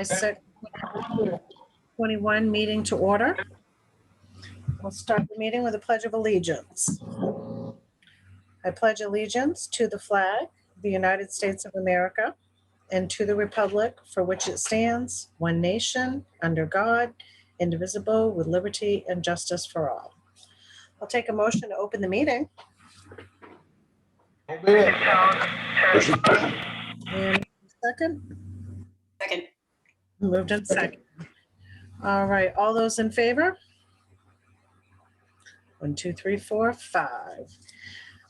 Set 21 meeting to order. We'll start the meeting with a pledge of allegiance. I pledge allegiance to the flag of the United States of America and to the republic for which it stands, one nation, under God, indivisible, with liberty and justice for all. I'll take a motion to open the meeting. And second? Second. Moved in second. All right, all those in favor? 1, 2, 3, 4, 5.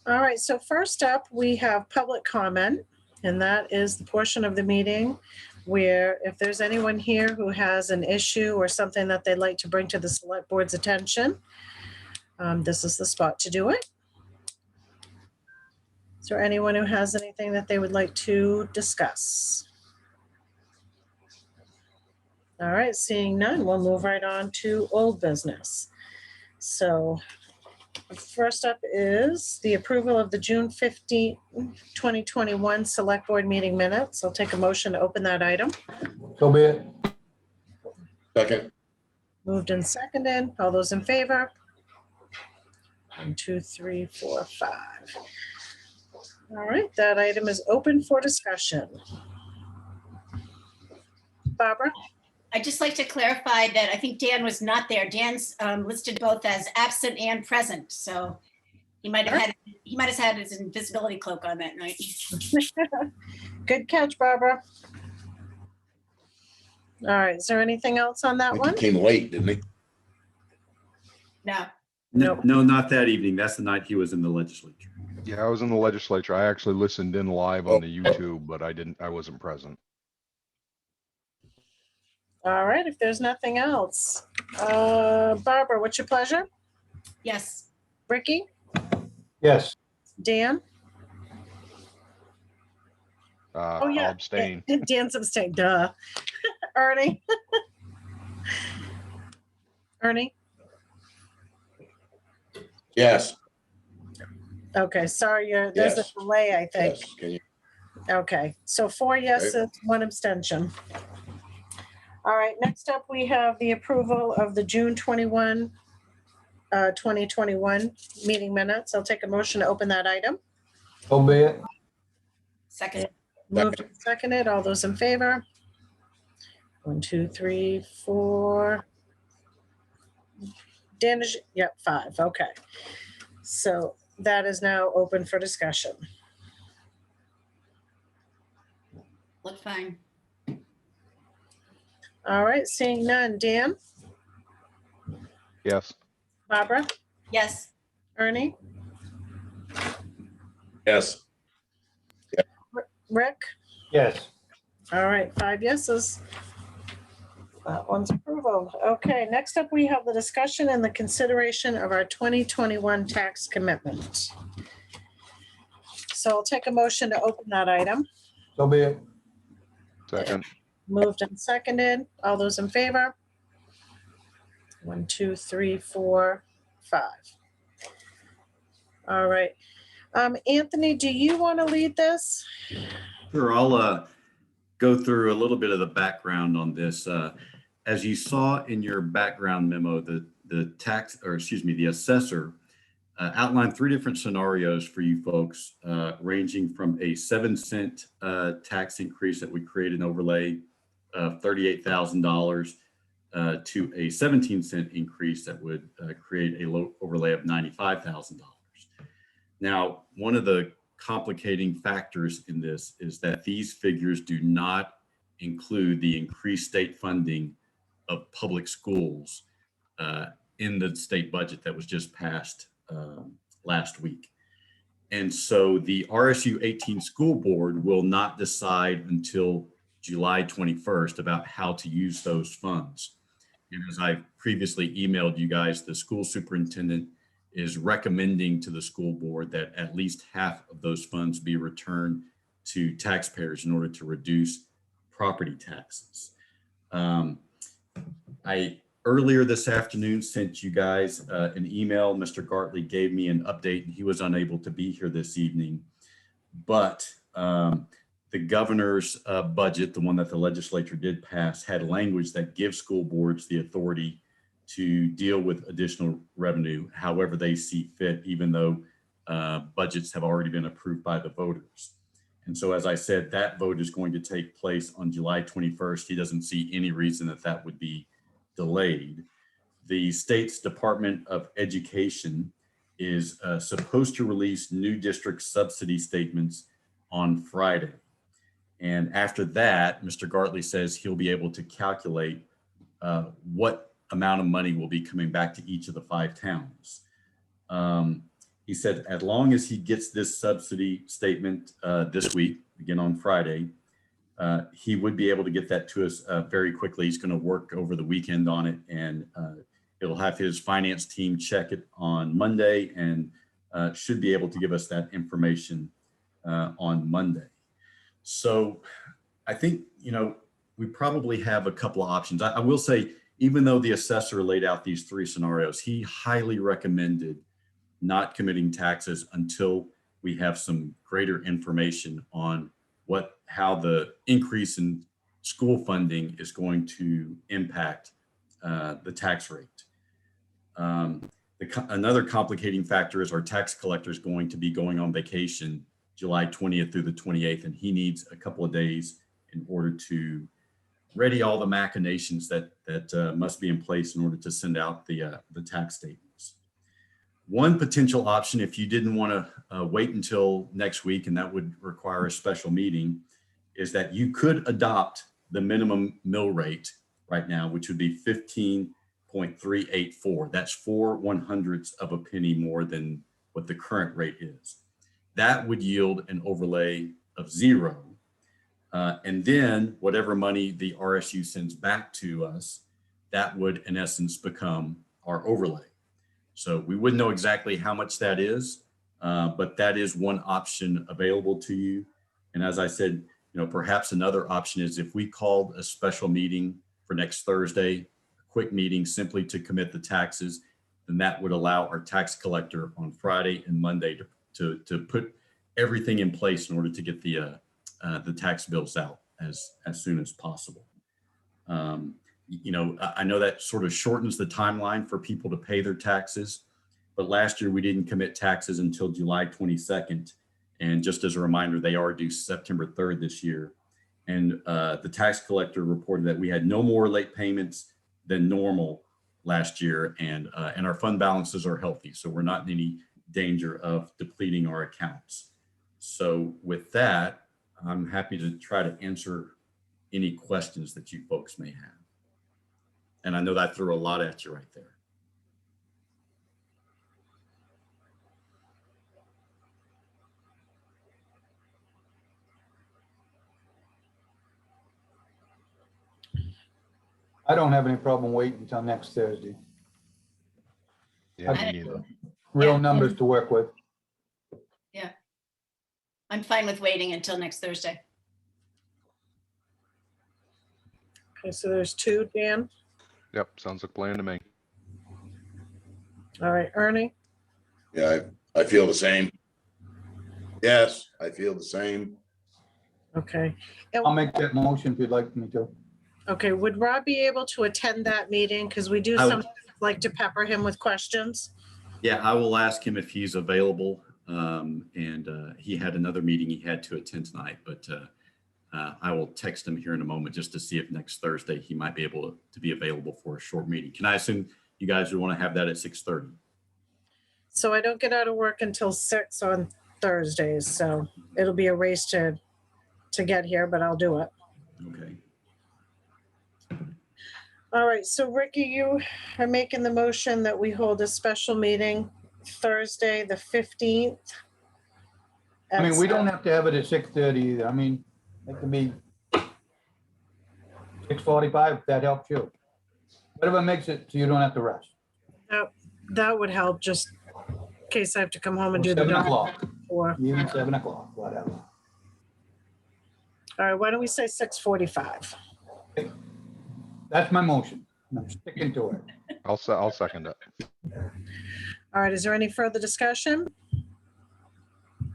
All right, so first up, we have public comment, and that is the portion of the meeting where if there's anyone here who has an issue or something that they'd like to bring to the select board's attention, this is the spot to do it. Is there anyone who has anything that they would like to discuss? All right, seeing none, we'll move right on to old business. So first up is the approval of the June 15, 2021 Select Board meeting minutes. I'll take a motion to open that item. So be it. Second. Moved and seconded. All those in favor? 1, 2, 3, 4, 5. All right, that item is open for discussion. Barbara? I'd just like to clarify that I think Dan was not there. Dan's listed both as absent and present, so he might have had his invisibility cloak on that night. Good catch, Barbara. All right, is there anything else on that one? He came late, didn't he? No. Nope. No, not that evening. That's the night he was in the legislature. Yeah, I was in the legislature. I actually listened in live on the YouTube, but I wasn't present. All right, if there's nothing else. Barbara, what's your pleasure? Yes. Ricky? Yes. Dan? I'll abstain. Dan's abstained, duh. Ernie? Ernie? Yes. Okay, sorry, there's a Yes. delay, I think. Yes. Can you- Okay, so 4 yeses, 1 abstention. All right, next up, we have the approval of the June 21, 2021 meeting minutes. I'll take a motion to open that item. So be it. Second. Moved and seconded. All those in favor? 1, 2, 3, 4. Dan is, yep, 5. Okay. So that is now open for discussion. Look fine. All right, seeing none. Dan? Yes. Barbara? Yes. Ernie? Yes. Rick? Yes. All right, 5 yeses. That one's approval. Okay, next up, we have the discussion and the consideration of our 2021 tax commitment. So I'll take a motion to open that item. So be it. Second. Moved and seconded. All those in favor? 1, 2, 3, 4, 5. All right. Anthony, do you want to lead this? Sure, I'll go through a little bit of the background on this. As you saw in your background memo, the assessor outlined 3 different scenarios for you folks, ranging from a 7-cent tax increase that we create an overlay of $38,000 to a 17-cent increase that would create a low overlay of $95,000. Now, one of the complicating factors in this is that these figures do not include the increased state funding of public schools in the state budget that was just passed last week. And so the RSU 18 school board will not decide until July 21st about how to use those funds. And as I previously emailed you guys, the school superintendent is recommending to the school board that at least half of those funds be returned to taxpayers in order to reduce property taxes. I earlier this afternoon sent you guys an email. Mr. Gartley gave me an update and he was unable to be here this evening, but the governor's budget, the one that the legislature did pass, had language that gives school boards the authority to deal with additional revenue however they see fit, even though budgets have already been approved by the voters. And so, as I said, that vote is going to take place on July 21st. He doesn't see any reason that that would be delayed. The state's Department of Education is supposed to release new district subsidy statements on Friday. And after that, Mr. Gartley says he'll be able to calculate what amount of money will be coming back to each of the 5 towns. He said, as long as he gets this subsidy statement this week, again on Friday, he would be able to get that to us very quickly. He's going to work over the weekend on it, and it'll have his finance team check it on Monday, and should be able to give us that information on Monday. So I think, we probably have a couple of options. I will say, even though the assessor laid out these 3 scenarios, he highly recommended not committing taxes until we have some greater information on how the increase in school funding is going to impact the tax rate. Another complicating factor is our tax collector is going to be going on vacation July 20th through the 28th, and he needs a couple of days in order to ready all the machinations that must be in place in order to send out the tax statements. One potential option, if you didn't want to wait until next week, and that would require a special meeting, is that you could adopt the minimum mill rate right now, which would be 15.384. That's 4/100ths of a penny more than what the current rate is. That would yield an overlay of 0. And then whatever money the RSU sends back to us, that would in essence become our overlay. So we wouldn't know exactly how much that is, but that is one option available to you. And as I said, perhaps another option is if we called a special meeting for next Thursday, a quick meeting simply to commit the taxes, then that would allow our tax collector on Friday and Monday to put everything in place in order to get the tax bills out as soon as possible. I know that sort of shortens the timeline for people to pay their taxes, but last year we didn't commit taxes until July 22nd. And just as a reminder, they are due September 3rd this year. And the tax collector reported that we had no more late payments than normal last year, and our fund balances are healthy. So we're not in any danger of depleting our accounts. So with that, I'm happy to try to answer any questions that you folks may have. And I know that threw a lot at you right there. I don't have any problem waiting until next Thursday. Yeah, me neither. Real Yeah. numbers to work with. I'm fine with waiting until next Thursday. Okay, so there's 2, Dan. Yep, sounds like a plan to me. All right, Ernie, Yeah, I feel the same. Yes, I feel the same. okay. I'll make that motion if you'd like me to. Okay, would Rob be able to attend that meeting? Because we do I would. sometimes like to pepper him with questions. Yeah, I will ask him if he's available. He had another meeting he had to attend tonight, but I will text him here in a moment just to see if next Thursday he might be able to be available for a short meeting. Can I assume you guys would want to have that at 6:30? So I don't get out of work until 6 on Thursdays, so it'll be a race to get here, but I'll do it. Okay. All right, so Ricky, you are making the motion that we hold a special meeting Thursday, the 15th. I mean, we don't have to have it at 6:30 either. I mean, it can be 6:45 if that helps you. Whatever makes it so you don't have to rush. That would help, just in case I have to come home and do the 7 dog. o'clock, Or, even 7 o'clock, whatever. all right, why don't we say 6:45? That's my motion. I'm sticking to it. I'll second it. All right, is there any further discussion?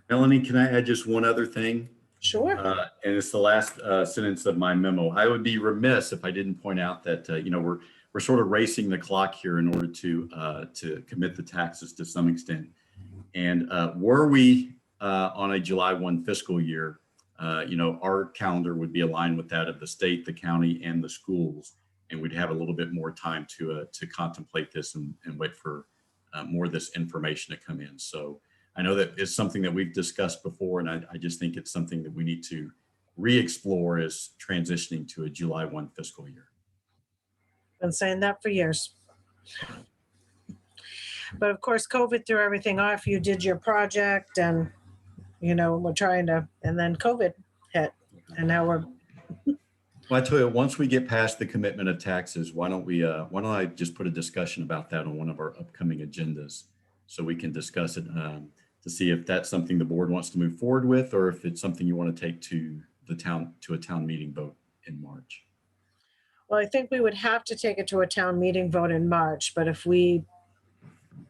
Melanie, can I add just one other thing? Sure. And it's the last sentence of my memo. I would be remiss if I didn't point out that, we're sort of racing the clock here in order to commit the taxes to some extent. And were we on a July 1 fiscal year, our calendar would be aligned with that of the state, the county, and the schools. And we'd have a little bit more time to contemplate this and wait for more of this information to come in. So I know that it's something that we've discussed before, and I just think it's something that we need to re-explore as transitioning to a July 1 fiscal year. Been saying that for years. But of course, COVID threw everything off. You did your project and, we're trying to, and then COVID hit and now we're. Well, I tell you, once we get past the commitment of taxes, why don't I just put a discussion about that on one of our upcoming agendas so we can discuss it to see if that's something the board wants to move forward with, or if it's something you want to take to a town meeting vote in March. Well, I think we would have to take it to a town meeting vote in March, but if we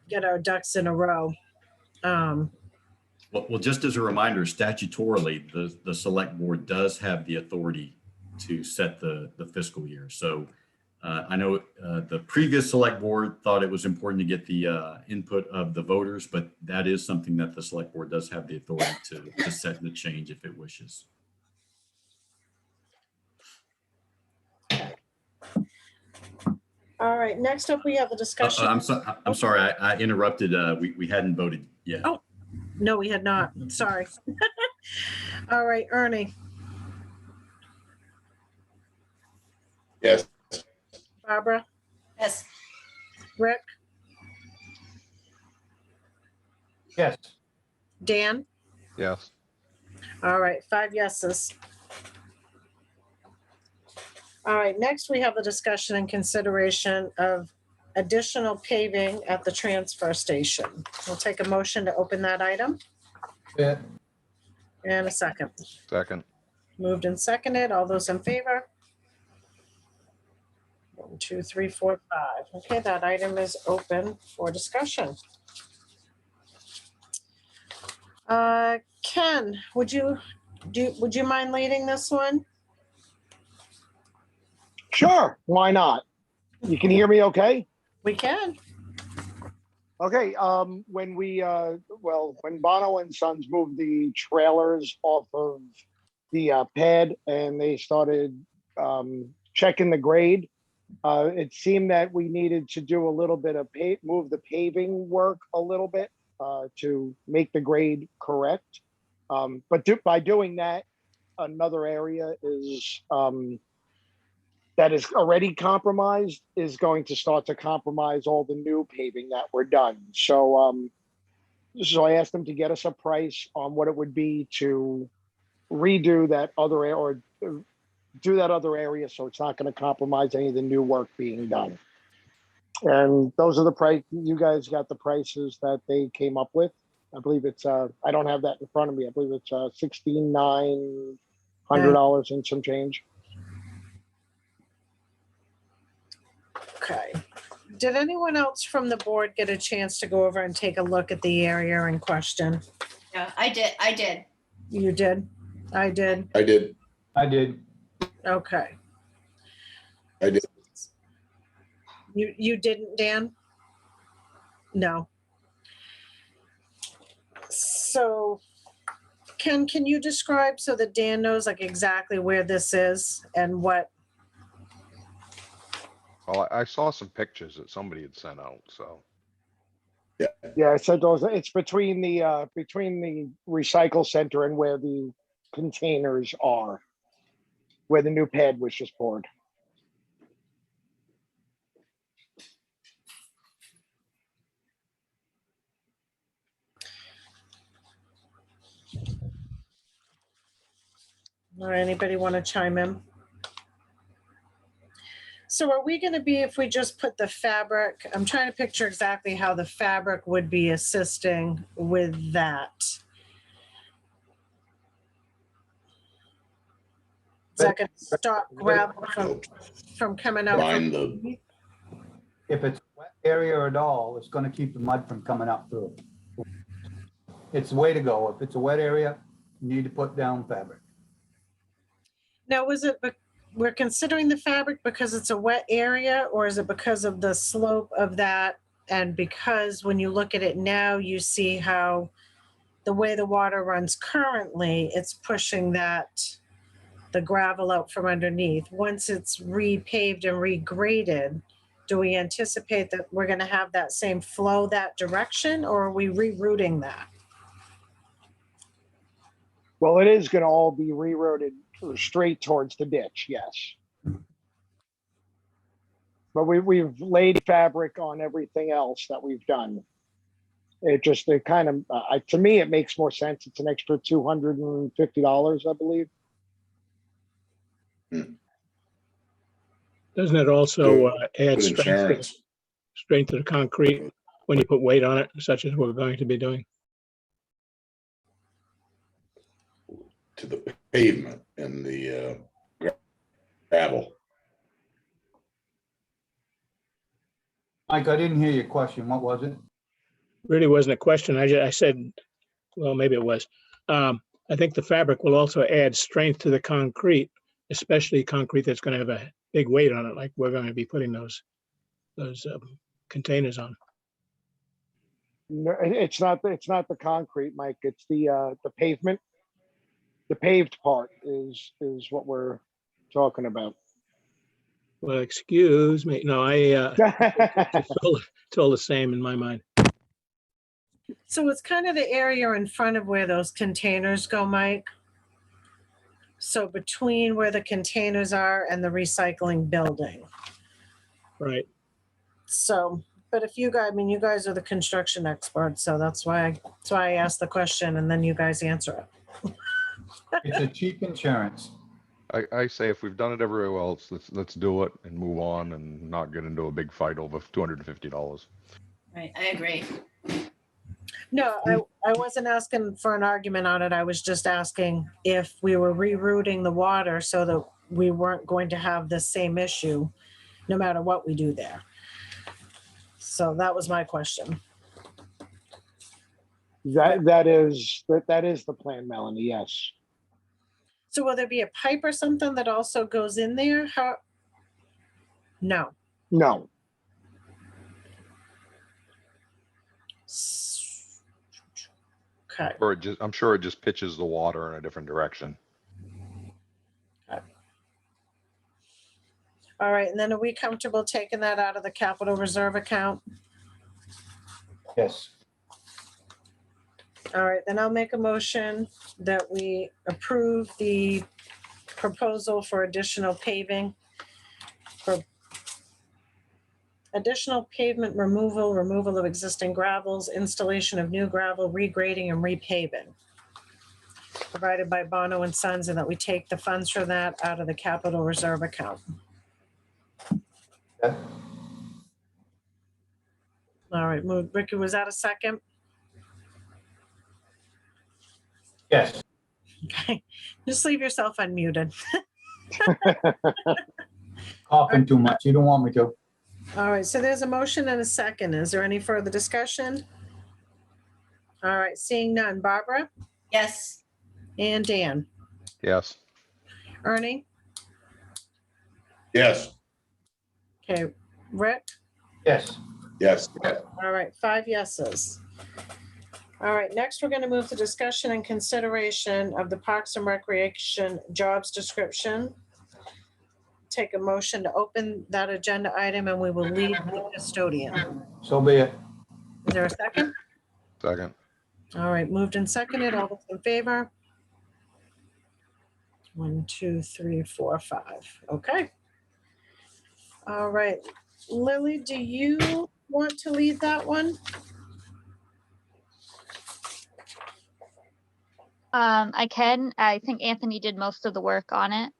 get our ducks in a row. Well, just as a reminder, statutorily, the select board does have the authority to set the fiscal year. So I know the previous select board thought it was important to get the input of the voters, but that is something that the select board does have the authority to set the change if it wishes. All right, next up, we have the discussion. I'm sorry, I interrupted. We hadn't voted yet. Oh. No, we had not. Sorry. All right, Ernie, Yes. Barbara, Yes. Rick, Yes. Dan. Yes. All right, 5 yeses. All right, next we have the discussion and consideration of additional paving at the transfer station. We'll take a motion to open that item Yeah. and a second. Second. Moved and seconded. All those in favor? 1, 2, 3, 4, 5. Okay, that item is open for discussion. Ken, would you mind leading this one? Sure, why not? You can hear me okay? We can. Okay, when Bono and Sons moved the trailers off of the pad and they started checking the grade, it seemed that we needed to do a little bit of move the paving work a little bit to make the grade correct. But by doing that, another area is that is already compromised is going to start to compromise all the new paving that were done. So I asked them to get us a price on what it would be to redo that other area or do that other area so it's not going to compromise any of the new work being done. And those are the price. You guys got the prices that they came up with. I believe it's I don't have that in front of me. I believe it's $1,600 and some change. Okay. Did anyone else from the board get a chance to go over and take a look at the area in question? Yeah, I did. You did? I did. I did. I did. Okay. I did. You didn't, Dan? No. So can you describe so that Dan knows like exactly where this is and what? Well, I saw some pictures that somebody had sent out, so. Yeah, I said those. It's between the recycle center and where the containers are, where the new pad was just poured. Or anybody want to chime in? So are we going to be, if we just put the fabric, I'm trying to picture exactly how the fabric would be assisting with that. Is that going to stop gravel from coming out? Find the, If it's a wet area at all, it's gonna keep the mud from coming up through. It's the way to go. If it's a wet area, You need to put down fabric. Now, we're considering the fabric because it's a wet area, or is it because of the slope of that? And because when you look at it now, you see how the way the water runs currently, it's pushing the gravel out from underneath. Once it's repaved and regraded, do we anticipate that we're going to have that same flow that direction, or are we rerouting that? Well, it is gonna all be rerouted straight towards the ditch, yes. But we've laid fabric on everything else that we've done. It kind of, to me, it makes more sense. It's an extra $250, I believe. Doesn't it also add Good strength insurance. to the concrete when you put weight on it, such as we're going to be doing? To the pavement and the gravel. Mike, I didn't hear your question. What was it? Really wasn't a question. I said, well, maybe it was. I think the fabric will also add strength to the concrete, especially concrete that's going to have a big weight on it, like we're going to be putting those containers on. No, it's not the concrete, Mike. It's the pavement. The paved part is what we're talking about. Well, excuse me. No, it's all the same in my mind. So it's kind of the area in front of where those containers go, Mike. So between where the containers are and the recycling building. Right. So, but if you guys, I mean, you guys are the construction experts, so that's why I asked the question, and then you guys answer it. It's a cheap insurance. I say if we've done it everywhere else, let's do it and move on and not get into a big fight over $250. Right, I agree. No, I wasn't asking for an argument on it. I was just asking if we were rerouting the water so that we weren't going to have the same issue no matter what we do there. So that was my question. That is the plan, Melanie. Yes. So will there be a pipe or something that also goes in there? How? No. No. Okay. Or I'm sure it just pitches the water in a different direction. All right, and then are we comfortable taking that out of the capital reserve account? Yes. All right, then I'll make a motion that we approve the proposal for additional paving, for additional pavement removal of existing gravels, installation of new gravel, regrading and repaving, provided by Bono and Sons, and that we take the funds for that out of the capital reserve account. Yeah. All right, move. Ricky, was that a second? Yes. Okay, just leave yourself unmuted. Coughing too much. You don't want me to. All right, so there's a motion and a second. Is there any further discussion? All right, seeing none. Barbara Yes, and Dan. Yes. Ernie? Yes, Okay, Rick? Yes. yes. All right, 5 yeses. All right, next we're going to move to discussion and consideration of the Parks and Recreation jobs description. Take a motion to open that agenda item and we will leave the custodian. So be it. Is there a second? Second. All right, moved and seconded. All those in favor? 1, 2, 3, 4, 5. Okay. All right, Lily, do you want to lead that one? I can. I think Anthony did most of the work on it.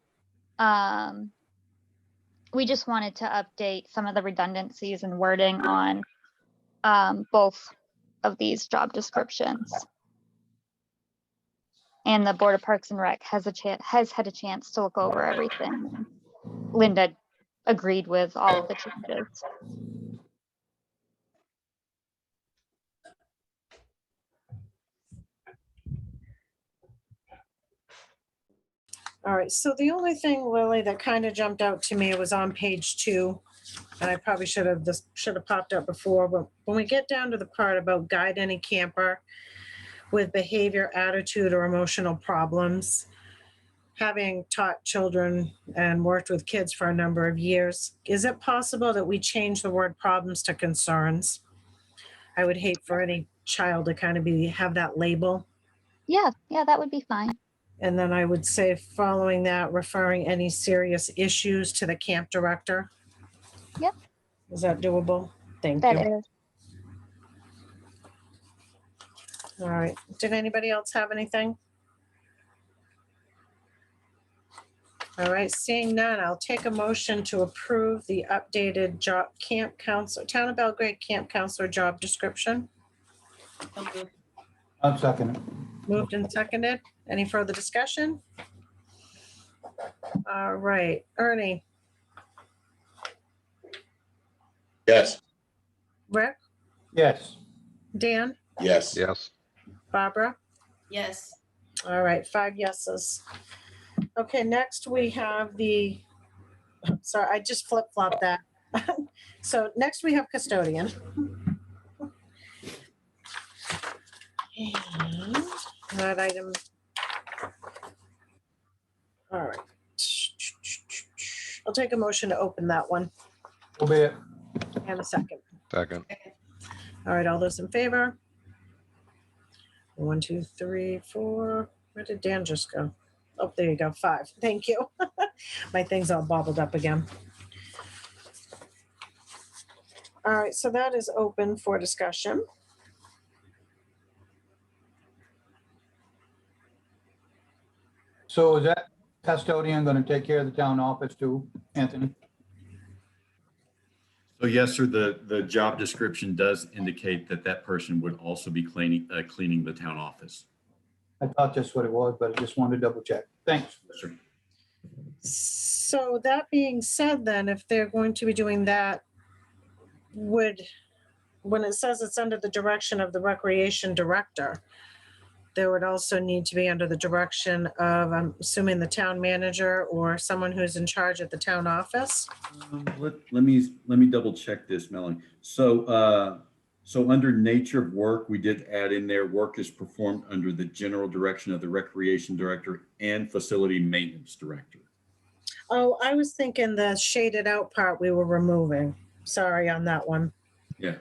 We just wanted to update some of the redundancies and wording on both of these job descriptions. And the Board of Parks and Rec has had a chance to look over everything. Linda agreed with all of the changes. All right, so the only thing, Lily, that kind of jumped out to me was on page 2. And I probably this should have popped up before, but when we get down to the part about guide any camper with behavior, attitude, or emotional problems, having taught children and worked with kids for a number of years, is it possible that we change the word problems to concerns? I would hate for any child to kind of have that label. Yeah, that would be fine. And then I would say, following that, referring any serious issues to the camp director. Yep. Is that doable? Thank That you. is. All right. Did anybody else have anything? All right, seeing none, I'll take a motion to approve the updated Town of Belgrade Camp Counselor job description. So moved. I'll second it. Moved and seconded. Any further discussion? All right, Ernie, Yes, Rick, Yes, Dan, yes. Yes, Barbara? Yes. All right, 5 yeses. Okay, next we have sorry, I just flip-flopped that. So next we have custodian. And that item. All right. I'll take a motion to open that one so be it. and a second. second. All right, all those in favor? 1, 2, 3, 4. Where did Dan just go? Oh, there you go, 5. Thank you. My thing's all bobbled up again. All right, so that is open for discussion. So is that custodian gonna take care of the town office too, Anthony? So yes, sir, the job description does indicate that that person would also be cleaning the town office. I thought that's what it was, but I just wanted to double check. Thanks. Yes, sir. So that being said, then, if they're going to be doing that, when it says it's under the direction of the recreation director, there would also need to be under the direction of, I'm assuming, the town manager or someone who's in charge at the town office. Let me double check this, Melanie. So under nature of work, we did add in there, work is performed under the general direction of the recreation director and facility maintenance director. Oh, I was thinking the shaded out part we were removing. Sorry on that one. Yeah.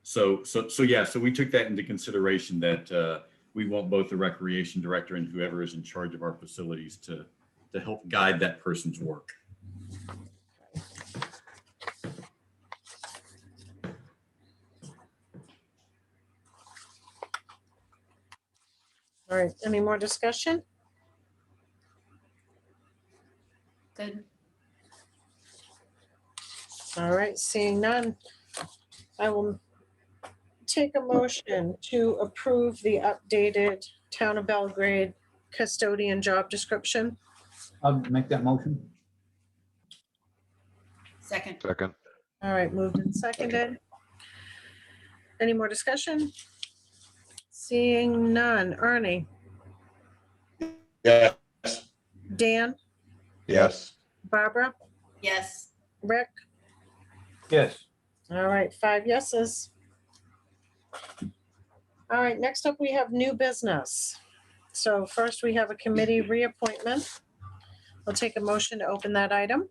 So yeah, so we took that into consideration that we want both the recreation director and whoever is in charge of our facilities to help guide that person's work. All right, any more discussion? Good. All right, seeing none, I will take a motion to approve the updated Town of Belgrade custodian job description. I'll make that motion. Second. Second. All right, moved and seconded. Any more discussion? Seeing none. Ernie, Yes, Dan, Yes, Barbara, Yes. Rick? Yes, All right, 5 yeses. All right, next up we have new business. So first we have a committee reappointment. We'll take a motion to open that item.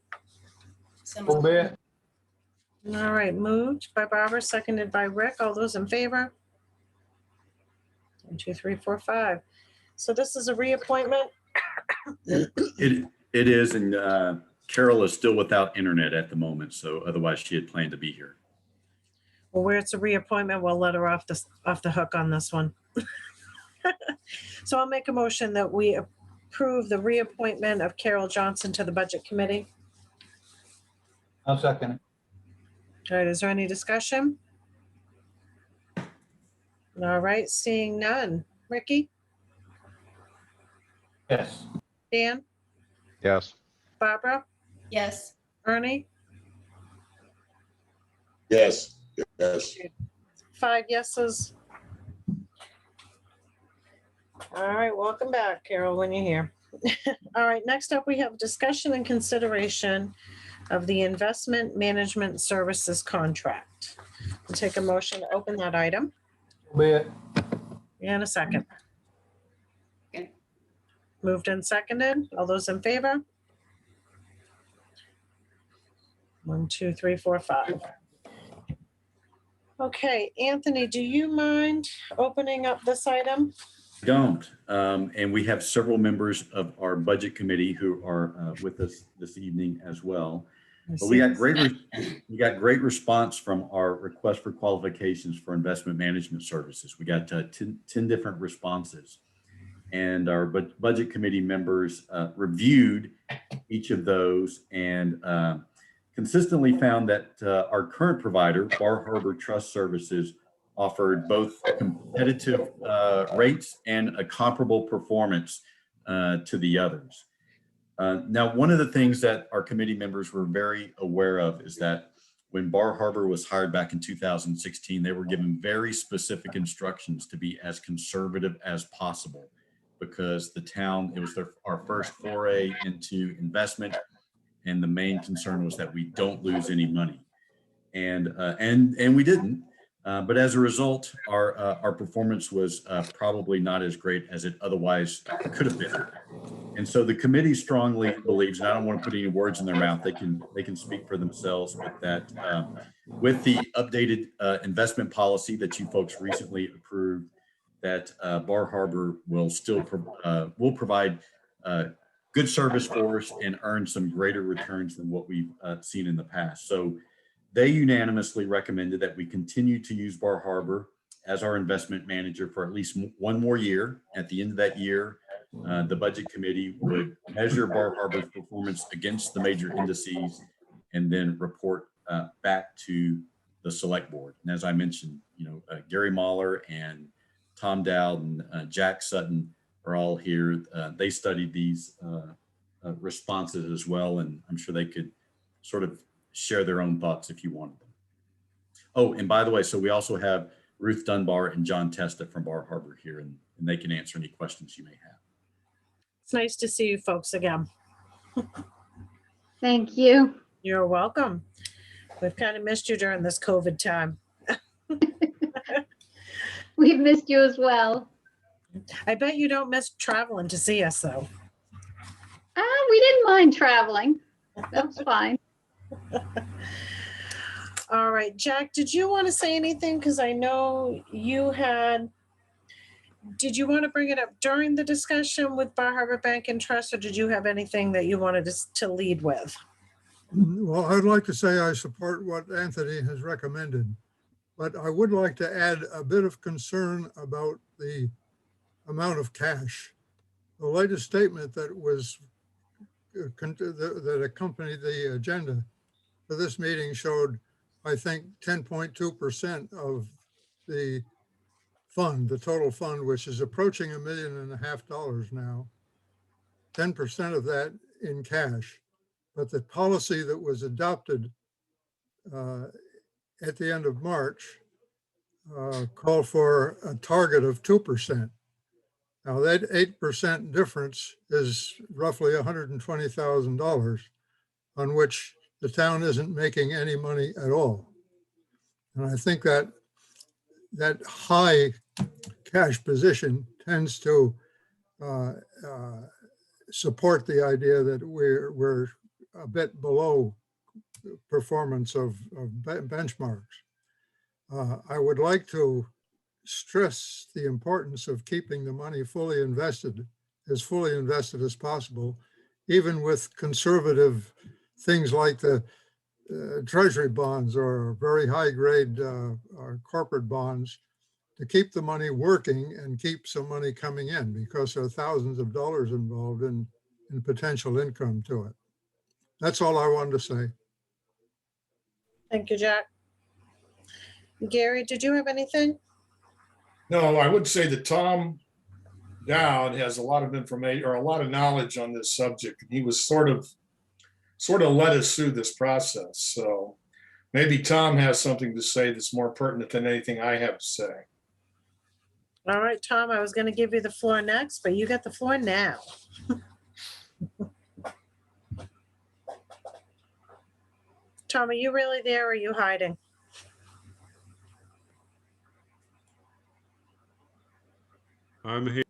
So so moved. be it. All right, moved by Barbara, seconded by Rick. All those in favor? 1, 2, 3, 4, 5. So this is a reappointment. It is, and Carol is still without internet at the moment, so otherwise she had planned to be here. Well, where it's a reappointment, we'll let her off the hook on this one. So I'll make a motion that we approve the reappointment of Carol Johnson to the Budget Committee. I'll second it. All right, is there any discussion? All right, seeing none. Ricky, Yes, Dan, yes, Barbara, Yes. Ernie? yes. 5 yeses. All right, welcome back, Carol, when you're here. All right, next up, we have discussion and consideration of the investment management services contract. We'll take a motion to open that item. Be it. And a second. Okay. Moved and seconded. All those in favor? 1, 2, 3, 4, 5. Okay, Anthony, do you mind opening up this item? Don't. And we have several members of our budget committee who are with us this evening as well. But we got great response from our request for qualifications for investment management services. We got 10 different responses. And our budget committee members reviewed each of those and consistently found that our current provider, Bar Harbor Trust Services, offered both competitive rates and a comparable performance to the others. Now, one of the things that our committee members were very aware of is that when Bar Harbor was hired back in 2016, they were given very specific instructions to be as conservative as possible because the town, it was our first foray into investment. And the main concern was that we don't lose any money. And we didn't. But as a result, our performance was probably not as great as it otherwise could have been. And so the committee strongly believes, and I don't want to put any words in their mouth, they can speak for themselves with that. With the updated investment policy that you folks recently approved, that Bar Harbor will still will provide good service for us and earn some greater returns than what we've seen in the past. So they unanimously recommended that we continue to use Bar Harbor as our investment manager for at least one more year. At the end of that year, the budget committee would measure Bar Harbor's performance against the major indices and then report back to the select board. And as I mentioned, Gary Mahler and Tom Dowd and Jack Sutton are all here. They studied these responses as well, and I'm sure they could sort of share their own thoughts if you wanted them. Oh, and by the way, so we also have Ruth Dunbar and John Testa from Bar Harbor here, and they can answer any questions you may have. It's nice to see you folks again. Thank you. You're welcome. We've kind of missed you during this COVID time. We've missed you as well. I bet you don't miss traveling to see us, though. We didn't mind traveling. That was fine. All right, Jack, did you want to say anything? Because I know you had, did you want to bring it up during the discussion with Bar Harbor Bank and Trust, or did you have anything that you wanted to lead with? Well, I'd like to say I support what Anthony has recommended, but I would like to add a bit of concern about the amount of cash. The latest statement that was that accompanied the agenda for this meeting showed, I think, 10.2% of the fund, the total fund, which is approaching $1.5 million now, 10% of that in cash. But the policy that was adopted at the end of March called for a target of 2%. Now that 8% difference is roughly $120,000 on which the town isn't making any money at all. And I think that that high cash position tends to support the idea that we're a bit below performance of benchmarks. I would like to stress the importance of keeping the money fully invested as possible, even with conservative things like the treasury bonds or very high grade corporate bonds, to keep the money working and keep some money coming in, because there are thousands of dollars involved in potential income to it. That's all I wanted to say. Thank you, Jack. Gary, did you have anything? No, I would say that Tom Dowd has a lot of information or a lot of knowledge on this subject. He was sort of led us through this process. So maybe Tom has something to say that's more pertinent than anything I have to say. All right, Tom, I was going to give you the floor next, but you got the floor now. Tom, are you really there or are you hiding? I'm here.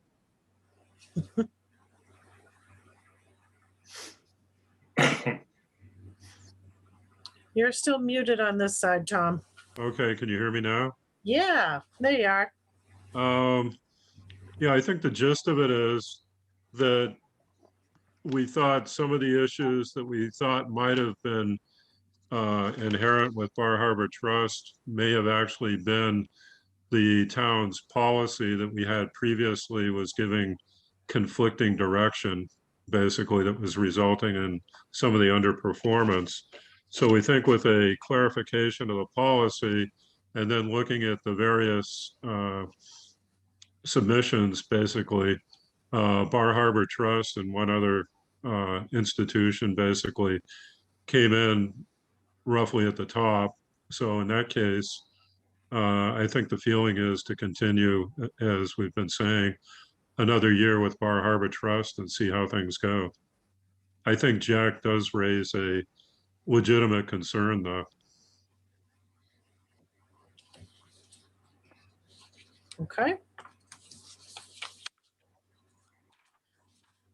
You're still muted on this side, Tom. Okay, can you hear me now? Yeah, there you are. Yeah, I think the gist of it is that we thought some of the issues that we thought might have been inherent with Bar Harbor Trust may have actually been the town's policy that we had previously was giving conflicting direction, basically, that was resulting in some of the underperformance. So we think with a clarification of the policy and then looking at the various submissions, basically, Bar Harbor Trust and one other institution basically came in roughly at the top. So in that case, I think the feeling is to continue, as we've been saying, another year with Bar Harbor Trust and see how things go. I think Jack does raise a legitimate concern, though. Okay.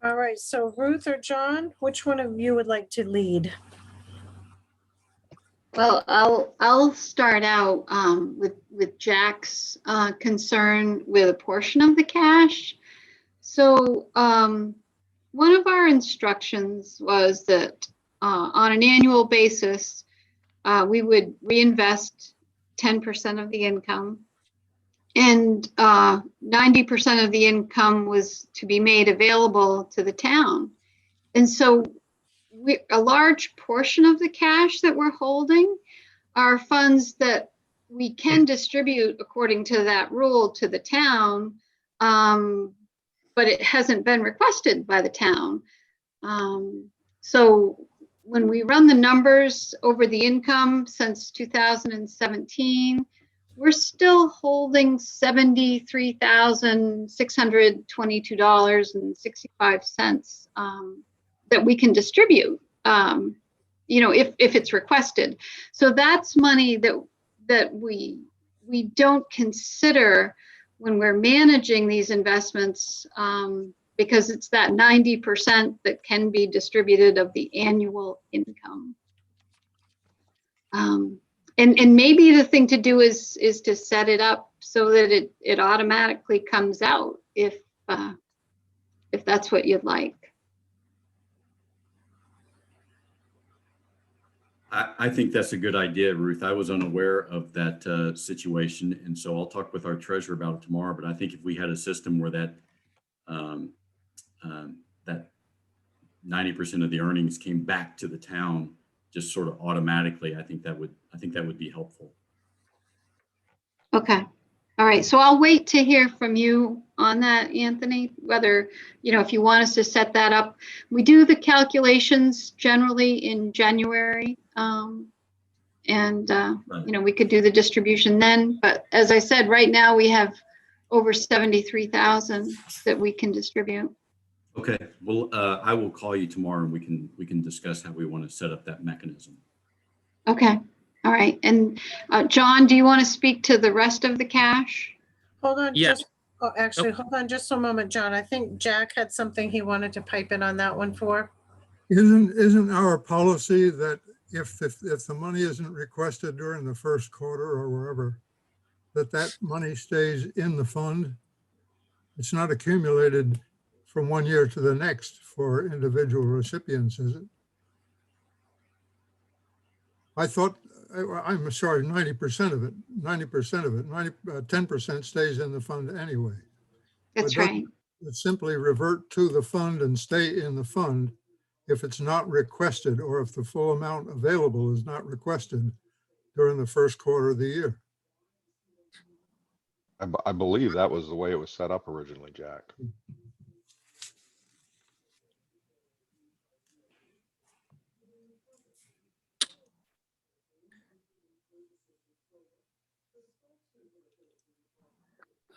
All right, so Ruth or John, which one of you would like to lead? Well, I'll start out with Jack's concern with a portion of the cash. So one of our instructions was that on an annual basis, we would reinvest 10% of the income, and 90% of the income was to be made available to the town. And so a large portion of the cash that we're holding are funds that we can distribute according to that rule to the town, but it hasn't been requested by the town. So when we run the numbers over the income since 2017, we're still holding $73,622.65 that we can distribute, if it's requested. So that's money that we don't consider when we're managing these investments, because it's that 90% that can be distributed of the annual income. And maybe the thing to do is to set it up so that it automatically comes out if that's what you'd like. I think that's a good idea, Ruth. I was unaware of that situation, and so I'll talk with our treasurer about it tomorrow. But I think if we had a system where that 90% of the earnings came back to the town just sort of automatically, I think that would be helpful. Okay. All right. So I'll wait to hear from you on that, Anthony, whether, if you want us to set that up. We do the calculations generally in January. Right. We could do the distribution then. But as I said, right now we have over 73,000 that we can distribute. Okay. Well, I will call you tomorrow and we can discuss how we want to set up that mechanism. Okay. All right. And John, do you want to speak to the rest of the cash? Hold on. Yeah. Hold on just a moment, John. I think Jack had something he wanted to pipe in on that one for. Isn't our policy that if the money isn't requested during the first quarter or wherever, that money stays in the fund? It's not accumulated from one year to the next for individual recipients, is it? I thought, I'm sorry, 90% of it, 10% stays in the fund anyway. That's right. It simply revert to the fund and stay in the fund if it's not requested, or if the full amount available is not requested during the first quarter of the year. I believe that was the way it was set up originally, Jack.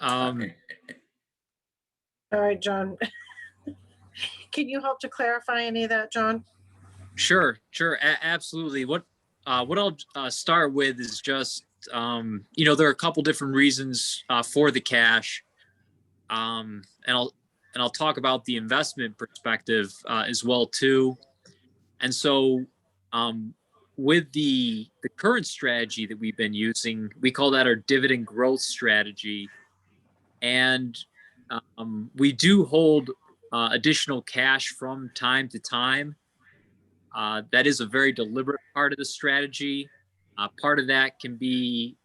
All right, John. Can you help to clarify any of that, John? Sure, absolutely. What I'll start with is just, there are a couple different reasons for the cash, and I'll talk about the investment perspective as well too. And so, with the current strategy that we've been using, we call that our dividend growth strategy, and we do hold additional cash from time to time. That is a very deliberate part of the strategy. Part of that can be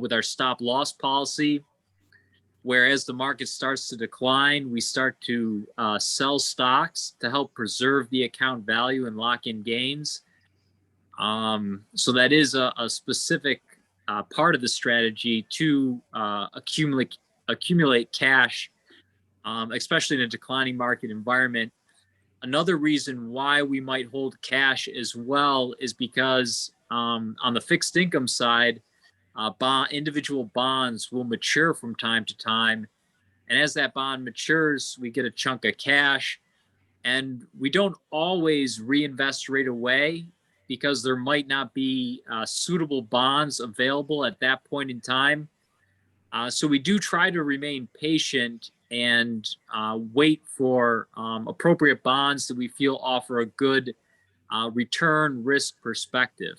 with our stop loss policy, where as the market starts to decline, we start to sell stocks to help preserve the account value and lock in gains. So that is a specific part of the strategy to accumulate cash, especially in a declining market environment. Another reason why we might hold cash as well is because on the fixed income side, individual bonds will mature from time to time. And as that bond matures, we get a chunk of cash. And we don't always reinvest right away because there might not be suitable bonds available at that point in time. So we do try to remain patient and wait for appropriate bonds that we feel offer a good return risk perspective.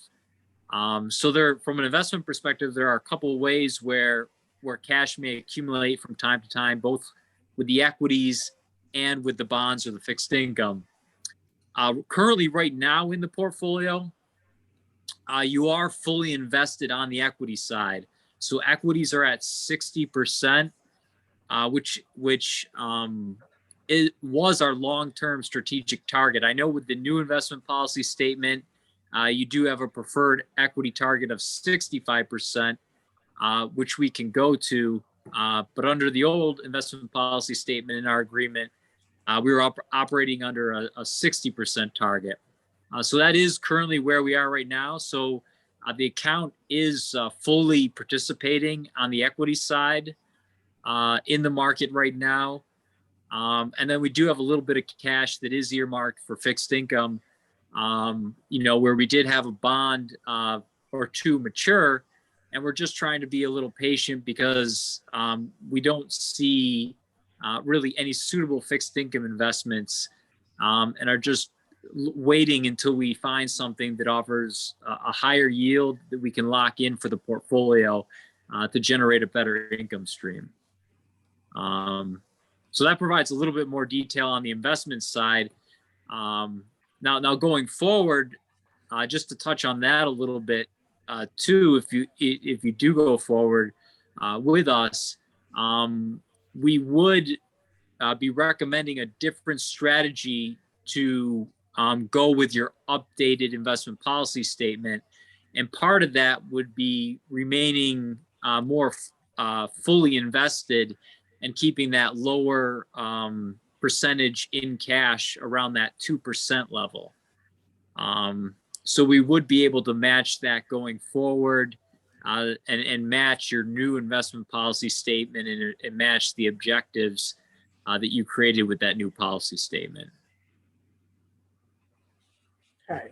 So there, from an investment perspective, there are a couple of ways where cash may accumulate from time to time, both with the equities and with the bonds or the fixed income. Currently, right now in the portfolio, you are fully invested on the equity side. So equities are at 60%, which it was our long-term strategic target. I know with the new investment policy statement, you do have a preferred equity target of 65%, which we can go to. But under the old investment policy statement in our agreement, we were operating under a 60% target. So that is currently where we are right now. So the account is fully participating on the equity side in the market right now. And then we do have a little bit of cash that is earmarked for fixed income, where we did have a bond or two mature, and we're just trying to be a little patient because we don't see really any suitable fixed income investments, and are just waiting until we find something that offers a higher yield that we can lock in for the portfolio to generate a better income stream. So that provides a little bit more detail on the investment side. Now going forward, just to touch on that a little bit too, if you do go forward with us, we would be recommending a different strategy to go with your updated investment policy statement. And part of that would be remaining more fully invested and keeping that lower percentage in cash around that 2% level. So we would be able to match that going forward and match your new investment policy statement and match the objectives that you created with that new policy statement. Okay.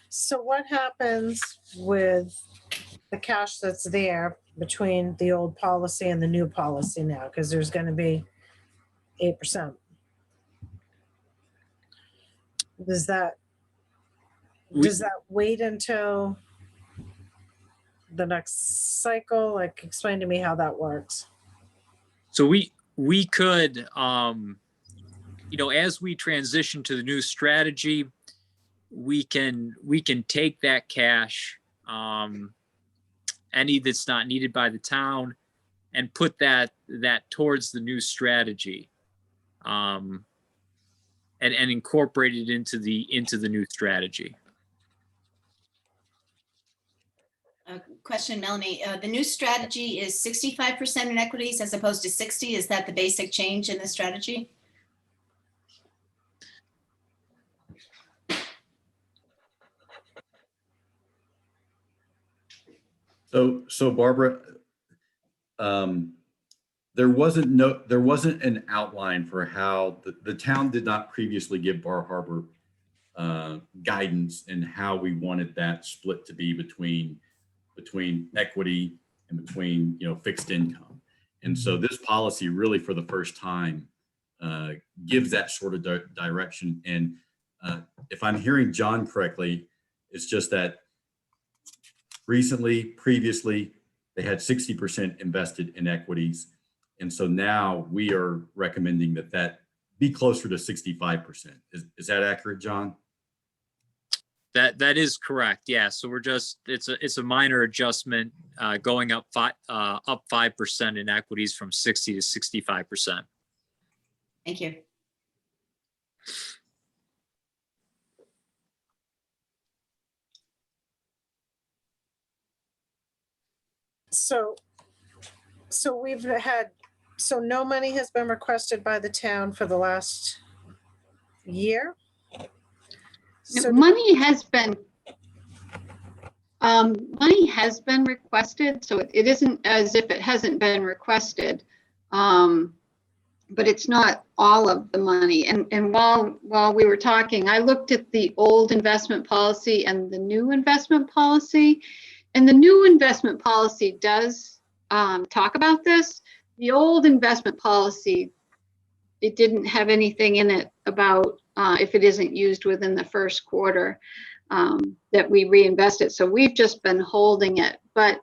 So what happens with the cash that's there between the old policy and the new policy now? Because there's going to be 8%. Does that wait until the next cycle? Like, explain to me how that works. So we could, as we transition to the new strategy, we can take that cash, any that's not needed by the town, and put that towards the new strategy, and incorporate it into the new strategy. Question, Melanie. The new strategy is 65% in equities as opposed to 60. Is that the basic change in the strategy? So Barbara, there wasn't an outline for how the town did not previously give Bar Harbor guidance and how we wanted that split to be between equity and between, fixed income. And so this policy really for the first time gives that sort of direction. And if I'm hearing John correctly, it's just that previously, they had 60% invested in equities. And so now we are recommending that be closer to 65%. Is that accurate, John? That is correct. Yeah. So it's a minor adjustment, going up 5% in equities from 60 to 65%. Thank you. So no money has been requested by the town for the last year? Money has been requested, so it isn't as if it hasn't been requested. But it's not all of the money. And while we were talking, I looked at the old investment policy and the new investment policy. And the new investment policy does talk about this. The old investment policy, it didn't have anything in it about if it isn't used within the first quarter that we reinvest it. So we've just been holding it. But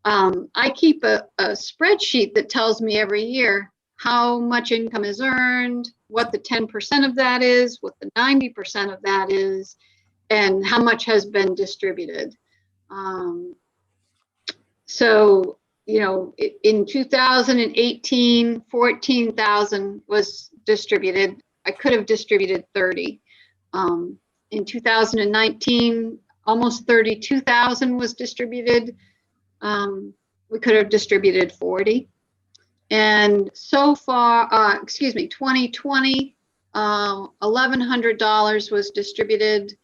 I keep a spreadsheet that tells me every year how much income is earned, what the 10% of that is, what the 90% of that is, and how much has been distributed. So, in 2018, 14,000 was distributed. I could have distributed 30. In 2019, almost 32,000 was distributed. We could have distributed 40. And so far, 2020, $1,100 was distributed.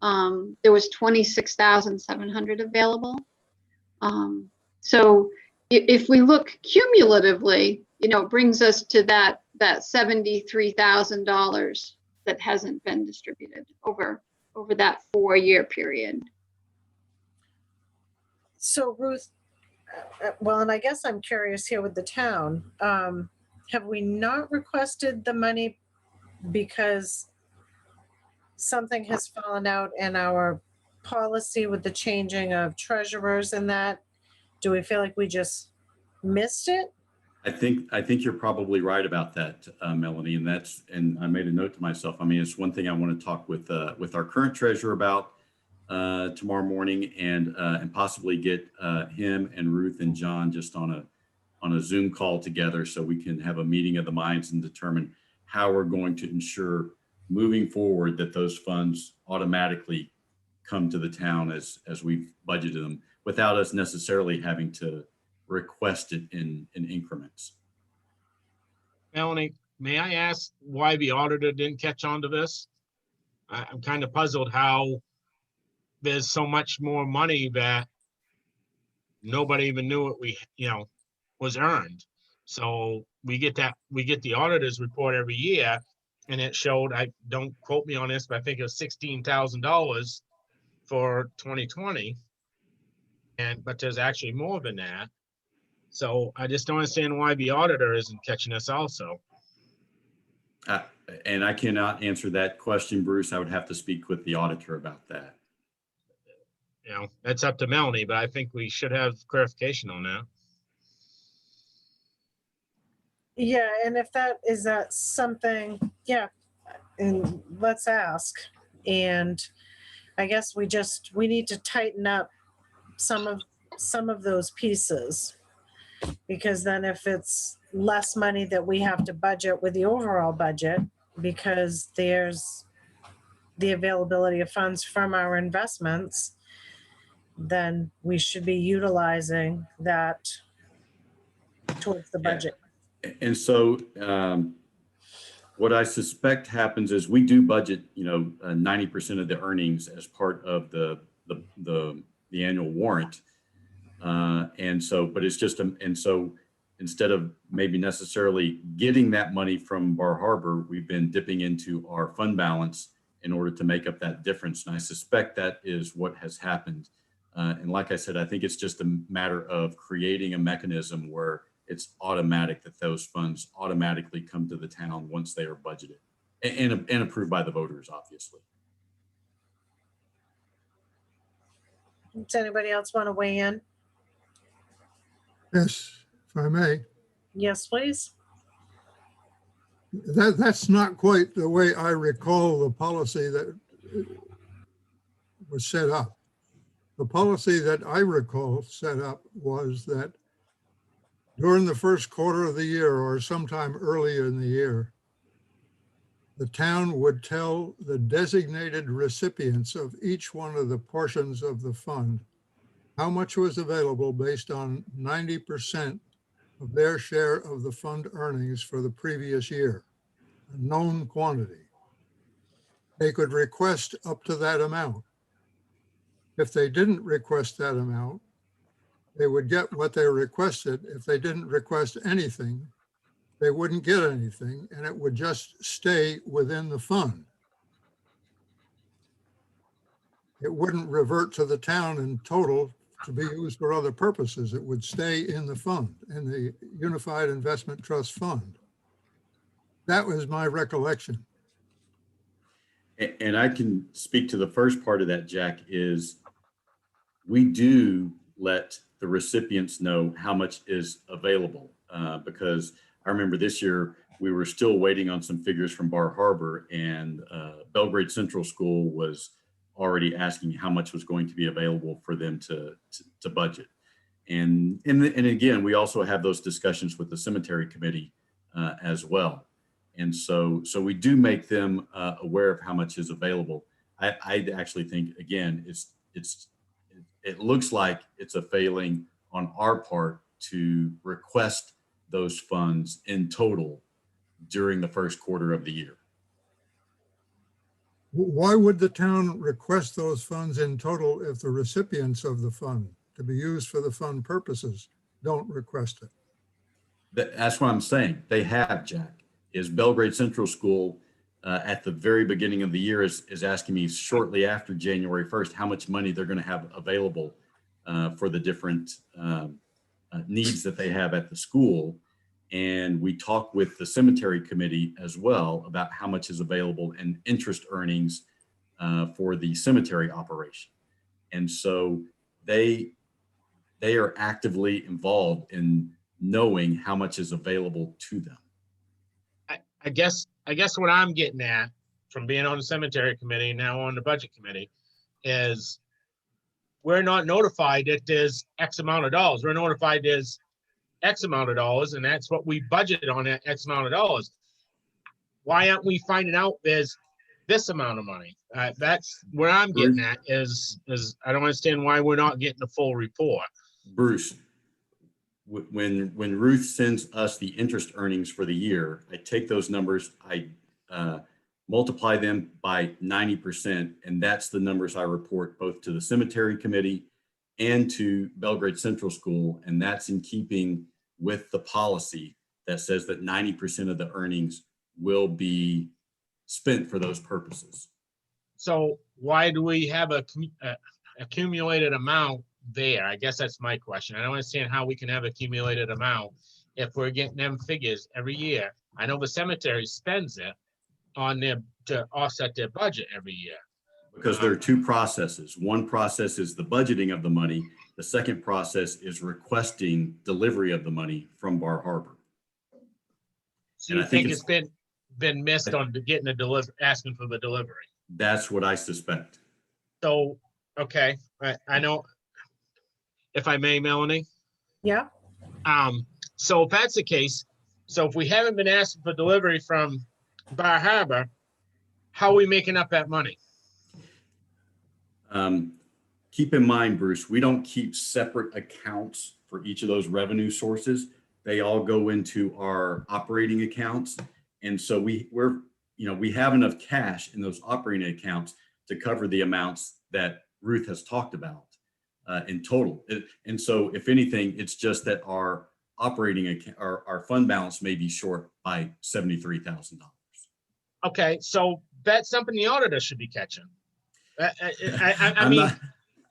There was 26,700 available. So if we look cumulatively, it brings us to that $73,000 that hasn't been distributed over that 4-year period. So Ruth, well, and I guess I'm curious here with the town, have we not requested the money because something has fallen out in our policy with the changing of treasurers and that? Do we feel like we just missed it? I think you're probably right about that, Melanie, and I made a note to myself. I mean, it's one thing I want to talk with our current treasurer about tomorrow morning, and possibly get him and Ruth and John just on a Zoom call together, so we can have a meeting of the minds and determine how we're going to ensure moving forward that those funds automatically come to the town as we've budgeted them, without us necessarily having to request it in increments. Melanie, may I ask why the auditor didn't catch on to this? I'm kind of puzzled how there's so much more money that nobody even knew what was earned. So we get the auditor's report every year, and it showed, don't quote me on this, but I think it was $16,000 for 2020. But there's actually more than that. So I just don't understand why the auditor isn't catching us also. And I cannot answer that question, Bruce. I would have to speak with the auditor about that. That's up to Melanie, but I think we should have clarification on that. Yeah, and if is that something, and let's ask. And I guess we need to tighten up some of those pieces, because then if it's less money that we have to budget with the overall budget, because there's the availability of funds from our investments, then we should be utilizing that towards the budget. And so what I suspect happens is we do budget 90% of the earnings as part of the the annual warrant. And so, but it's just, and so instead of maybe necessarily getting that money from Bar Harbor, we've been dipping into our fund balance in order to make up that difference. And I suspect that is what has happened. And like I said, I think it's just a matter of creating a mechanism where it's automatic that those funds automatically come to the town once they are budgeted and approved by the voters, obviously. Does anybody else want to weigh in? Yes, if I may. Yes, please. That's not quite the way I recall the policy that was set up. The policy that I recall set up was that during the first quarter of the year or sometime early in the year, the town would tell the designated recipients of each one of the portions of the fund how much was available based on 90% of their share of the fund earnings for the previous year, a known quantity. They could request up to that amount. If they didn't request that amount, they would get what they requested. If they didn't request anything, they wouldn't get anything, and it would just stay within the fund. It wouldn't revert to the town in total to be used for other purposes. It would stay in the fund, in the Unified Investment Trust Fund. That was my recollection. And I can speak to the first part of that, Jack, is we do let the recipients know how much is available because I remember this year we were still waiting on some figures from Bar Harbor, and Belgrade Central School was already asking how much was going to be available for them to budget. And again, we also have those discussions with the cemetery committee as well. And so we do make them aware of how much is available. I actually think, again, it looks like it's a failing on our part to request those funds in total during the first quarter of the year. Why would the town request those funds in total if the recipients of the fund to be used for the fund purposes don't request it? That's what I'm saying. They have, Jack. Is Belgrade Central School at the very beginning of the year is asking me shortly after January 1st how much money they're going to have available for the different needs that they have at the school. And we talk with the cemetery committee as well about how much is available in interest earnings for the cemetery operation. And so they are actively involved in knowing how much is available to them. I guess what I'm getting at from being on the cemetery committee, now on the budget committee, is we're not notified that there's X amount of dollars. We're notified there's X amount of dollars, and that's what we budgeted on, that X amount of dollars. Why aren't we finding out there's this amount of money? That's where I'm getting at is I don't understand why we're not getting the full report. Bruce, when Ruth sends us the interest earnings for the year, I take those numbers, I multiply them by 90%, and that's the numbers I report both to the cemetery committee and to Belgrade Central School, and that's in keeping with the policy that says that 90% of the earnings will be spent for those purposes. So why do we have a accumulated amount there? I guess that's my question. I don't understand how we can have accumulated amount if we're getting them figures every year. I know the cemetery spends it on their to offset their budget every year. Because there are two processes. One process is the budgeting of the money. The second process is requesting delivery of the money from Bar Harbor. So you think it's been missed on getting the asking for the delivery? That's what I suspect. So, okay, I know. If I may, Melanie? Yeah. So if that's the case, so if we haven't been asking for delivery from Bar Harbor, how are we making up that money? Keep in mind, Bruce, we don't keep separate accounts for each of those revenue sources. They all go into our operating accounts. And so we have enough cash in those operating accounts to cover the amounts that Ruth has talked about in total. And so if anything, it's just that our our fund balance may be short by $73,000. Okay, so that's something the auditor should be catching. I I'm mean, not,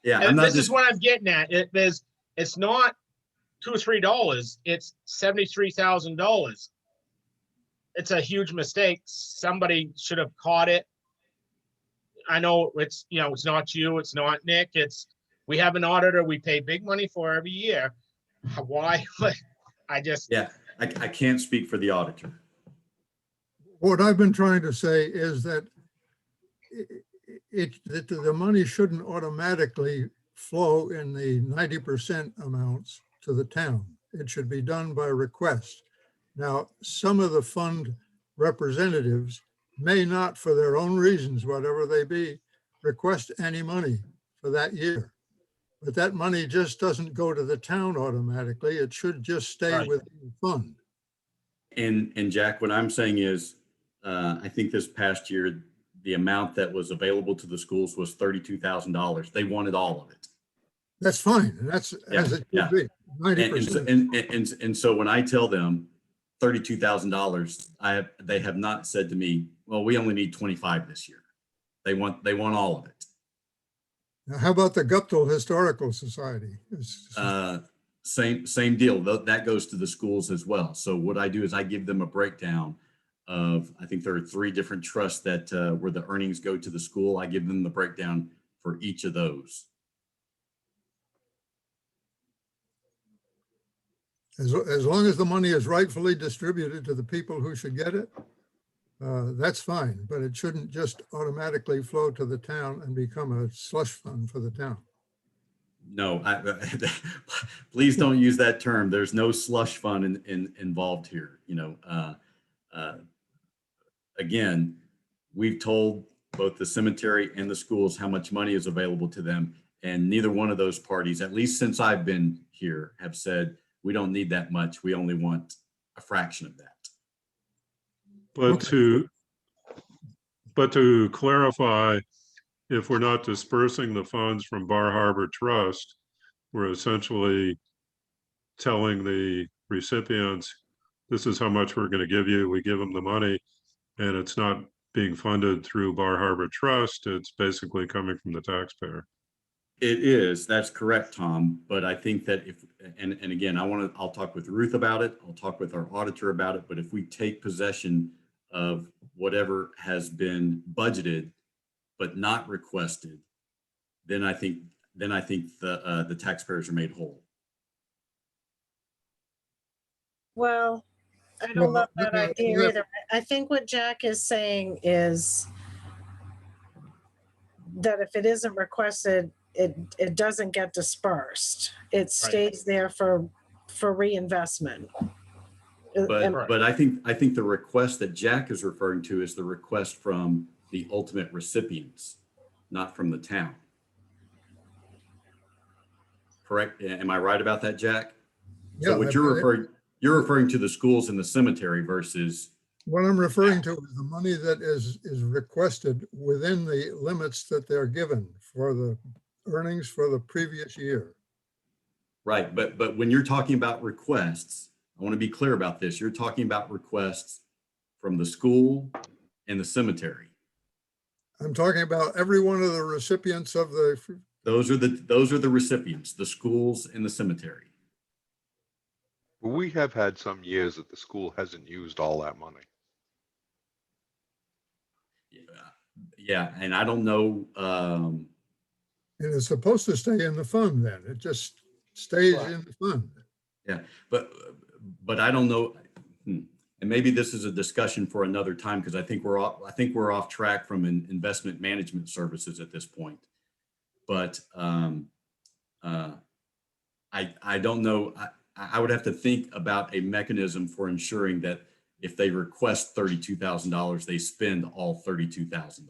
yeah, I'm not this is just, what I'm getting at. It's not $2 or $3. It's $73,000. It's a huge mistake. Somebody should have caught it. I know it's, it's not you, it's not Nick. We have an auditor we pay big money for every year. Why? yeah, I can't speak for the auditor. What I've been trying to say is that that the money shouldn't automatically flow in the 90% amounts to the town. It should be done by request. Now, some of the fund representatives may not, for their own reasons, whatever they be, request any money for that year. But that money just doesn't go to the town automatically. It should just stay Right. within the fund. And Jack, what I'm saying is, I think this past year, the amount that was available to the schools was $32,000. They wanted all of it. That's fine. And that's as it should be, 90%. And so when I tell them $32,000, they have not said to me, well, we only need 25 this year. They want all of it. Now, how about the Guptill Historical Society? Same deal. That goes to the schools as well. So what I do is I give them a breakdown of, I think there are 3 different trusts that where the earnings go to the school. I give them the breakdown for each of those. As long as the money is rightfully distributed to the people who should get it, that's fine, but it shouldn't just automatically flow to the town and become a slush fund for the town. No, please don't use that term. There's no slush fund involved here. Again, we've told both the cemetery and the schools how much money is available to them, and neither one of those parties, at least since I've been here, have said, we don't need that much. We only want a fraction of that. But to clarify, if we're not dispersing the funds from Bar Harbor Trust, we're essentially telling the recipients, this is how much we're going to give you. We give them the money, and it's not being funded through Bar Harbor Trust. It's basically coming from the taxpayer. It is, that's correct, Tom. But I think that and again, I'll talk with Ruth about it. I'll talk with our auditor about it. But if we take possession of whatever has been budgeted, but not requested, then I think the taxpayers are made whole. Well, I don't love that idea either. I think what Jack is saying is that if it isn't requested, it doesn't get dispersed. It stays there for reinvestment. But I think the request that Jack is referring to is the request from the ultimate recipients, not from the town. Correct? Am I right about that, Jack? So what you're referring to the schools in the cemetery versus. What I'm referring to is the money that is requested within the limits that they're given for the earnings for the previous year. Right, but when you're talking about requests, I want to be clear about this. You're talking about requests from the school and the cemetery. I'm talking about every one of the recipients of the. Those are the recipients, the schools and the cemetery. We have had some years that the school hasn't used all that money. Yeah, and I don't know. And it's supposed to stay in the fund then. It just stays in the fund. Yeah, but I don't know. And maybe this is a discussion for another time, because I think we're off track from investment management services at this point. But I don't know. I would have to think about a mechanism for ensuring that if they request $32,000, they spend all $32,000.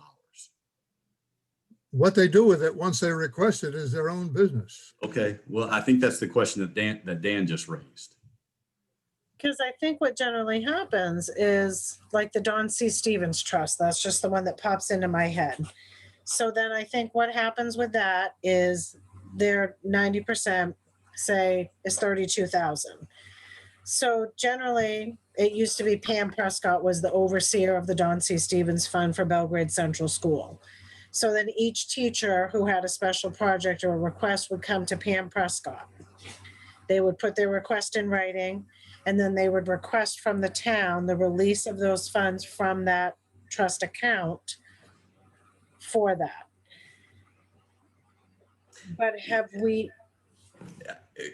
What they do with it once they request it is their own business. Okay, well, I think that's the question that Dan just raised. Because I think what generally happens is like the Don C. Stevens Trust. That's just the one that pops into my head. So then I think what happens with that is their 90% say is 32,000. So generally, it used to be Pam Prescott was the overseer of the Don C. Stevens Fund for Belgrade Central School. So then each teacher who had a special project or a request would come to Pam Prescott. They would put their request in writing, and then they would request from the town the release of those funds from that trust account for that. But have we,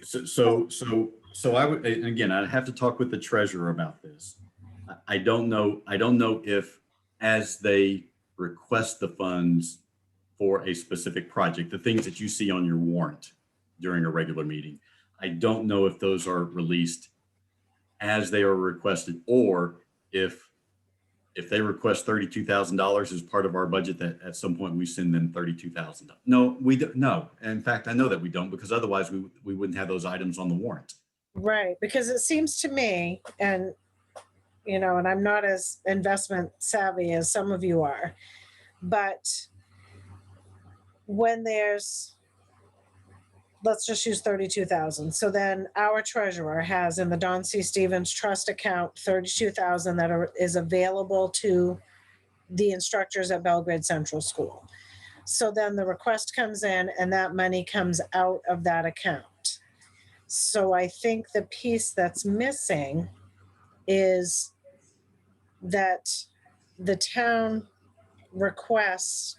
So I would, and again, I'd have to talk with the treasurer about this. I don't know if as they request the funds for a specific project, the things that you see on your warrant during a regular meeting, I don't know if those are released as they are requested, or if they request $32,000 as part of our budget, that at some point we send them $32,000. No, we don't. No, in fact, I know that we don't, because otherwise we wouldn't have those items on the warrant. right, because it seems to me, and you know, and I'm not as investment savvy as some of you are, but when there's, let's just use 32,000. So then our treasurer has in the Don C. Stevens Trust account 32,000 that is available to the instructors at Belgrade Central School. So then the request comes in and that money comes out of that account. So I think the piece that's missing is that the town requests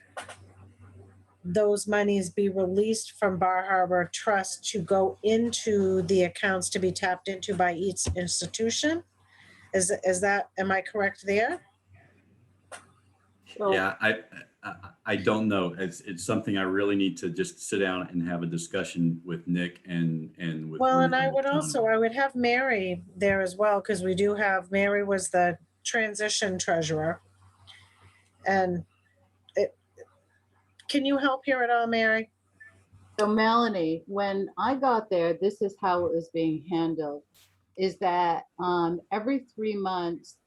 those monies be released from Bar Harbor Trust to go into the accounts to be tapped into by each institution. Is that, am I correct there? Yeah, I don't know. It's something I really need to just sit down and have a discussion with Nick and with. Well, Ruth and I with would Tom. also, I would have Mary there as well, because we do have, Mary was the transition treasurer. And can you help here at all, Mary? So Melanie, when I got there, this is how it was being handled, is that every 3 months,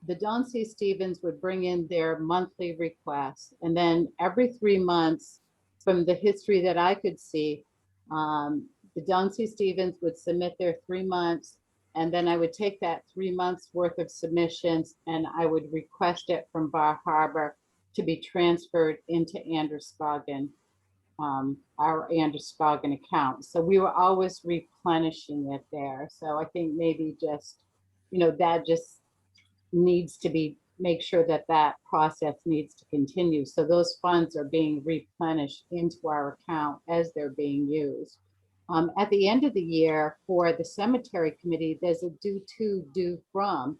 the Don C. Stevens would bring in their monthly requests. And then every 3 months, from the history that I could see, the Don C. Stevens would submit their 3 months, and then I would take that 3 months worth of submissions and I would request it from Bar Harbor to be transferred into Androscoggin, our Androscoggin account. So we were always replenishing it there. So I think maybe just, you know, that just needs to be, make sure that that process needs to continue. So those funds are being replenished into our account as they're being used. At the end of the year for the cemetery committee, there's a due to, due from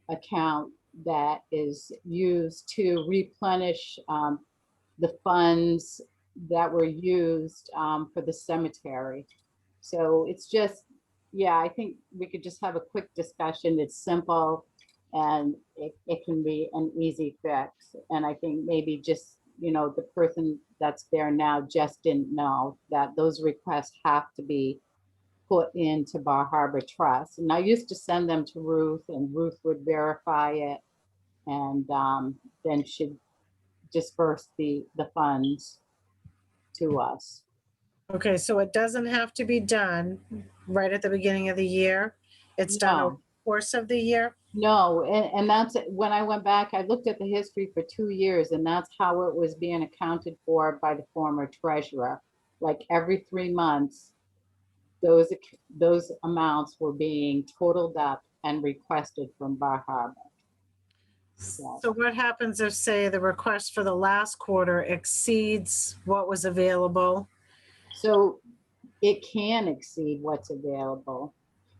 account that is used to replenish the funds that were used for the cemetery. So it's just, yeah, I think we could just have a quick discussion. It's simple and it can be an easy fix. And I think maybe just, you know, the person that's there now just didn't know that those requests have to be put into Bar Harbor Trust. And I used to send them to Ruth and Ruth would verify it and then she'd disperse the funds to us. Okay, so it doesn't have to be done right at the beginning of the year. It's done over No. the course of the year. No, and that's when I went back, I looked at the history for 2 years and that's how it was being accounted for by the former treasurer. Like every 3 months, those amounts were being totaled up and requested from Bar Harbor. So what happens if, say, the request for the last quarter exceeds what was available? So it can exceed what's available.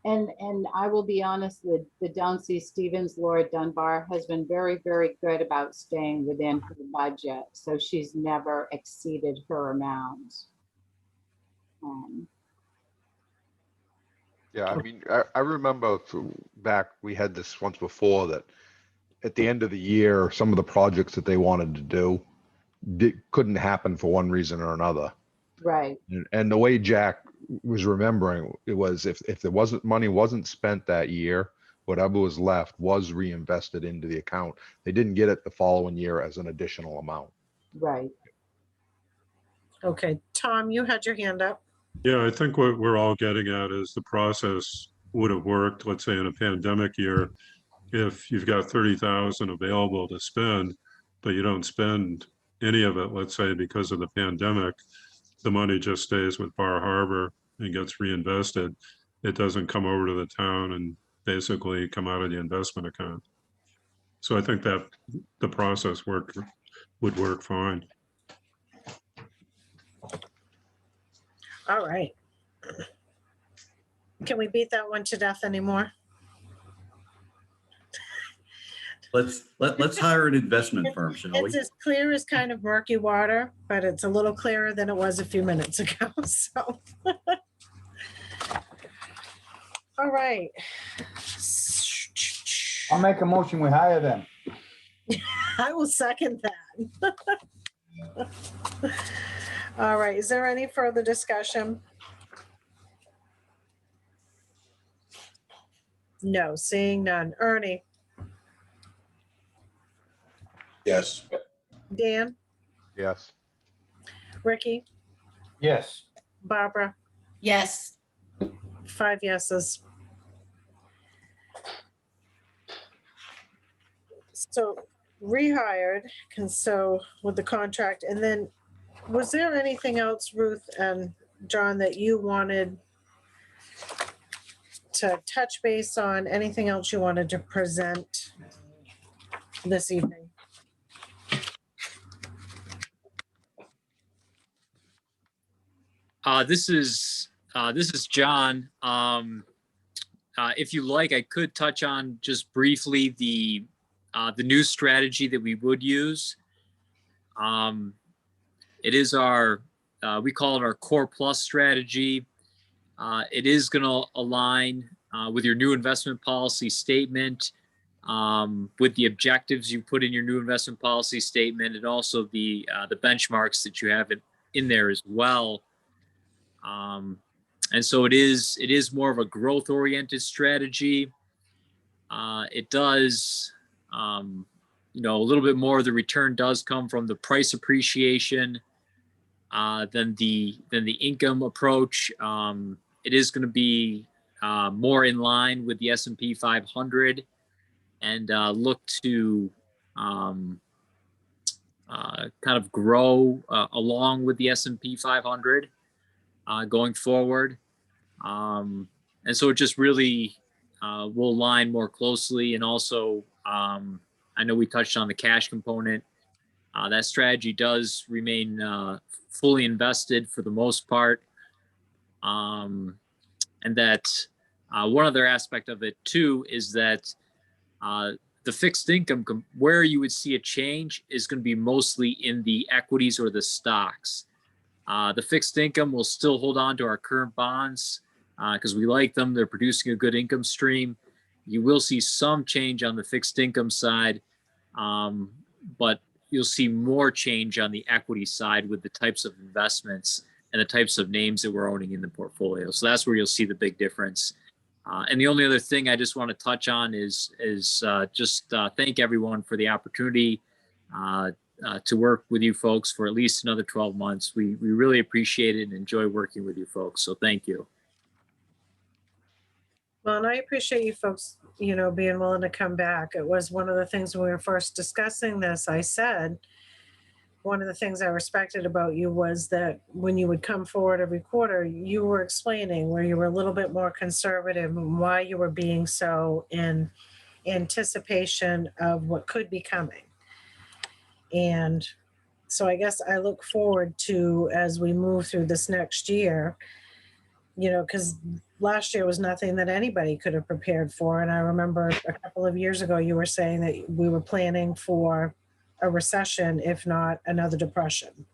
And I will be honest, the Don C. Stevens, Laura Dunbar, has been very, very good about staying within her budget. So she's never exceeded her amounts. Yeah, I mean, I remember back, we had this once before that at the end of the year, some of the projects that they wanted to do couldn't happen for one reason or another. Right. And the way Jack was remembering it was if there money wasn't spent that year, whatever was left was reinvested into the account. They didn't get it the following year as an additional amount. Right. Okay, Tom, you had your hand up. Yeah, I think what we're all getting at is the process would have worked, let's say in a pandemic year, if you've got 30,000 available to spend, but you don't spend any of it, let's say because of the pandemic, the money just stays with Bar Harbor and gets reinvested. It doesn't come over to the town and basically come out of the investment account. So I think that the process would work fine. All right. Can we beat that one to death anymore? Let's hire an investment firm, shall we? It's as clear as kind of murky water, but it's a little clearer than it was a few minutes ago, so. All right. I'll make a motion, we hire them. I will second that. All right, is there any further discussion? No, seeing none. Ernie, Yes. Dan, Yes. Ricky, Yes. Barbara, Yes. 5 yeses. So rehired, so with the contract, and then was there anything else, Ruth and John, that you wanted to touch base on? Anything else you wanted to present this evening? This is John. If you like, I could touch on just briefly the new strategy that we would use. It is our we call it our Core Plus strategy. It is going to align with your new investment policy statement, with the objectives you put in your new investment policy statement, and also the benchmarks that you have in there as well. And so it is more of a growth oriented strategy. It does, a little bit more of the return does come from the price appreciation than the income approach. It is going to be more in line with the S&P 500 and look to kind of grow along with the S&P 500 going forward. And so it just really will align more closely. And also, I know we touched on the cash component. That strategy does remain fully invested for the most part. And that one other aspect of it too is that the fixed income, where you would see a change is going to be mostly in the equities or the stocks. The fixed income will still hold on to our current bonds because we like them. They're producing a good income stream. You will see some change on the fixed income side, but you'll see more change on the equity side with the types of investments and the types of names that we're owning in the portfolio. So that's where you'll see the big difference. And the only other thing I just want to touch on is just thank everyone for the opportunity to work with you folks for at least another 12 months. We really appreciate it and enjoy working with you folks. So thank you. Well, and I appreciate you folks, being willing to come back. It was one of the things when we were first discussing this, I said, one of the things I respected about you was that when you would come forward every quarter, you were explaining where you were a little bit more conservative and why you were being so in anticipation of what could be coming. And so I guess I look forward to, as we move through this next year, because last year was nothing that anybody could have prepared for. And I remember a couple of years ago, you were saying that we were planning for a recession, if not another depression.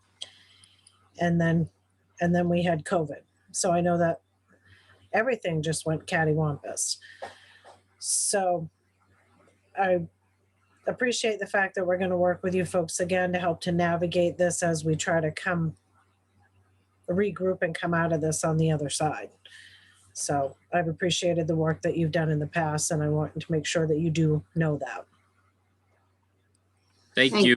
And then we had COVID. So I know that everything just went cattywampus. So I appreciate the fact that we're going to work with you folks again to help to navigate this as we try to regroup and come out of this on the other side. So I've appreciated the work that you've done in the past, and I want to make sure that you do know that. Thank you.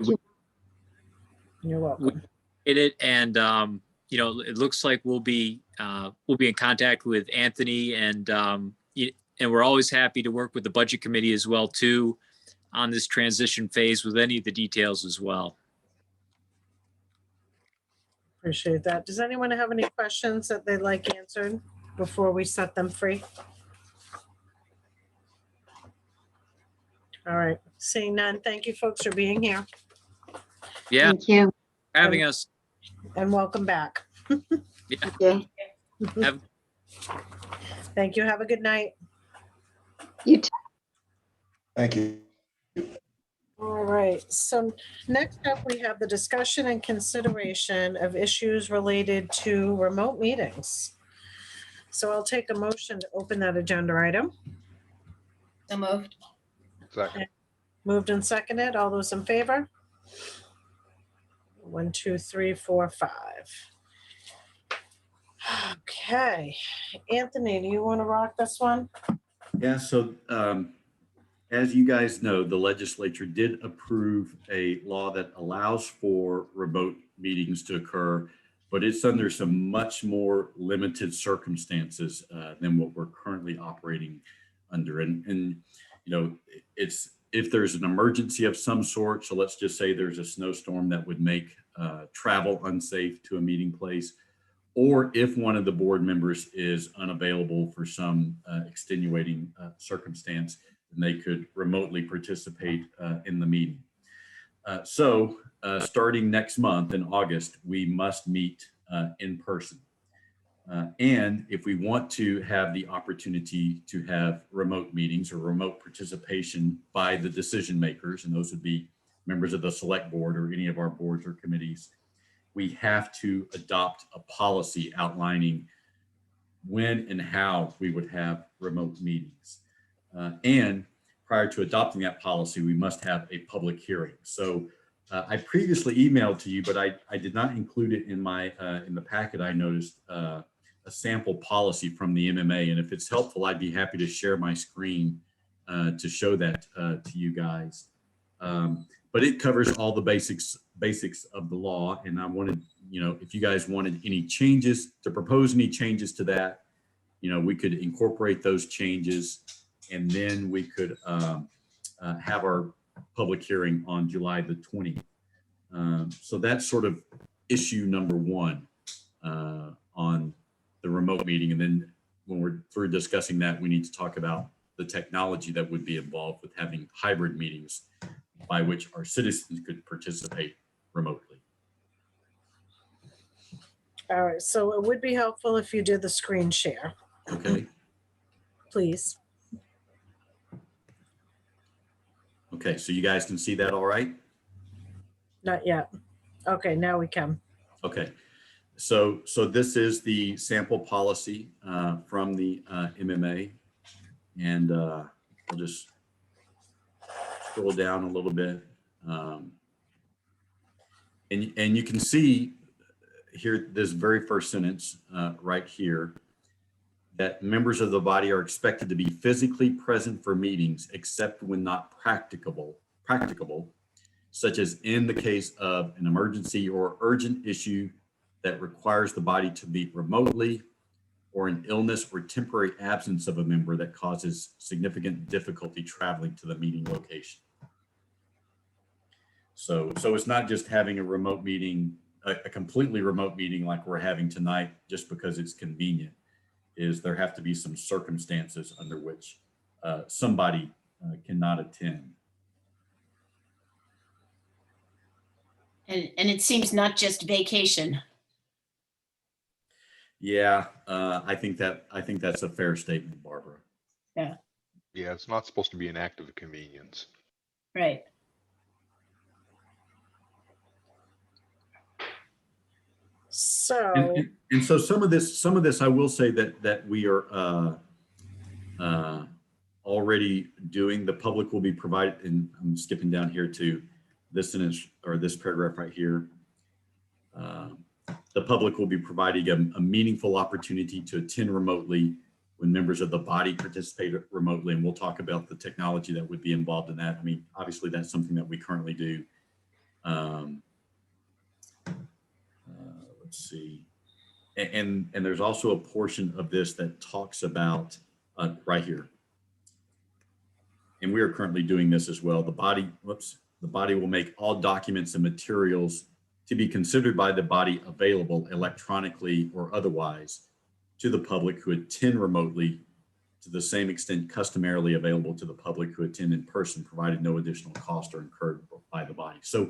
You're welcome. We did it, and it looks like we'll be in contact with Anthony, and we're always happy to work with the budget committee as well too on this transition phase with any of the details as well. Appreciate that. Does anyone have any questions that they'd like answered before we set them free? All right, seeing none, thank you folks for being here Yeah, Thank you. having us. and welcome back. Yeah. Okay. Have, Thank you. Have a good night. You too. Thank you. All right, so next up, we have the discussion and consideration of issues related to remote meetings. So I'll take a motion to open that agenda item. So moved. Second. Moved and seconded. All those in favor? 1, 2, 3, 4, 5. Okay, Anthony, do you want to rock this one? Yeah, so as you guys know, the legislature did approve a law that allows for remote meetings to occur, but it's under some much more limited circumstances than what we're currently operating under. And it's if there's an emergency of some sort, so let's just say there's a snowstorm that would make travel unsafe to a meeting place, or if one of the board members is unavailable for some extenuating circumstance, then they could remotely participate in the meeting. So starting next month in August, we must meet in person. And if we want to have the opportunity to have remote meetings or remote participation by the decision makers, and those would be members of the select board or any of our boards or committees, we have to adopt a policy outlining when and how we would have remote meetings. And prior to adopting that policy, we must have a public hearing. So I previously emailed to you, but I did not include it in my in the packet. I noticed a sample policy from the MMA, and if it's helpful, I'd be happy to share my screen to show that to you guys. But it covers all the basics of the law, and I wanted, if you guys wanted any changes, to propose any changes to that, we could incorporate those changes, and then we could have our public hearing on July the 20th. So that's sort of issue number one on the remote meeting. And then when we're through discussing that, we need to talk about the technology that would be involved with having hybrid meetings by which our citizens could participate remotely. All right, so it would be helpful if you did the screen share, Okay. please. Okay, so you guys can see that all right? Not yet. Okay, now we can. Okay, so this is the sample policy from the MMA, and I'll just scroll down a little bit, and you can see here this very first sentence right here, that members of the body are expected to be physically present for meetings except when not practicable, such as in the case of an emergency or urgent issue that requires the body to meet remotely, or an illness or temporary absence of a member that causes significant difficulty traveling to the meeting location. So it's not just having a remote meeting, a completely remote meeting like we're having tonight just because it's convenient. Is there have to be some circumstances under which somebody cannot attend. And it seems not just vacation. Yeah, I think that's a fair statement, Barbara. Yeah. Yeah, it's not supposed to be an act of convenience. Right. So, and so some of this, I will say that we are already doing. The public will be provided, and I'm skipping down here to this sentence or this paragraph right here. The public will be providing a meaningful opportunity to attend remotely when members of the body participate remotely, and we'll talk about the technology that would be involved in that. I mean, obviously that's something that we currently do. Let's see. And there's also a portion of this that talks about right here. And we are currently doing this as well. The body will make all documents and materials to be considered by the body available electronically or otherwise to the public who attend remotely, to the same extent customarily available to the public who attend in person, provided no additional cost are incurred by the body. So,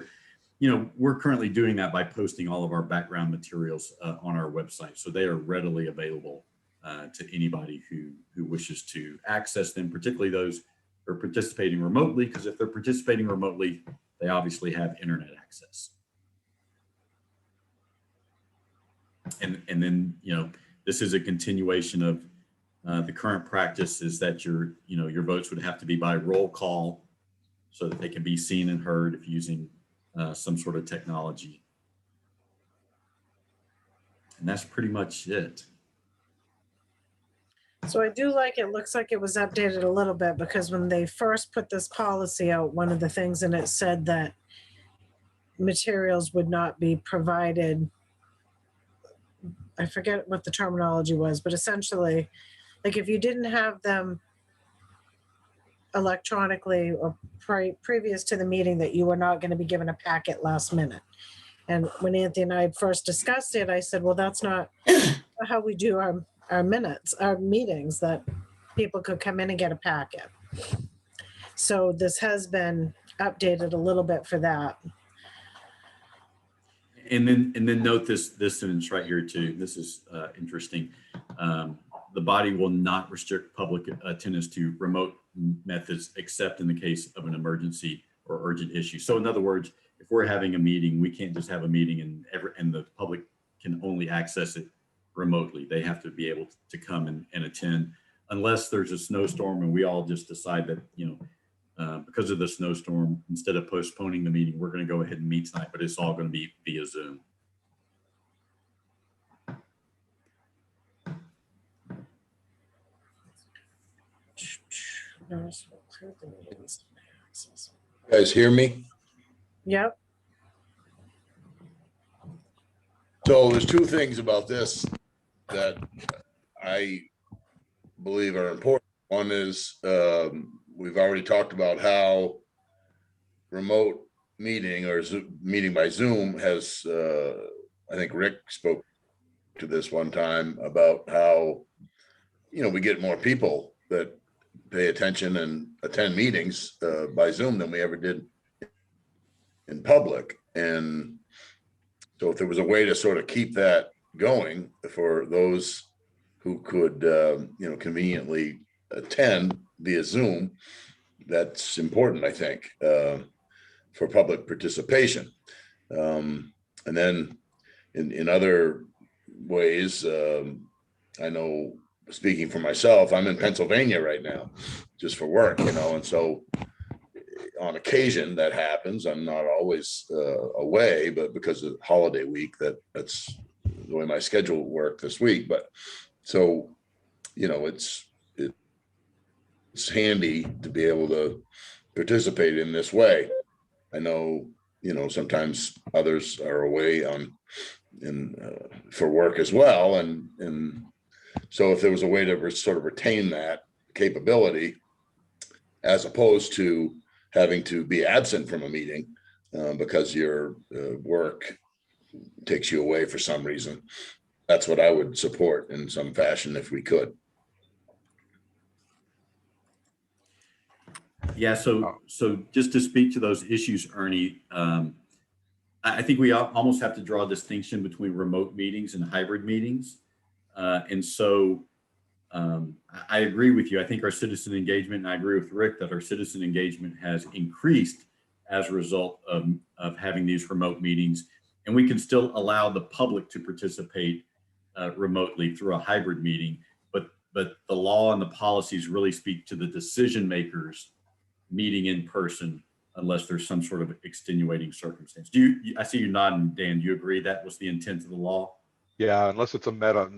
you know, we're currently doing that by posting all of our background materials on our website. So they are readily available to anybody who wishes to access them, particularly those who are participating remotely, because if they're participating remotely, they obviously have internet access. And then, you know, this is a continuation of the current practice is that your votes would have to be by roll call so that they can be seen and heard if using some sort of technology. And that's pretty much it. So I do like, it looks like it was updated a little bit, because when they first put this policy out, one of the things in it said that materials would not be provided. I forget what the terminology was, but essentially, like if you didn't have them electronically or previous to the meeting, that you were not going to be given a packet last minute. And when Anthony and I first discussed it, I said, well, that's not how we do our minutes, our meetings, that people could come in and get a packet. So this has been updated a little bit for that. And then note this sentence right here too. This is interesting. The body will not restrict public attendance to remote methods except in the case of an emergency or urgent issue. So in other words, if we're having a meeting, we can't just have a meeting and the public can only access it remotely. They have to be able to come and attend, unless there's a snowstorm and we all just decide that, you know, because of the snowstorm, instead of postponing the meeting, we're going to go ahead and meet tonight, but it's all going to be via Zoom. You guys hear me? Yep. So there's two things about this that I believe are important. One is we've already talked about how remote meeting or meeting by Zoom has, I think Rick spoke to this one time about how, you know, we get more people that pay attention and attend meetings by Zoom than we ever did in public. And so if there was a way to sort of keep that going for those who could, you know, conveniently attend via Zoom, that's important, I think, for public participation. And then in other ways, I know, speaking for myself, I'm in Pennsylvania right now just for work, you know, and so on occasion that happens. I'm not always away, but because of holiday week, that's the way my schedule worked this week. But so, you know, it's handy to be able to participate in this way. I know, you know, sometimes others are away for work as well. And so if there was a way to sort of retain that capability, as opposed to having to be absent from a meeting because your work takes you away for some reason, that's what I would support in some fashion if we could. Yeah, so just to speak to those issues, Ernie, I think we almost have to draw a distinction between remote meetings and hybrid meetings. And so I agree with you. I think our citizen engagement, and I agree with Rick that our citizen engagement has increased as a result of having these remote meetings. And we can still allow the public to participate remotely through a hybrid meeting, but the law and the policies really speak to the decision makers meeting in person unless there's some sort of extenuating circumstance. I see you nodding, Dan. Do you agree that was the intent of the law? Yeah, unless it's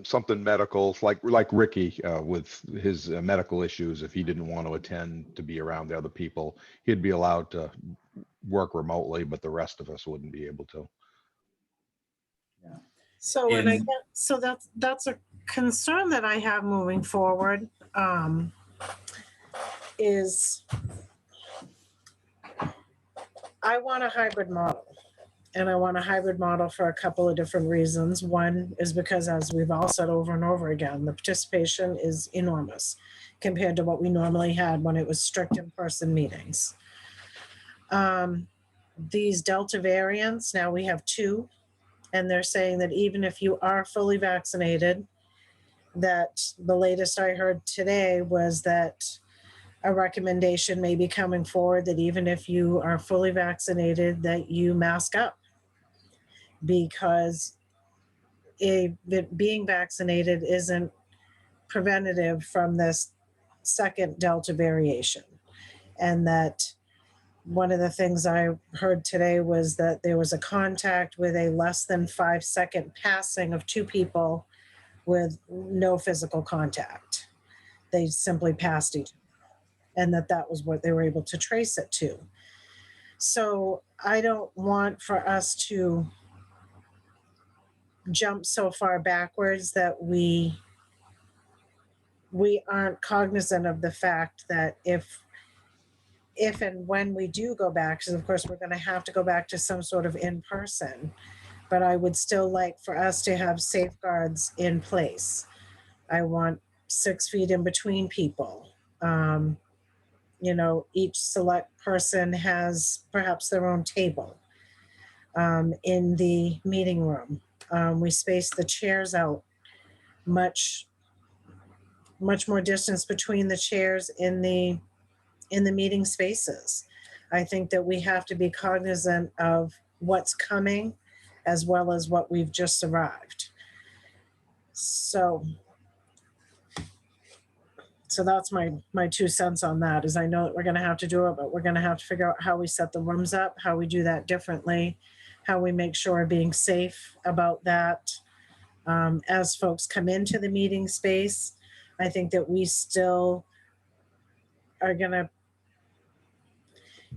something medical, like Ricky with his medical issues. If he didn't want to attend to be around the other people, he'd be allowed to work remotely, but the rest of us wouldn't be able to. Yeah. So, and I And- get, so that's a concern that I have moving forward, is I want a hybrid model. And I want a hybrid model for a couple of different reasons. One is because, as we've all said over and over again, the participation is enormous compared to what we normally had when it was strict in-person meetings. These Delta variants, now we have 2, and they're saying that even if you are fully vaccinated, that the latest I heard today was that a recommendation may be coming forward that even if you are fully vaccinated, that you mask up, because being vaccinated isn't preventative from this second Delta variation. And that one of the things I heard today was that there was a contact with a less than 5-second passing of 2 people with no physical contact. They simply passed each other, and that was what they were able to trace it to. So I don't want for us to jump so far backwards that we aren't cognizant of the fact that if and when we do go back, because of course we're going to have to go back to some sort of in-person, but I would still like for us to have safeguards in place. I want 6 feet in between people. You know, each select person has perhaps their own table in the meeting room. We space the chairs out much more distance between the chairs in the meeting spaces. I think that we have to be cognizant of what's coming as well as what we've just arrived. So that's my 2 cents on that. Is I know that we're going to have to do it, but we're going to have to figure out how we set the rooms up, how we do that differently, how we make sure we're being safe about that. As folks come into the meeting space, I think that we still are going to,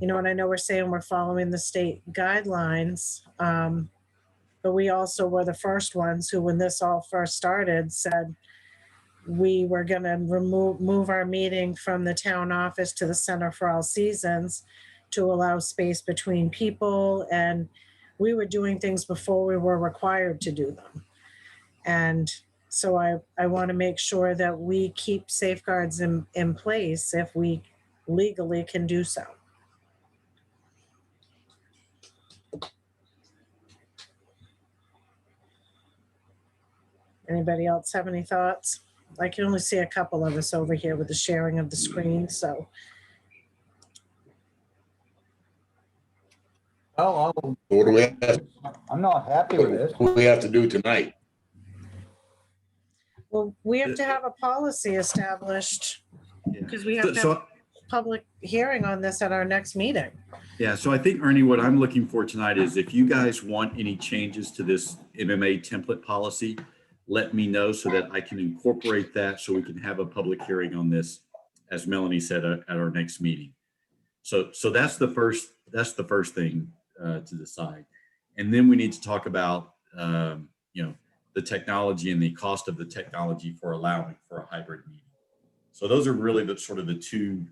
you know, and I know we're saying we're following the state guidelines, but we also were the first ones who, when this all first started, said we were going to move our meeting from the town office to the Center for All Seasons to allow space between people. And we were doing things before we were required to do them. And so I want to make sure that we keep safeguards in place if we legally can do so. Anybody else have any thoughts? I can only see a couple of us over here with the sharing of the screen, so. Well, What do we have, I'm not happy with this. what do we have to do tonight? Well, we have to have a policy established because we have to have So, a public hearing on this at our next meeting. yeah, so I think, Ernie, what I'm looking for tonight is if you guys want any changes to this MMA template policy, let me know so that I can incorporate that so we can have a public hearing on this, as Melanie said, at our next meeting. So that's the first thing to decide. And then we need to talk about, you know, the technology and the cost of the technology for allowing for a hybrid meeting. So those are really the sort of the 2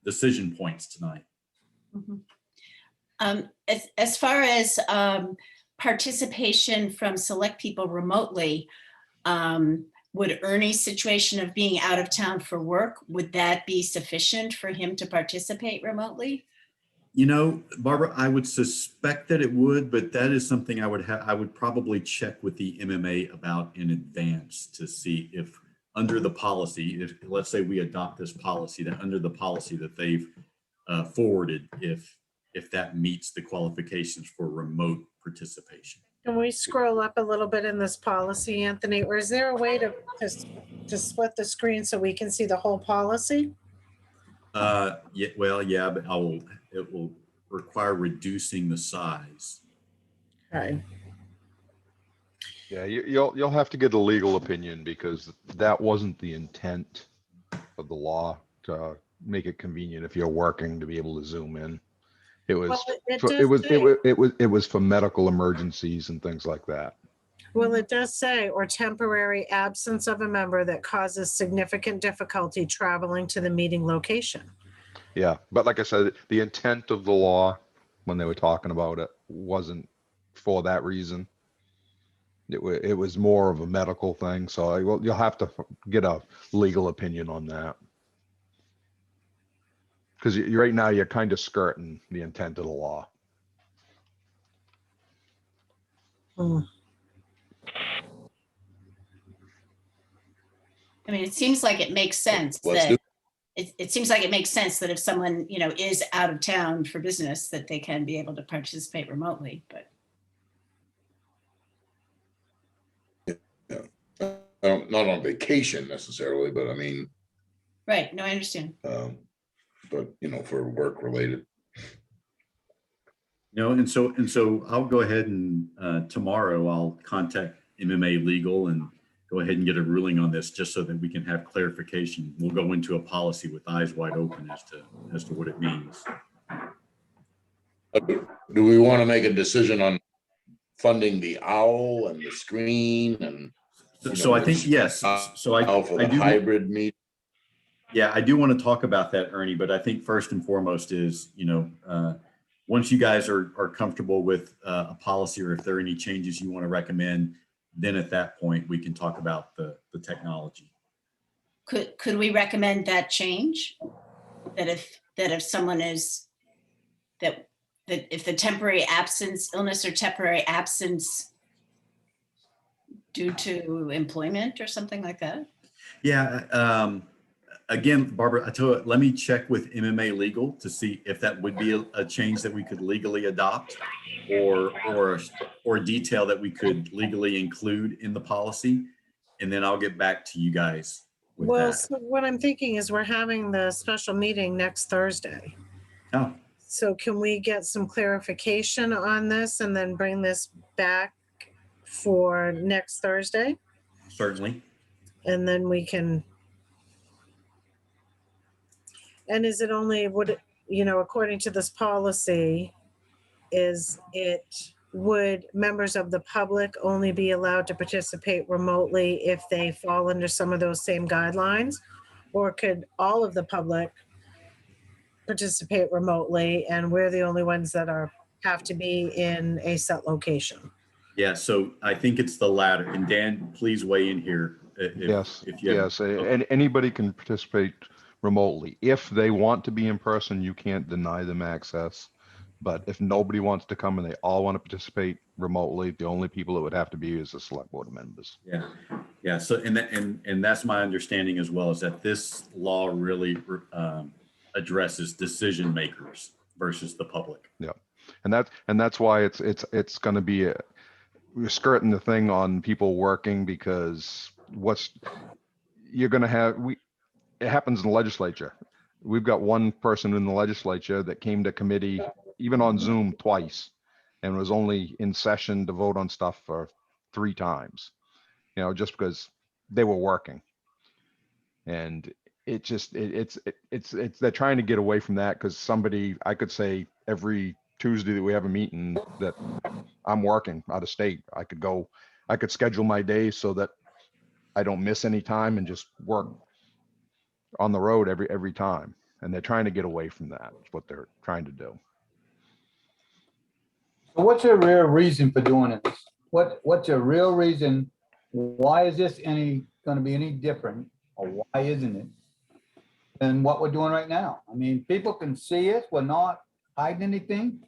decision points tonight. As far as participation from select people remotely, would Ernie's situation of being out of town for work, would that be sufficient for him to participate remotely? You know, Barbara, I would suspect that it would, but that is something I would probably check with the MMA about in advance to see if under the policy, if let's say we adopt this policy, that under the policy that they've forwarded, if that meets the qualifications for remote participation. Can we scroll up a little bit in this policy, Anthony, or is there a way to split the screen so we can see the whole policy? Yeah, well, yeah, but it will require reducing the size. Okay. Yeah, you'll have to get a legal opinion because that wasn't the intent of the law to make it convenient if you're working to be able to zoom in. It was Well, it was for medical emergencies and things like that. Well, it does say, or temporary absence of a member that causes significant difficulty traveling to the meeting location. Yeah, but like I said, the intent of the law, when they were talking about it, wasn't for that reason. It was more of a medical thing, so you'll have to get a legal opinion on that. Because right now, you're kind of skirting the intent of the law. Hmm. I mean, it seems like it makes sense Let's that do it seems like it makes sense that if someone, is out of town for business, that they can be able to participate remotely, but Not on vacation necessarily, but I mean, right. No, I understand. but for work related. And so I'll go ahead and tomorrow I'll contact MMA Legal and go ahead and get a ruling on this, just so that we can have clarification. We'll go into a policy with eyes wide open as to what it means. Do we want to make a decision on funding the owl and the screen and? So I think, yes. So I for the do hybrid meet. Yeah, I do want to talk about that, Ernie, but I think first and foremost is, once you guys are comfortable with a policy, or if there are any changes you want to recommend, then at that point, we can talk about the technology. Could we recommend that change? That if someone is, that if the temporary absence, illness or temporary absence due to employment or something like that? Yeah. Again, Barbara, I tell you what, let me check with MMA Legal to see if that would be a change that we could legally adopt, or a detail that we could legally include in the policy. And then I'll get back to you guys with Well, that. so what I'm thinking is we're having the special meeting next Thursday. Oh, So can we get some clarification on this and then bring this back for next Thursday? certainly. And then we can. And is it only, according to this policy, would members of the public only be allowed to participate remotely if they fall under some of those same guidelines? Or could all of the public participate remotely and we're the only ones that have to be in a set location? Yeah, so I think it's the latter. And Dan, please weigh in here. Yes, if you have, and anybody can participate remotely. If they want to be in person, you can't deny them access. But if nobody wants to come and they all want to participate remotely, the only people that would have to be is the select board members. Yeah. So and that's my understanding as well, is that this law really addresses decision makers versus the public. Yeah, and that's why it's going to be we're skirting the thing on people working, because you're going to have it happens in the legislature. We've got one person in the legislature that came to committee, even on Zoom, twice, and was only in session to vote on stuff for 3 times, just because they were working. And they're trying to get away from that, because I could say every Tuesday that we have a meeting that I'm working out of state. I could schedule my days so that I don't miss any time and just work on the road every time. And they're trying to get away from that. It's what they're trying to do. So what's a real reason for doing it? What's a real reason? Why is this going to be any different, or why isn't it, than what we're doing right now? I mean, people can see us. We're not hiding anything.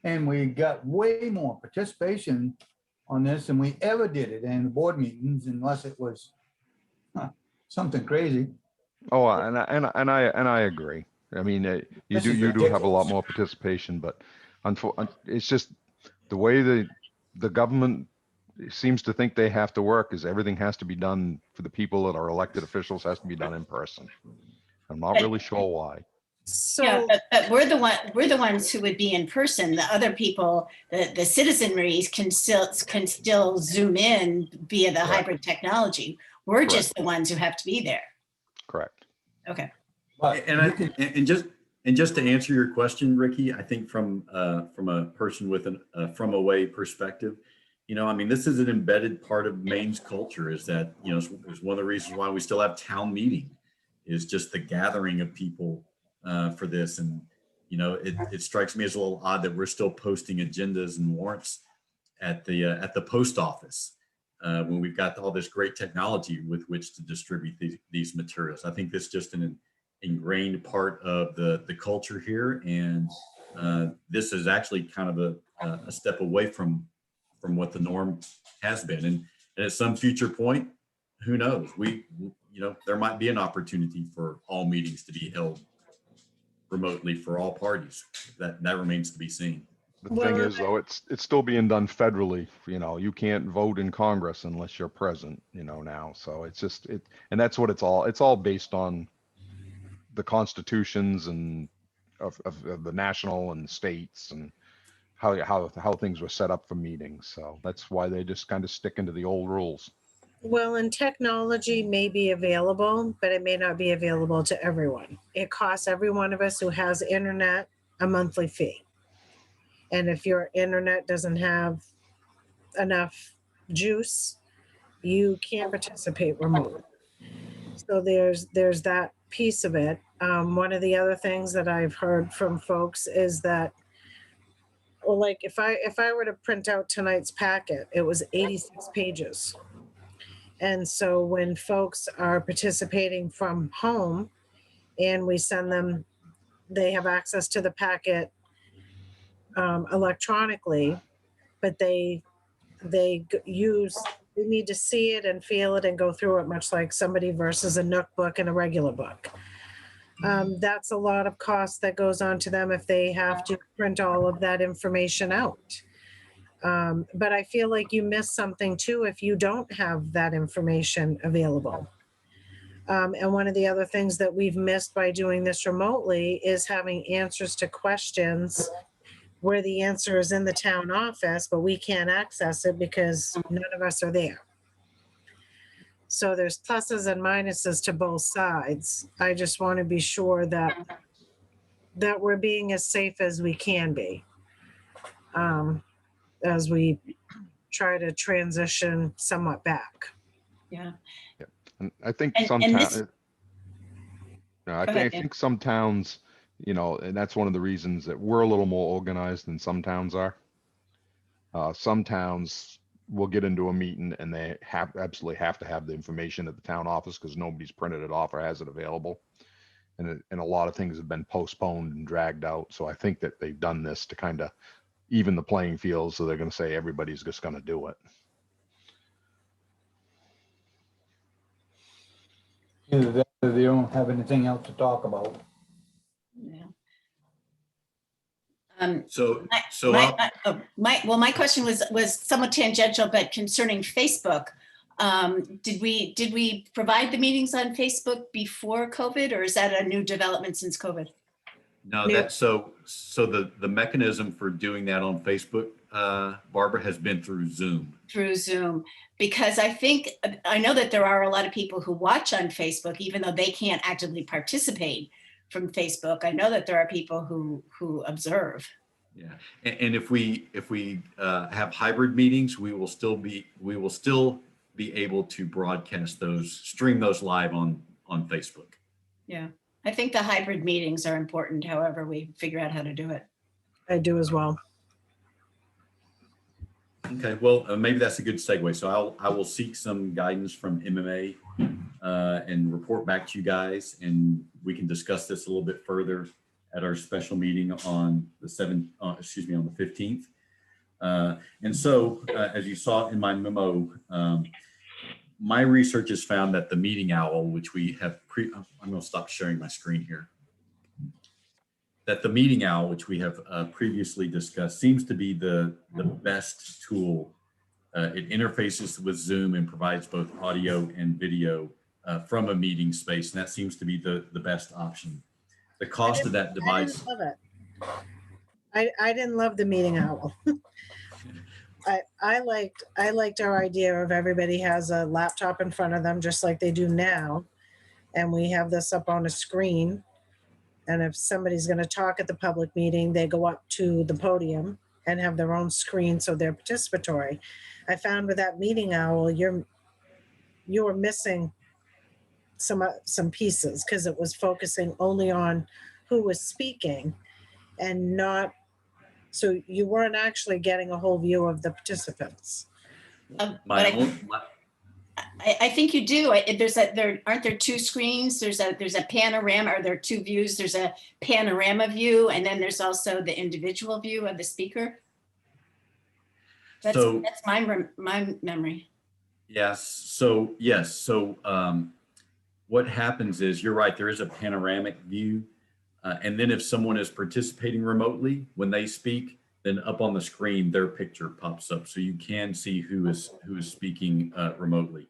And we got way more participation on this than we ever did it in the board meetings, unless it was something crazy. Oh, and I agree. I mean, you This is do have a lot ridiculous. more participation, but it's just the way the government seems to think they have to work, is everything has to be done for the people that are elected officials, has to be done in person. I'm not really sure why. So Yeah, but we're the ones who would be in person. The other people, the citizenry can still zoom in via the hybrid technology. We're just the ones who have to be there. Correct. Okay. And just to answer your question, Ricky, I think from a person with from away perspective, you know, I mean, this is an embedded part of Maine's culture, is that, you know, it's one of the reasons why we still have town meeting, is just the gathering of people for this. And, you know, it strikes me as a little odd that we're still posting agendas and warrants at the post office when we've got all this great technology with which to distribute these materials. I think that's just an ingrained part of the culture here. And this is actually kind of a step away from what the norm has been. And at some future point, who knows? There might be an opportunity for all meetings to be held remotely for all parties. That remains to be seen. The thing is, though, it's still being done federally. You know, you can't vote in Congress unless you're present, you know, now. So it's just, and that's what it's all based on the constitutions and of the national and states and how things were set up for meetings. So that's why they just kind of stick into the old rules. Well, and technology may be available, but it may not be available to everyone. It costs every one of us who has internet a monthly fee. And if your internet doesn't have enough juice, you can't participate remotely. So there's that piece of it. One of the other things that I've heard from folks is that, well, like if I were to print out tonight's packet, it was 86 pages. And so when folks are participating from home and we send them, they have access to the packet electronically, but they need to see it and feel it and go through it, much like somebody versus a Nook book and a regular book. That's a lot of cost that goes on to them if they have to print all of that information out. But I feel like you miss something too if you don't have that information available. And one of the other things that we've missed by doing this remotely is having answers to questions where the answer is in the town office, but we can't access it because none of us are there. So there's pluses and minuses to both sides. I just want to be sure that we're being as safe as we can be as we try to transition somewhat back. Yeah. And I think And sometimes, this- I Go ahead, Dan. think some towns, you know, and that's one of the reasons that we're a little more organized than some towns are. Some towns will get into a meeting and they absolutely have to have the information at the town office because nobody's printed it off or has it available. And a lot of things have been postponed and dragged out. So I think that they've done this to kind of even the playing field. So they're going to say everybody's just going to do it. Either that or they don't have anything else to talk about. Yeah. My question was somewhat tangential, but concerning Facebook. Did we provide the meetings on Facebook before COVID, or is that a new development since COVID? No, that's so the mechanism for doing that on Facebook, Barbara, has been through Zoom. Through Zoom, because I know that there are a lot of people who watch on Facebook, even though they can't actively participate from Facebook. I know that there are people who observe. Yeah, and if we have hybrid meetings, we will still be able to broadcast stream those live on Facebook. Yeah, I think the hybrid meetings are important. However, we figure out how to do it. I do as well. Okay, well, maybe that's a good segue. So I will seek some guidance from MMA and report back to you guys, and we can discuss this a little bit further at our special meeting on the 15th. And so, as you saw in my memo, my research has found that the meeting owl, which we have I'm going to stop sharing my screen here. That the meeting owl, which we have previously discussed, seems to be the best tool. It interfaces with Zoom and provides both audio and video from a meeting space, and that seems to be the best option. The cost of that device. I didn't love it. I didn't love the meeting owl. I liked our idea of everybody has a laptop in front of them, just like they do now, and we have this up on a screen. And if somebody's going to talk at the public meeting, they go up to the podium and have their own screen, so they're participatory. I found with that meeting owl, you were missing some pieces because it was focusing only on who was speaking and not, so you weren't actually getting a whole view of the participants. But My I, own, my- I think you do. Aren't there two screens? There's a panorama, or there are two views. There's a panorama view, and then there's also the individual view of the speaker. That's So- my memory. Yes. So what happens is, you're right, there is a panoramic view. And then if someone is participating remotely, when they speak, then up on the screen, their picture pops up. So you can see who is speaking remotely.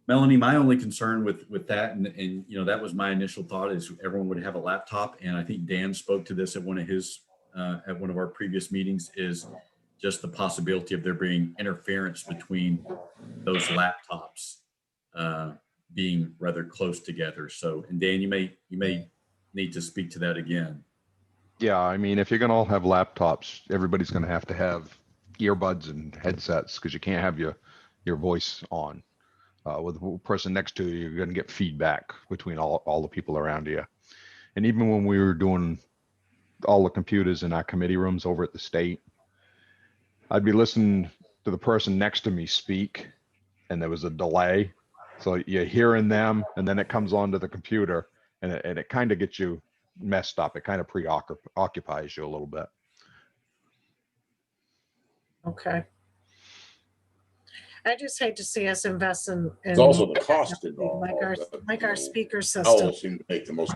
Melanie, my only concern with that, and you know, that was my initial thought, is everyone would have a laptop. And I think Dan spoke to this at one of our previous meetings, is just the possibility of there being interference between those laptops being rather close together. So, and Dan, you may need to speak to that again. Yeah, I mean, if you're gonna all have laptops, everybody's gonna have to have earbuds and headsets, because you can't have your voice on. With the person next to you, you're gonna get feedback between all the people around you. And even when we were doing all the computers in our committee rooms over at the state, I'd be listening to the person next to me speak, and there was a delay. So you're hearing them, and then it comes onto the computer, and it kind of gets you messed up. It kind of preoccupies you a little bit. Okay. I just hate to see us invest in. It's also the cost involved. Like our speaker Owl system. seemed to make the most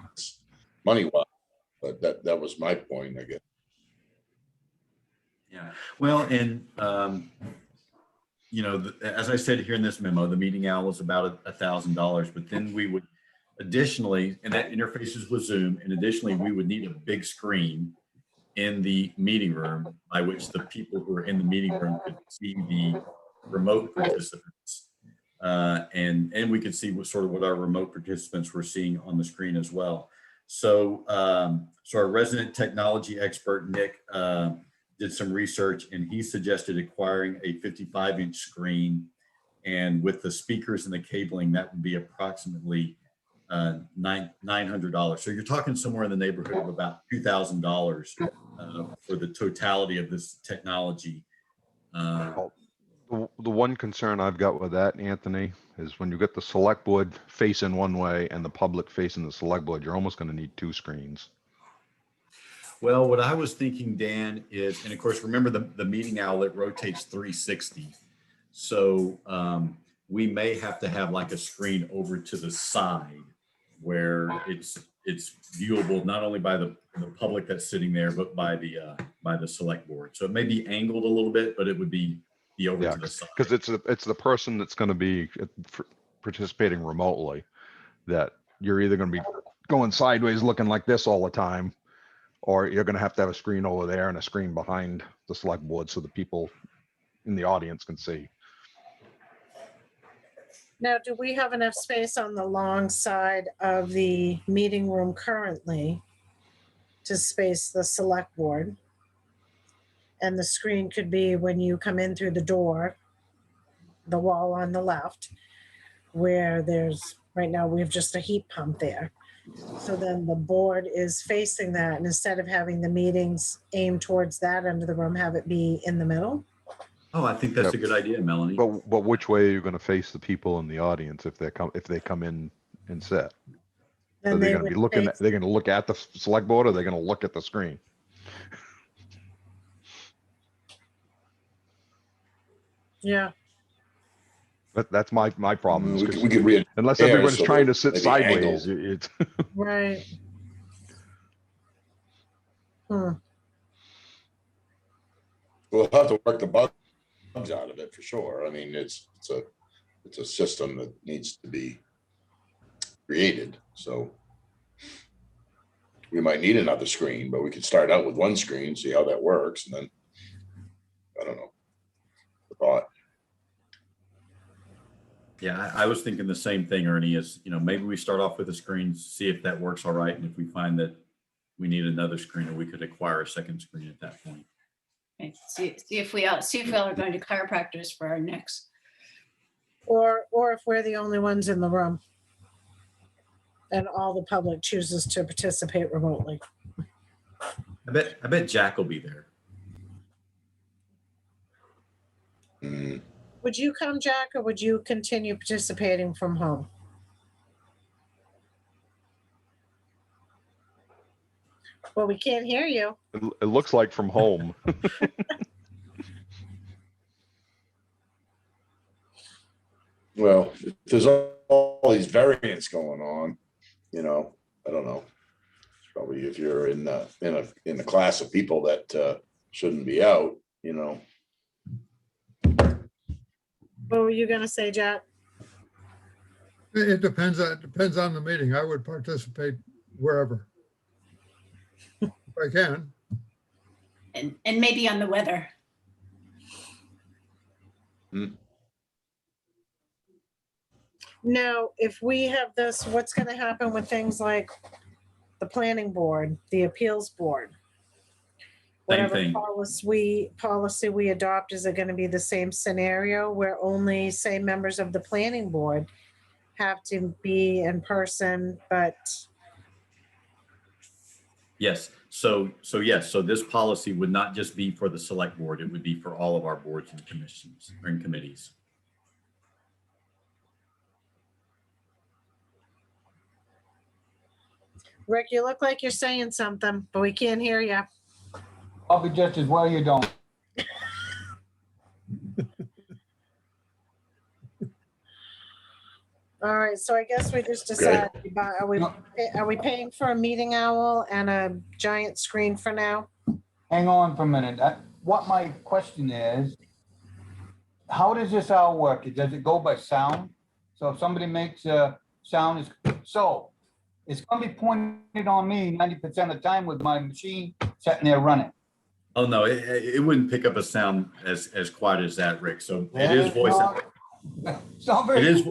money, but that was my point, I guess. Yeah. Well, and you know, as I said here in this memo, the meeting owl is about $1,000, but then we would additionally, and that interfaces with Zoom, and additionally, we would need a big screen in the meeting room by which the people who are in the meeting room could see the remote participants. And we could see what our remote participants were seeing on the screen as well. So, so our resident technology expert, Nick, did some research, and he suggested acquiring a 55-inch screen, and with the speakers and the cabling, that would be approximately $900. So you're talking somewhere in the neighborhood of about $2,000 for the totality of this technology. The one concern I've got with that, Anthony, is when you get the select board facing one way and the public facing the select board, you're almost going to need two screens. Well, what I was thinking, Dan, is, and of course, remember the meeting owl, it rotates 360. So we may have to have like a screen over to the side where it's viewable not only by the public that's sitting there, but by the select board. So it may be angled a little bit, but it would be over to the side. Because it's the person that's going to be participating remotely, that you're either going to be going sideways looking like this all the time, or you're going to have a screen over there and a screen behind the select board so the people in the audience can see. Now, do we have enough space on the long side of the meeting room currently to space the select board? And the screen could be when you come in through the door, the wall on the left, where right now we have just a heat pump there. So then the board is facing that, and instead of having the meetings aimed towards that end of the room, have it be in the middle? Oh, I think that's a good idea, Melanie. But which way are you going to face the people in the audience if they come in and sit? Then Are they going to be looking face- they're going to look at the select board, or they're going to look at the screen? Yeah, That's my problem. We could read Unless chairs everybody's so trying to they're sit maybe sideways, angled. it's right. We'll have to work the bugs out of it for sure. I mean, it's a system that needs to be created. So we might need another screen, but we could start out with one screen, see how that works, and then I don't know. The thought. Yeah, I was thinking the same thing, Ernie, is, you know, maybe we start off with a screen, see if that works all right. And if we find that we need another screen, or we could acquire a second screen at that point. Okay, see if we all are going to chiropractors for our necks. Or if we're the only ones in the room and all the public chooses to participate remotely. I bet Jack will be there. Mm, Would you come, Jack, or would you continue participating from home? Well, we can't hear you. It looks like from home. Well, if there's all these variants going on, you know, I don't know. Probably if you're in a class of people that shouldn't be out, you know. What were you gonna say, Jack? It depends on the meeting. I would participate wherever. If I can. And maybe on the weather. Now, if we have this, what's gonna happen with things like the planning board, the appeals board? Whatever thing. policy we adopt, is it gonna be the same scenario where only, say, members of the planning board have to be in person, but Yes. So yes. So this policy would not just be for the select board. It would be for all of our boards and commissions and committees. Rick, you look like you're saying something, but we can't hear you. I'll be just as well you don't. All right, so I guess we just decided, are we paying for a meeting owl and a giant screen for now? Hang on for a minute. What my question is, how does this all work? Does it go by sound? So if somebody makes a sound, it's gonna be pointed on me 90% of the time with my machine sitting there running. Oh no, it wouldn't pick up a sound as quiet as that, Rick. So it is voice. It's not very. It is.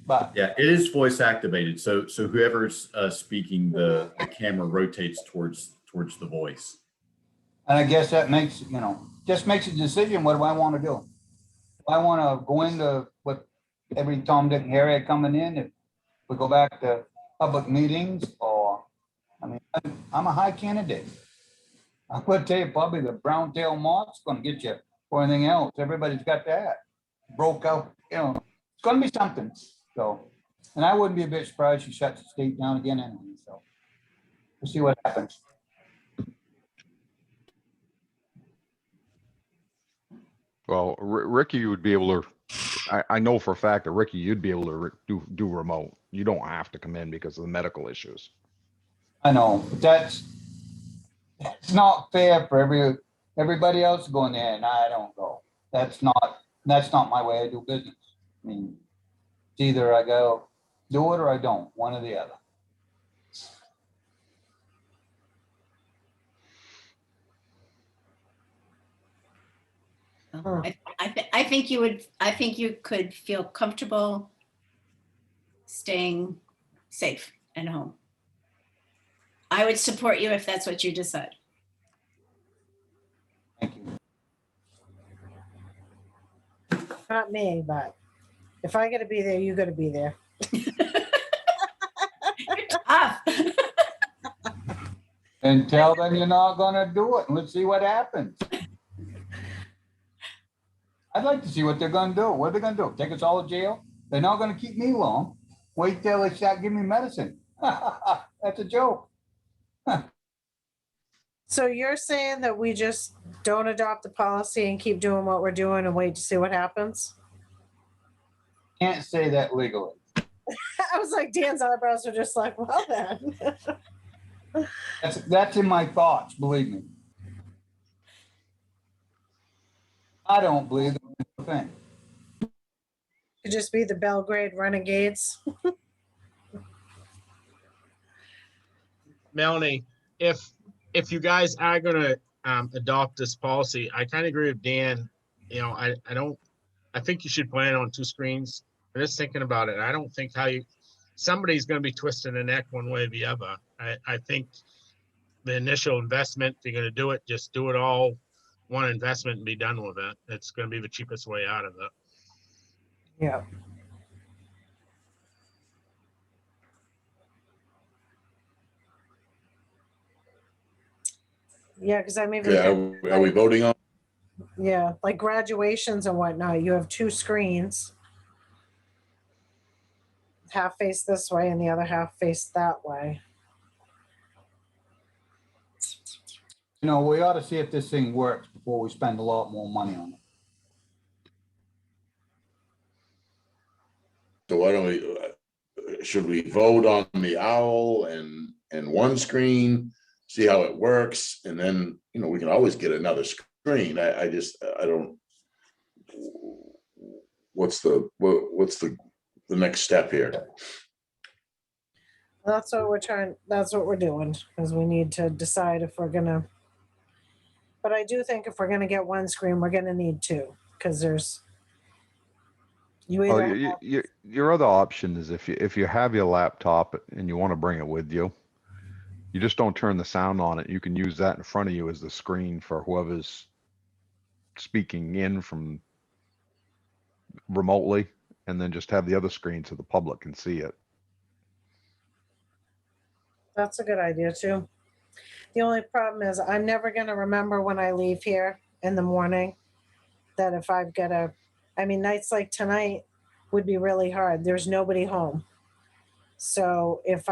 But yeah, it is voice activated. So whoever's speaking, the camera rotates towards the voice. And I guess that makes, just makes a decision. What do I want to do? Do I want to go into what every Tom, Dick, and Harry are coming in? If we go back to public meetings, or, I'm a high candidate. I'm going to tell you, probably the brown tail moth's going to get you for anything else. Everybody's got that. Broke out, it's going to be something. So, and I wouldn't be a bit surprised she shuts the state down again anyway. So we'll see what happens. Well, Ricky would be able to, I know for a fact that Ricky, you'd be able to do remote. You don't have to come in because of the medical issues. I know, but it's not fair for everybody else going there and I don't go. That's not my way I do business. I mean, it's either I go do it or I don't, one or the other. I think you could feel comfortable staying safe at home. I would support you if that's what you decide. Thank you. Not me, but if I gotta be there, you gotta be there. Tough. And tell them you're not gonna do it. Let's see what happens. I'd like to see what they're gonna do. What are they gonna do? Take us all to jail? They're not gonna keep me long. Wait till they start giving me medicine. That's a joke. So you're saying that we just don't adopt the policy and keep doing what we're doing and wait to see what happens? Can't say that legally. I was like, Dan's eyebrows are just like, well then. That's in my thoughts, believe me. I don't believe the thing. Could just be the Belgrade Renegades. Melanie, if you guys are gonna adopt this policy, I kind of agree with Dan. I think you should plan on 2 screens. I'm just thinking about it. I don't think somebody's gonna be twisting their neck one way or the other. I think the initial investment, if you're gonna do it, just do it all one investment and be done with it. It's gonna be the cheapest way out of it. Yeah. Yeah, because I'm even, Okay, thinking, are we like, voting on? yeah, like graduations and whatnot, you have two screens. Half face this way and the other half face that way. You know, we ought to see if this thing works before we spend a lot more money on it. So why don't we, should we vote on the owl and one screen, see how it works, and then, you know, we can always get another screen. I don't. What's the next step here? That's what we're doing, because we need to decide if we're gonna. But I do think if we're gonna get one screen, we're gonna need two, because there's. You Well, either have, your other option is if you have your laptop and you want to bring it with you, you just don't turn the sound on it. You can use that in front of you as the screen for whoever's speaking in from remotely, and then just have the other screen so the public can see it. that's a good idea too. The only problem is I'm never gonna remember when I leave here in the morning that if I've got nights like tonight would be really hard. There's nobody home. So if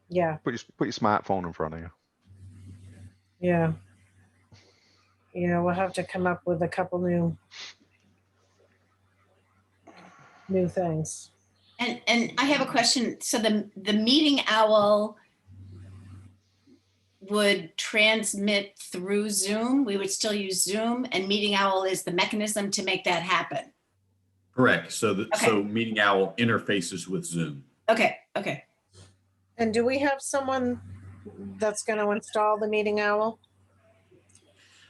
yeah, Put your smartphone in front of you. yeah. We'll have to come up with a couple new things. And I have a question. So the meeting owl would transmit through Zoom. We would still use Zoom, and meeting owl is the mechanism to make that happen. Correct. So Okay. so Meeting Owl interfaces with Zoom. Okay. And do we have someone that's going to install the meeting owl?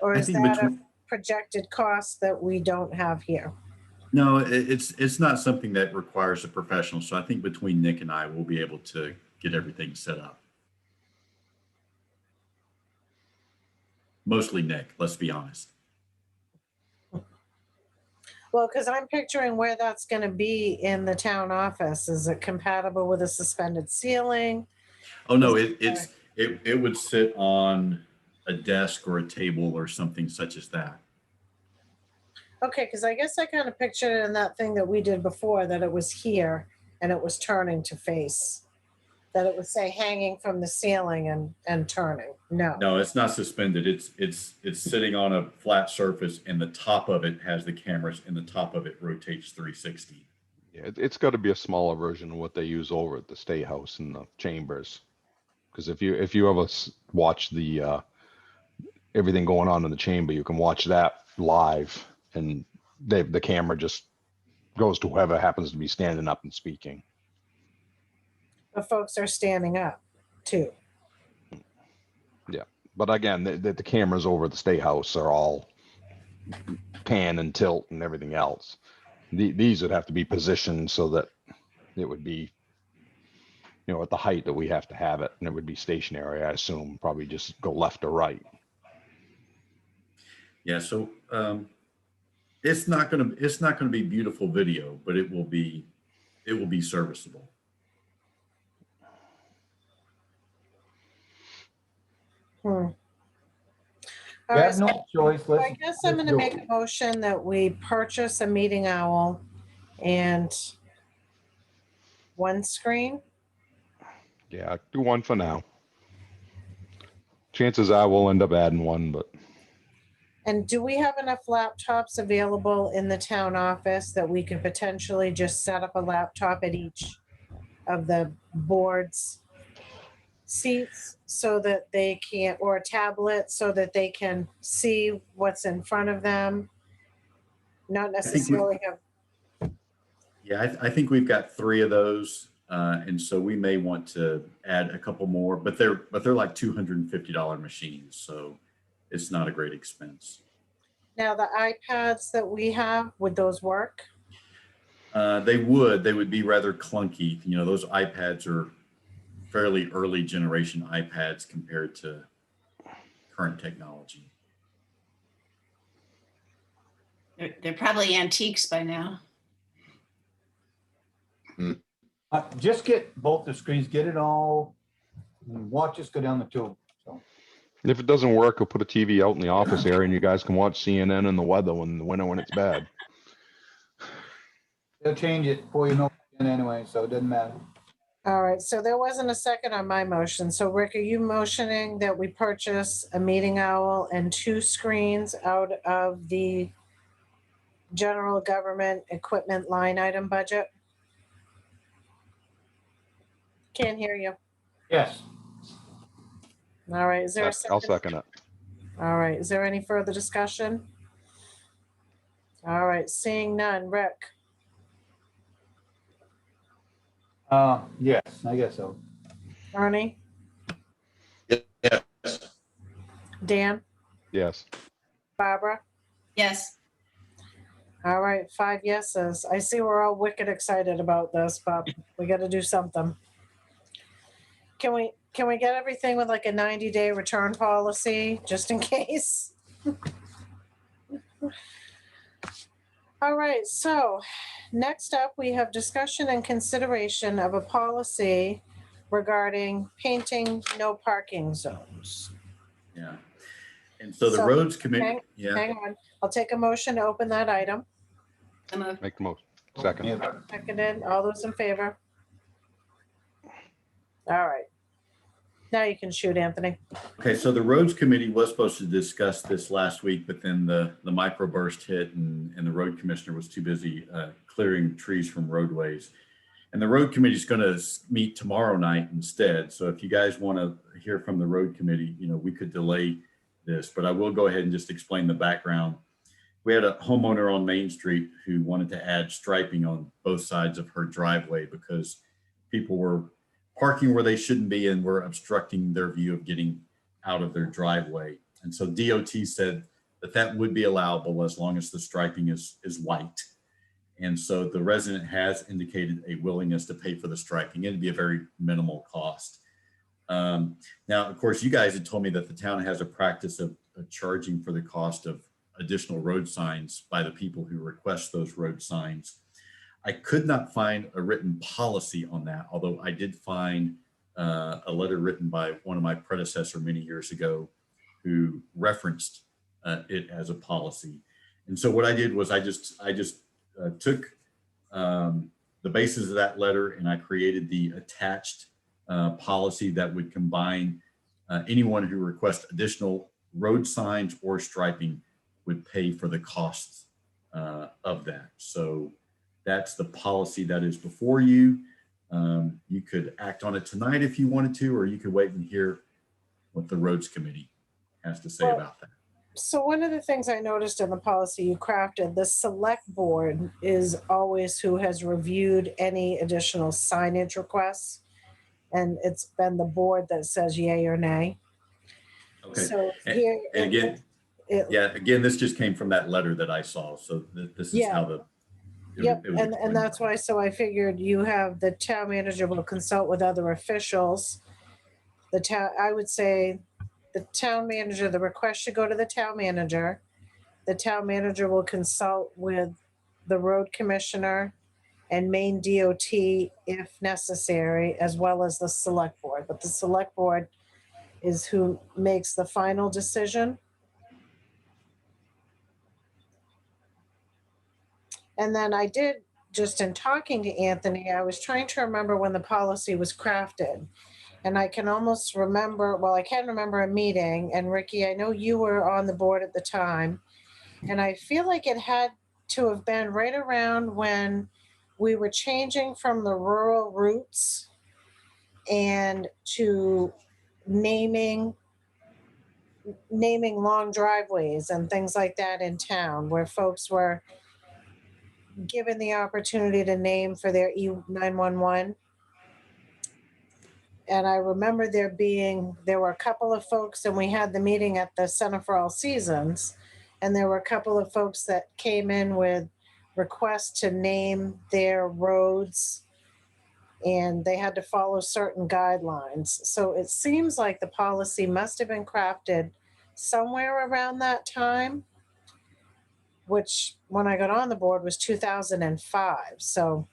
Or I is think that a between- projected cost that we don't have here? No, it's not something that requires a professional. So I think between Nick and I, we'll be able to get everything set up. Mostly Nick, let's be honest. Well, because I'm picturing where that's going to be in the town office. Is it compatible with a suspended ceiling? Oh, no, it would sit on a desk or a table or something such as that. Okay, because I guess I kind of pictured it in that thing that we did before, that it was here and it was turning to face. That it would say hanging from the ceiling and turning. No. No, it's not suspended. It's sitting on a flat surface, and the top of it has the cameras, and the top of it rotates 360. Yeah, it's got to be a smaller version of what they use over at the State House and the chambers. Because if you ever watch the everything going on in the chamber, you can watch that live, and the camera just goes to whoever happens to be standing up and speaking. But folks are standing up too. Yeah, but again, the cameras over at the State House are all pan and tilt and everything else. These would have to be positioned so that it would be, at the height that we have to have it, and it would be stationary. I assume probably just go left or right. Yeah, so it's not gonna be beautiful video, but it will be serviceable. All We right, have so no choice. I guess I'm going to make a motion that we purchase a meeting owl and one screen. Yeah, do one for now. Chances are we'll end up adding one, but And do we have enough laptops available in the town office that we could potentially just set up a laptop at each of the boards' seats so that they can, or a tablet so that they can see what's in front of them? Not necessarily have, Yeah, I think we've got 3 of those, and so we may want to add a couple more, but they're like $250 machines, so it's not a great expense. now the iPads that we have, would those work? They would be rather clunky. Those iPads are fairly early generation iPads compared to current technology. They're probably antiques by now. Just get both the screens, get it all, and watch us go down the tube. So And if it doesn't work, we'll put a TV out in the office area and you guys can watch CNN and the weather in the winter when it's bad. they'll change it before you know it anyway, so it doesn't matter. All right, so there wasn't a second on my motion. So Rick, are you motioning that we purchase a meeting owl and 2 screens out of the general government equipment line item budget? Can't hear you. Yes. All right, is there a I'll second? second it. All right, is there any further discussion? All right, seeing none. Rick, Yes, I guess so. Ernie, Yes. Dan, Yes. Barbara? Yes. All right, 5 yeses. I see we're all wicked excited about this, but we got to do something. Can we get everything with like a 90-day return policy, just in case? All right, so next up, we have discussion and consideration of a policy regarding painting no parking zones. Yeah. And so the So, roads committee, Hang yeah, hang on, I'll take a motion to open that item. Make the motion. Second. Seconded, all those in favor? All right. Now you can shoot, Anthony. okay, so the roads committee was supposed to discuss this last week, but then the microburst hit and the road commissioner was too busy clearing trees from roadways. And the road committee is going to meet tomorrow night instead. So if you guys want to hear from the road committee, we could delay this, but I will go ahead and just explain the background. We had a homeowner on Main Street who wanted to add striping on both sides of her driveway because people were parking where they shouldn't be and were obstructing their view of getting out of their driveway. And so DOT said that would be allowable as long as the striping is white. And so the resident has indicated a willingness to pay for the striping. It'd be a very minimal cost. Now, of course, you guys had told me that the town has a practice of charging for the cost of additional road signs by the people who request those road signs. I could not find a written policy on that, although I did find a letter written by one of my predecessor many years ago who referenced it as a policy. And so what I did was I just took the basis of that letter and I created the attached policy that would combine anyone who requests additional road signs or striping would pay for the costs of that. So that's the policy that is before you. You could act on it tonight if you wanted to, or you could wait and hear what the roads committee has to say about that. So one of the things I noticed in the policy you crafted, the select board is always who has reviewed any additional signage requests. And it's been the board that says yay or nay. Okay. So And- here. and again, again, this just came from that letter that I saw. So this is Yeah. how the. Yep, it would and explain that's why, so I figured you have the town manager will consult with other officials. The town, I would say, the town manager, the request should go to the town manager. The town manager will consult with the road commissioner and Maine DOT if necessary, as well as the select board. But the select board is who makes the final decision. And then I did, just in talking to Anthony, I was trying to remember when the policy was crafted. And I can almost remember, well, I can remember a meeting, and Ricky, I know you were on the board at the time. And I feel like it had to have been right around when we were changing from the rural routes and to naming long driveways and things like that in town, where folks were given the opportunity to name for their E911. And I remember there were a couple of folks, and we had the meeting at the Center for All Seasons, and there were a couple of folks that came in with requests to name their roads and they had to follow certain guidelines. So it seems like the policy must have been crafted somewhere around that time, which when I got on the board was 2005. So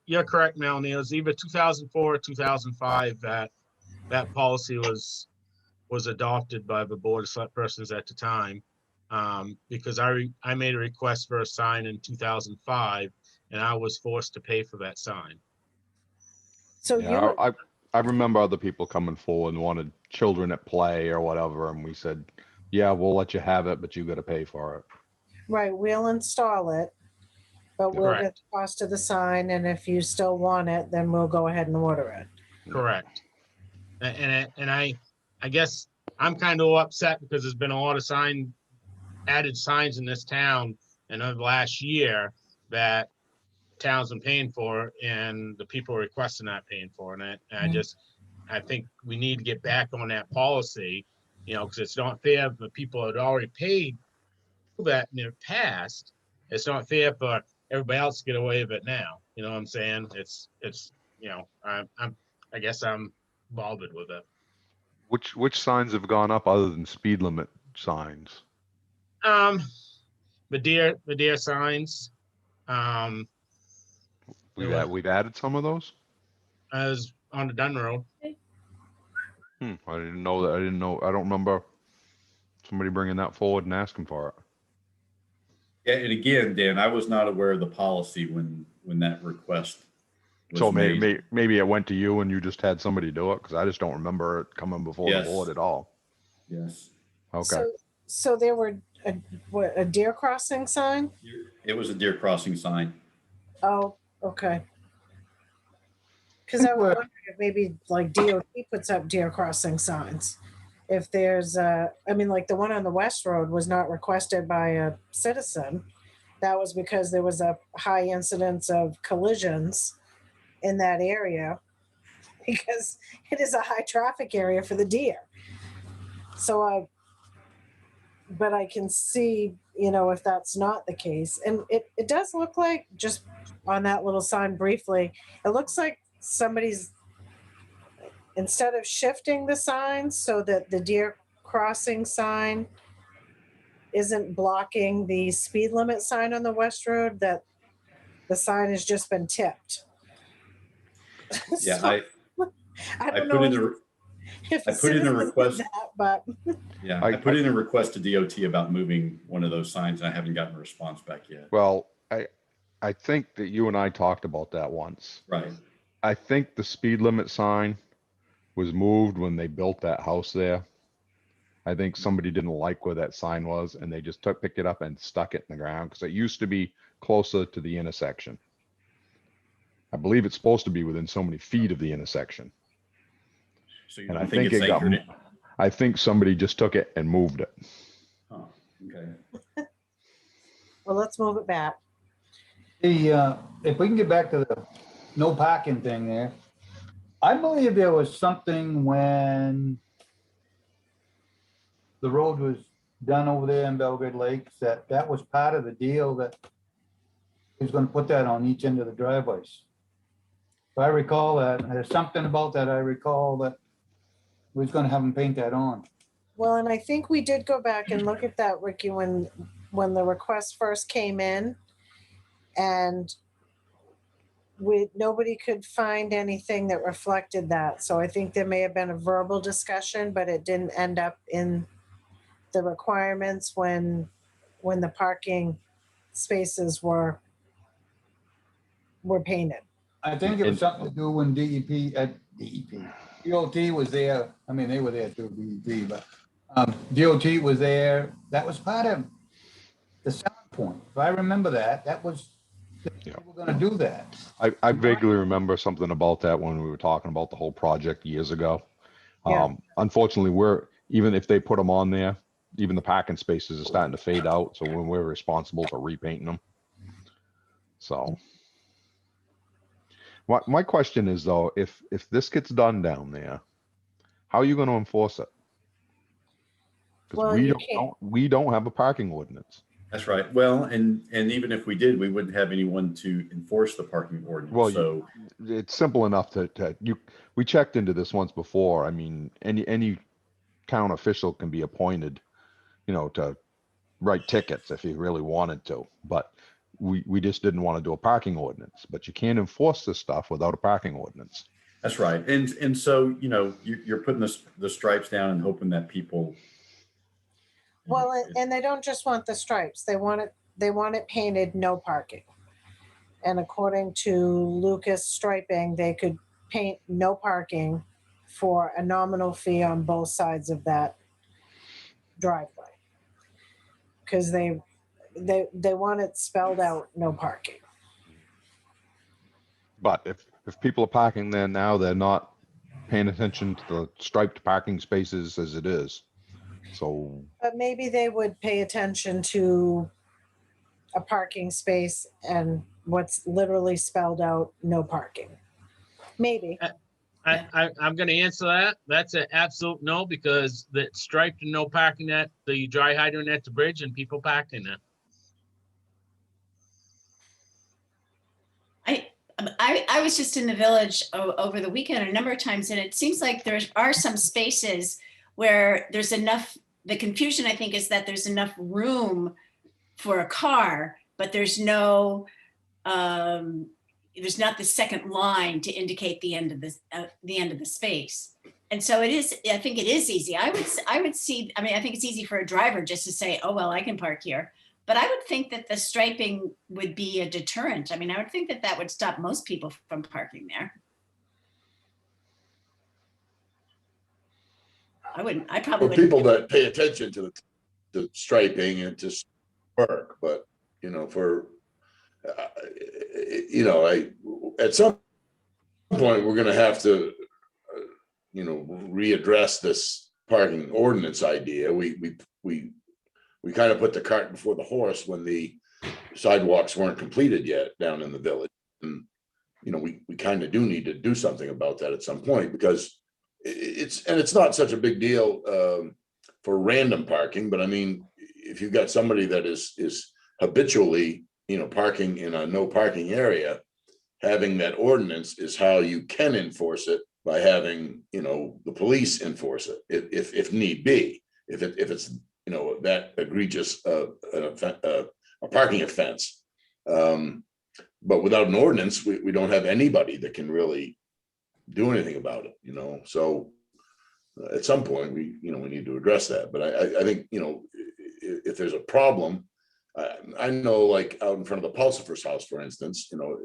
You're correct, Melanie. It was either 2004 or 2005 that that policy was adopted by the board of select persons at the time. Because I made a request for a sign in 2005, and I was forced to pay for that sign. so Yeah, you I remember other people coming forward and wanted children at play or whatever, and we said, yeah, we'll let you have it, but you got to pay for it. right, we'll install it, but we'll get Correct. the cost of the sign, and if you still want it, then we'll go ahead and order it. Correct. And I guess I'm kind of upset because there's been a lot of added signs in this town in the last year that town's been paying for, and the people requesting not paying for it. And I think we need to get back on that policy, because it's not fair for people that already paid for that in the past. It's not fair for everybody else to get away with it now. You know what I'm saying? It's I guess I'm bothered with it. Which signs have gone up other than speed limit signs? The deer signs, We've added some of those. as on the Dun Road. I didn't know that. I don't remember somebody bringing that forward and asking for it. Yeah, and again, Dan, I was not aware of the policy when that request was So made. maybe it went to you and you just had somebody do it, because I just don't remember it coming before Yes. the board at all. Yes, Okay. So there were a deer crossing sign? it was a deer crossing sign. Oh, okay. Because I was wondering if maybe like DOT puts up deer crossing signs. If there's like the one on the West Road was not requested by a citizen. That was because there was a high incidence of collisions in that area because it is a high traffic area for the deer. But I can see, if that's not the case. And it does look like, just on that little sign briefly, it looks like somebody's, instead of shifting the sign so that the deer crossing sign isn't blocking the speed limit sign on the West Road, that the sign has just been tipped. Yeah, So, I don't know if I put in a request. that, but Yeah, I put in a request to DOT about moving one of those signs, and I haven't gotten a response back yet. Well, I think that you and I talked about that once. Right. I think the speed limit sign was moved when they built that house there. I think somebody didn't like where that sign was, and they just picked it up and stuck it in the ground, because it used to be closer to the intersection. I believe it's supposed to be within so many feet of the intersection. So you And don't think it's it got, anchored? I think somebody just took it and moved it. Oh, okay. well, let's move it back. If we can get back to the no parking thing there, I believe there was something when the road was done over there in Belgrade Lakes, that was part of the deal, that he was gonna put that on each end of the driveways. If I recall that, there's something about that, I recall that we was gonna have them paint that on. Well, and I think we did go back and look at that, Ricky, when the request first came in, and nobody could find anything that reflected that. So I think there may have been a verbal discussion, but it didn't end up in the requirements when the parking spaces were painted. I think it was something to do when DOT was there. I mean, they were there too, DEP, but DOT was there. That was part of the selling point. If I remember that was, they were gonna do that. I vaguely remember something about that when we were talking about the whole project years ago. Yeah. Unfortunately, even if they put them on there, even the parking spaces are starting to fade out. So when we're responsible for repainting them. So my question is though, if this gets done down there, how are you going to enforce it? Because Well, you can't. we don't have a parking ordinance. That's right. Well, and even if we did, we wouldn't have anyone to enforce the parking Well, ordinance. So it's simple enough we checked into this once before. I mean, any town official can be appointed, to write tickets if he really wanted to, but we just didn't want to do a parking ordinance. But you can't enforce this stuff without a parking ordinance. that's right. And so, you're putting the stripes down and hoping that people. Well, and they don't just want the stripes. They want it painted no parking. And according to Lucas Striping, they could paint no parking for a nominal fee on both sides of that driveway. Because they want it spelled out, no parking. But if people are parking there now, they're not paying attention to the striped parking spaces as it is. So, But maybe they would pay attention to a parking space and what's literally spelled out, no parking. Maybe. I'm gonna answer that. That's an absolute no, because the striped and no parking at the dry hydrant at the bridge and people parking there. I was just in the village over the weekend a number of times, and it seems like there are some spaces where there's enough. The confusion, I think, is that there's enough room for a car, but there's no, there's not the second line to indicate the end of the space. And so it is. I think it is easy. I would see. I mean, I think it's easy for a driver just to say, "Oh well, I can park here." But I would think that the striping would be a deterrent. I mean, I would think that would stop most people from parking there. I probably For wouldn't. people that pay attention to the striping and just work, but at some point, we're gonna have to, readdress this parking ordinance idea. We kind of put the cart before the horse when the sidewalks weren't completed yet down in the village. And, we kind of do need to do something about that at some point, because it's not such a big deal for random parking, but I mean, if you've got somebody that is habitually, parking in a no parking area, having that ordinance is how you can enforce it by having, the police enforce it if need be, if it's that egregious a parking offense. But without an ordinance, we don't have anybody that can really do anything about it, so at some point we need to address that. But I think, if there's a problem, I know, like out in front of the Pulsifer's house, for instance, and I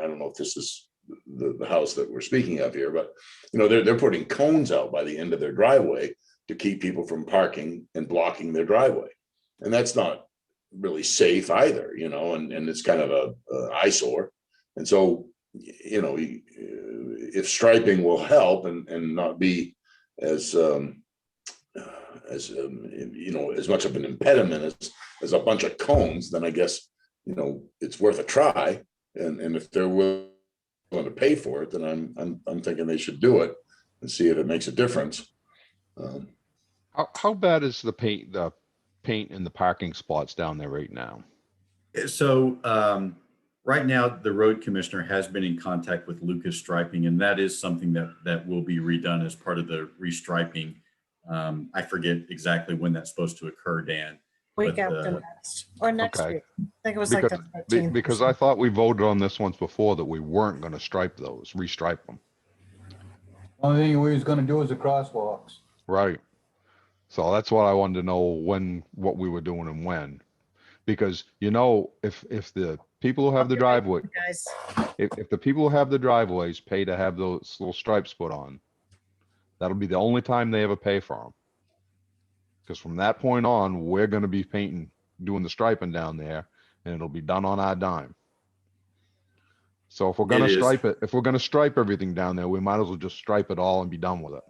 don't know if this is the house that we're speaking of here, but they're putting cones out by the end of their driveway to keep people from parking and blocking their driveway. And that's not really safe either, and it's kind of a eyesore. And so, if striping will help and not be as much of an impediment as a bunch of cones, then I guess, it's worth a try. And if they're willing to pay for it, then I'm thinking they should do it and see if it makes a difference. How bad is the paint in the parking spots down there right now? So right now, the road commissioner has been in contact with Lucas Striping, and that is something that will be redone as part of the restriping. I forget exactly when that's supposed to occur, Dan. Week after next, or next Okay. week. I think it was like the 13th. Because I thought we voted on this once before that we weren't going to restripe them. Only thing we was gonna do is the crosswalks. Right. So that's what I wanted to know, what we were doing and when. Because, if the people who have the driveway, Guys, if the people who have the driveways pay to have those little stripes put on, that'll be the only time they ever pay for them. Because from that point on, we're going to be doing the striping down there, and it'll be done on our dime. So if we're going to stripe everything down there, we might as well just stripe it all and be done with it.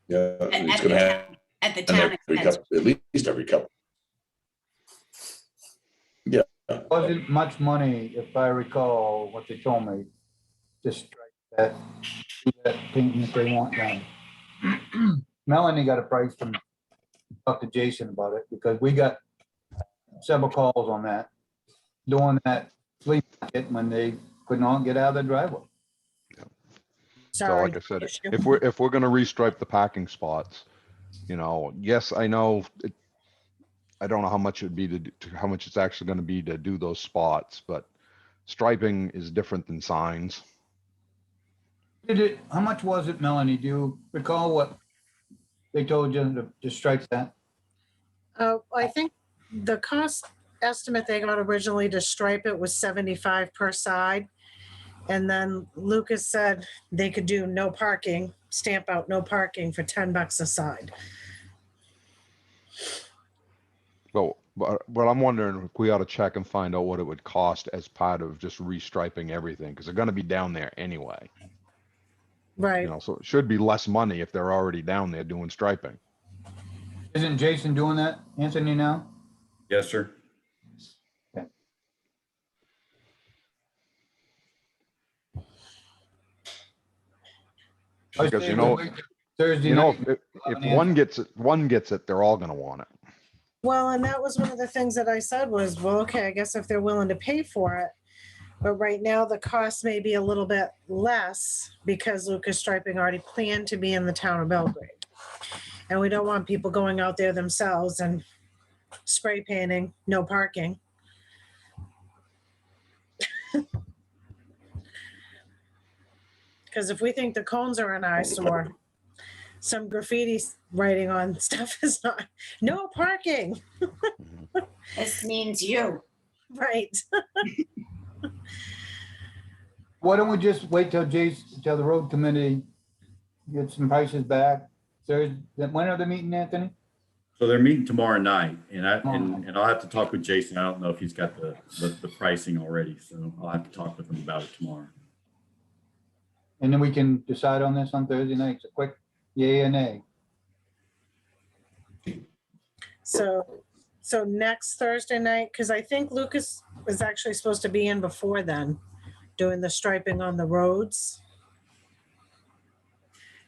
Yeah, it's gonna happen At the town expense. at least every couple. Yeah. Wasn't much money, if I recall what they told me, just strike that painting if they want done. Melanie got a price from talk to Jason about it because we got several calls on that. Doing that flea market when they could not get out of the driveway. So Sorry. like I said, issue. if we're gonna restripe the parking spots, you know, yes, I know. I don't know how much it'd be how much it's actually gonna be to do those spots, but striping is different than signs. How much was it, Melanie? Do you recall what they told you to stripe that? I think the cost estimate they got originally to stripe it was 75 per side. And then Lucas said they could do no parking, stamp out no parking for $10 a side. But I'm wondering if we ought to check and find out what it would cost as part of just restriping everything, because they're gonna be down there anyway. Right. You know, so it should be less money if they're already down there doing striping. Isn't Jason doing that, Anthony, now? Yes, sir. Because you know, Thursday you know, night. if one gets it, they're all gonna want it. Well, and that was one of the things that I said was, well, okay, I guess if they're willing to pay for it. But right now the cost may be a little bit less because Lucas Striping already planned to be in the town of Belgrade. And we don't want people going out there themselves and spray painting, no parking. Because if we think the cones are an eyesore, some graffiti writing on stuff is not, no parking. This means you. Right. Why don't we just wait till till the road committee gets some prices back? Thursday, when are they meeting, Anthony? So they're meeting tomorrow night, and I'll have to talk with Jason. I don't know if he's got the pricing already, so I'll have to talk with him about it tomorrow. And then we can decide on this on Thursday night. It's a quick yay or nay. So next Thursday night, because I think Lucas was actually supposed to be in before then, doing the striping on the roads.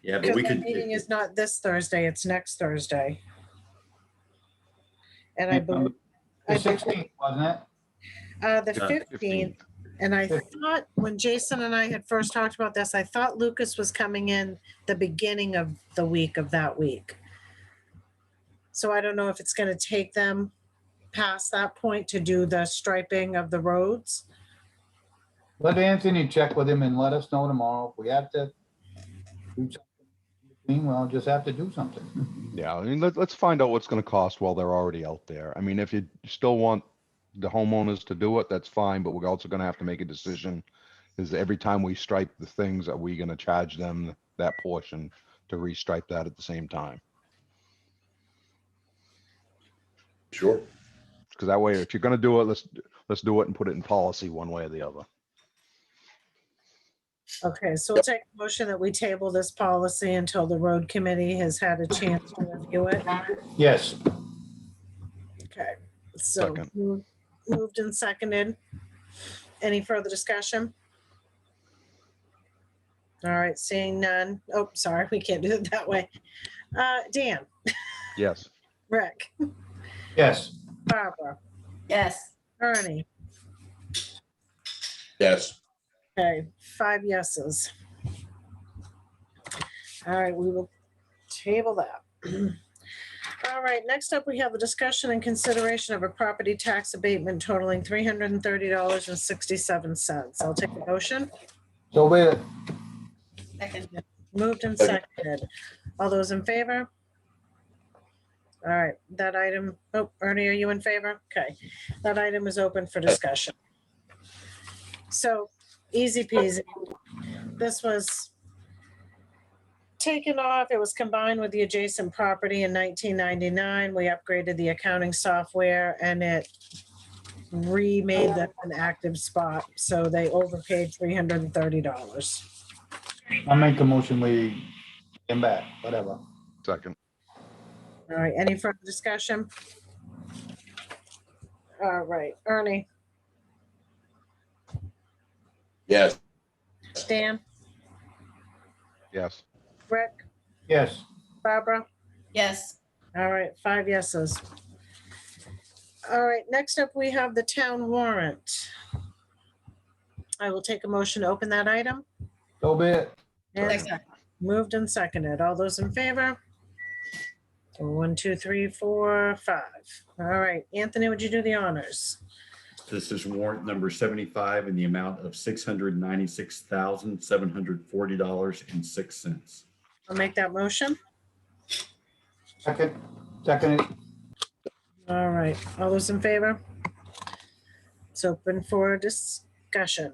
Yeah, but Because we that could. meeting is not this Thursday, it's next Thursday. And I believe. The 16th, wasn't it? The 15th. And I thought when Jason and I had first talked about this, I thought Lucas was coming in the beginning of the week of that week. So I don't know if it's going to take them past that point to do the striping of the roads. Let Anthony check with him and let us know tomorrow. If we have to do something, we'll just have to do something. Yeah, I mean, let's find out what's gonna cost while they're already out there. I mean, if you still want the homeowners to do it, that's fine, but we're also gonna have to make a decision. Is every time we stripe the things, are we gonna charge them that portion to restripe that at the same time? Sure. Because that way, if you're gonna do it, let's do it and put it in policy one way or the other. Okay, so we'll take a motion that we table this policy until the road committee has had a chance to review it. Yes. Okay, so Second. moved and seconded. Any further discussion? All right, seeing none. Oh, sorry, we can't do it that way. Dan, Yes. Rick, Yes. Barbara, Yes. Ernie. Yes. Okay, 5 yeses. All right, we will table that. All right, next up, we have a discussion and consideration of a property tax abatement totaling $330.67. I'll take a motion. So be it. Second. Moved and seconded. All those in favor? All right, that item, oh, Ernie, are you in favor? Okay, that item is open for discussion. So, easy peasy. This was taken off. It was combined with the adjacent property in 1999. We upgraded the accounting software and it remade them an active spot. So they overpaid $330. I'll make a motion, we get back, whatever. Second. All right, any further discussion? All right, Ernie, Yes. Dan, Yes. Rick, Yes. Barbara, Yes. All right, 5 yeses. All right, next up, we have the town warrant. I will take a motion to open that item. So be it. And Second. moved and seconded. All those in favor? 1, 2, 3, 4, 5. All right, Anthony, would you do the honors? This is warrant number 75 in the amount of $696,740.06. I'll make that motion. Second, second it. All right, all those in favor? It's open for discussion.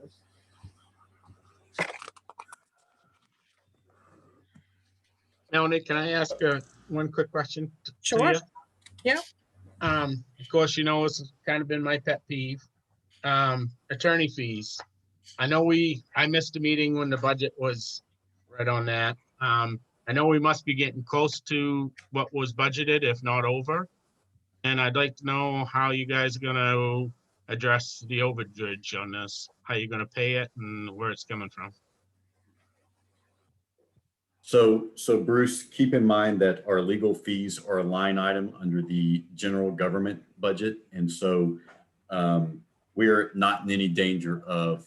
Melanie, can I ask one quick question? to Sure. you? Yeah. Of course, you know, it's kind of been my pet peeve. Attorney fees. I know I missed a meeting when the budget was right on that. I know we must be getting close to what was budgeted, if not over. And I'd like to know how you guys are gonna address the overage on this, how you're gonna pay it and where it's coming from. So Bruce, keep in mind that our legal fees are a line item under the general government budget. And so we're not in any danger of,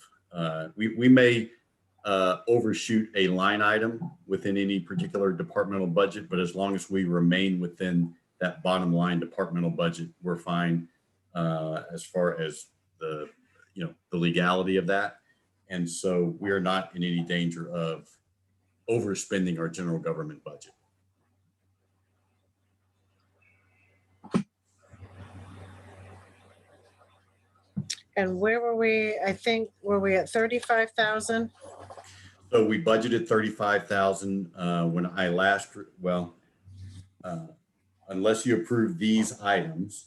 we may overshoot a line item within any particular departmental budget, but as long as we remain within that bottom line departmental budget, we're fine as far as the legality of that. And so we are not in any danger of overspending our general government budget. And where were we? I think, were we at 35,000? So we budgeted 35,000 when I last, unless you approve these items,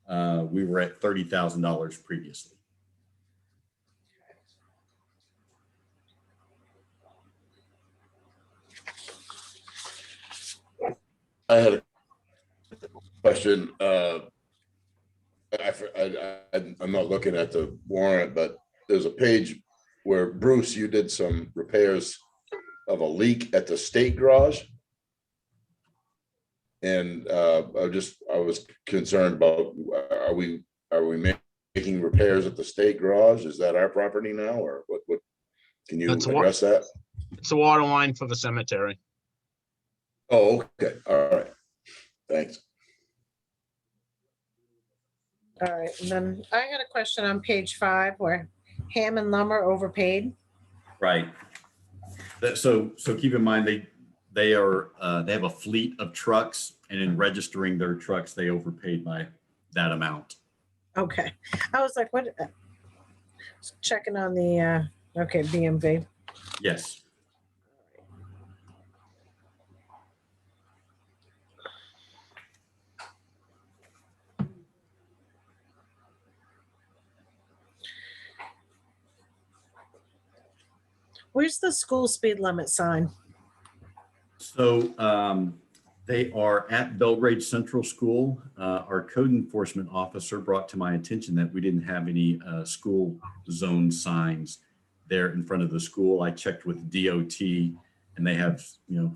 we were at $30,000 previously. I had a question. I'm not looking at the warrant, but there's a page where Bruce, you did some repairs of a leak at the state garage. And I was concerned about, are we making repairs at the state garage? Is that our property now, or what? Can you address that? It's a water line for the cemetery. Oh, okay. All right. Thanks. All right, and then I had a question on page 5 where Hammond Lumber overpaid. Right. So keep in mind, they have a fleet of trucks, and in registering their trucks, they overpaid by that amount. Okay, I was like, what? Checking on the, okay, BMV. Yes. Where's the school speed limit sign? So they are at Belgrade Central School. Our code enforcement officer brought to my attention that we didn't have any school zone signs there in front of the school. I checked with DOT, and they have,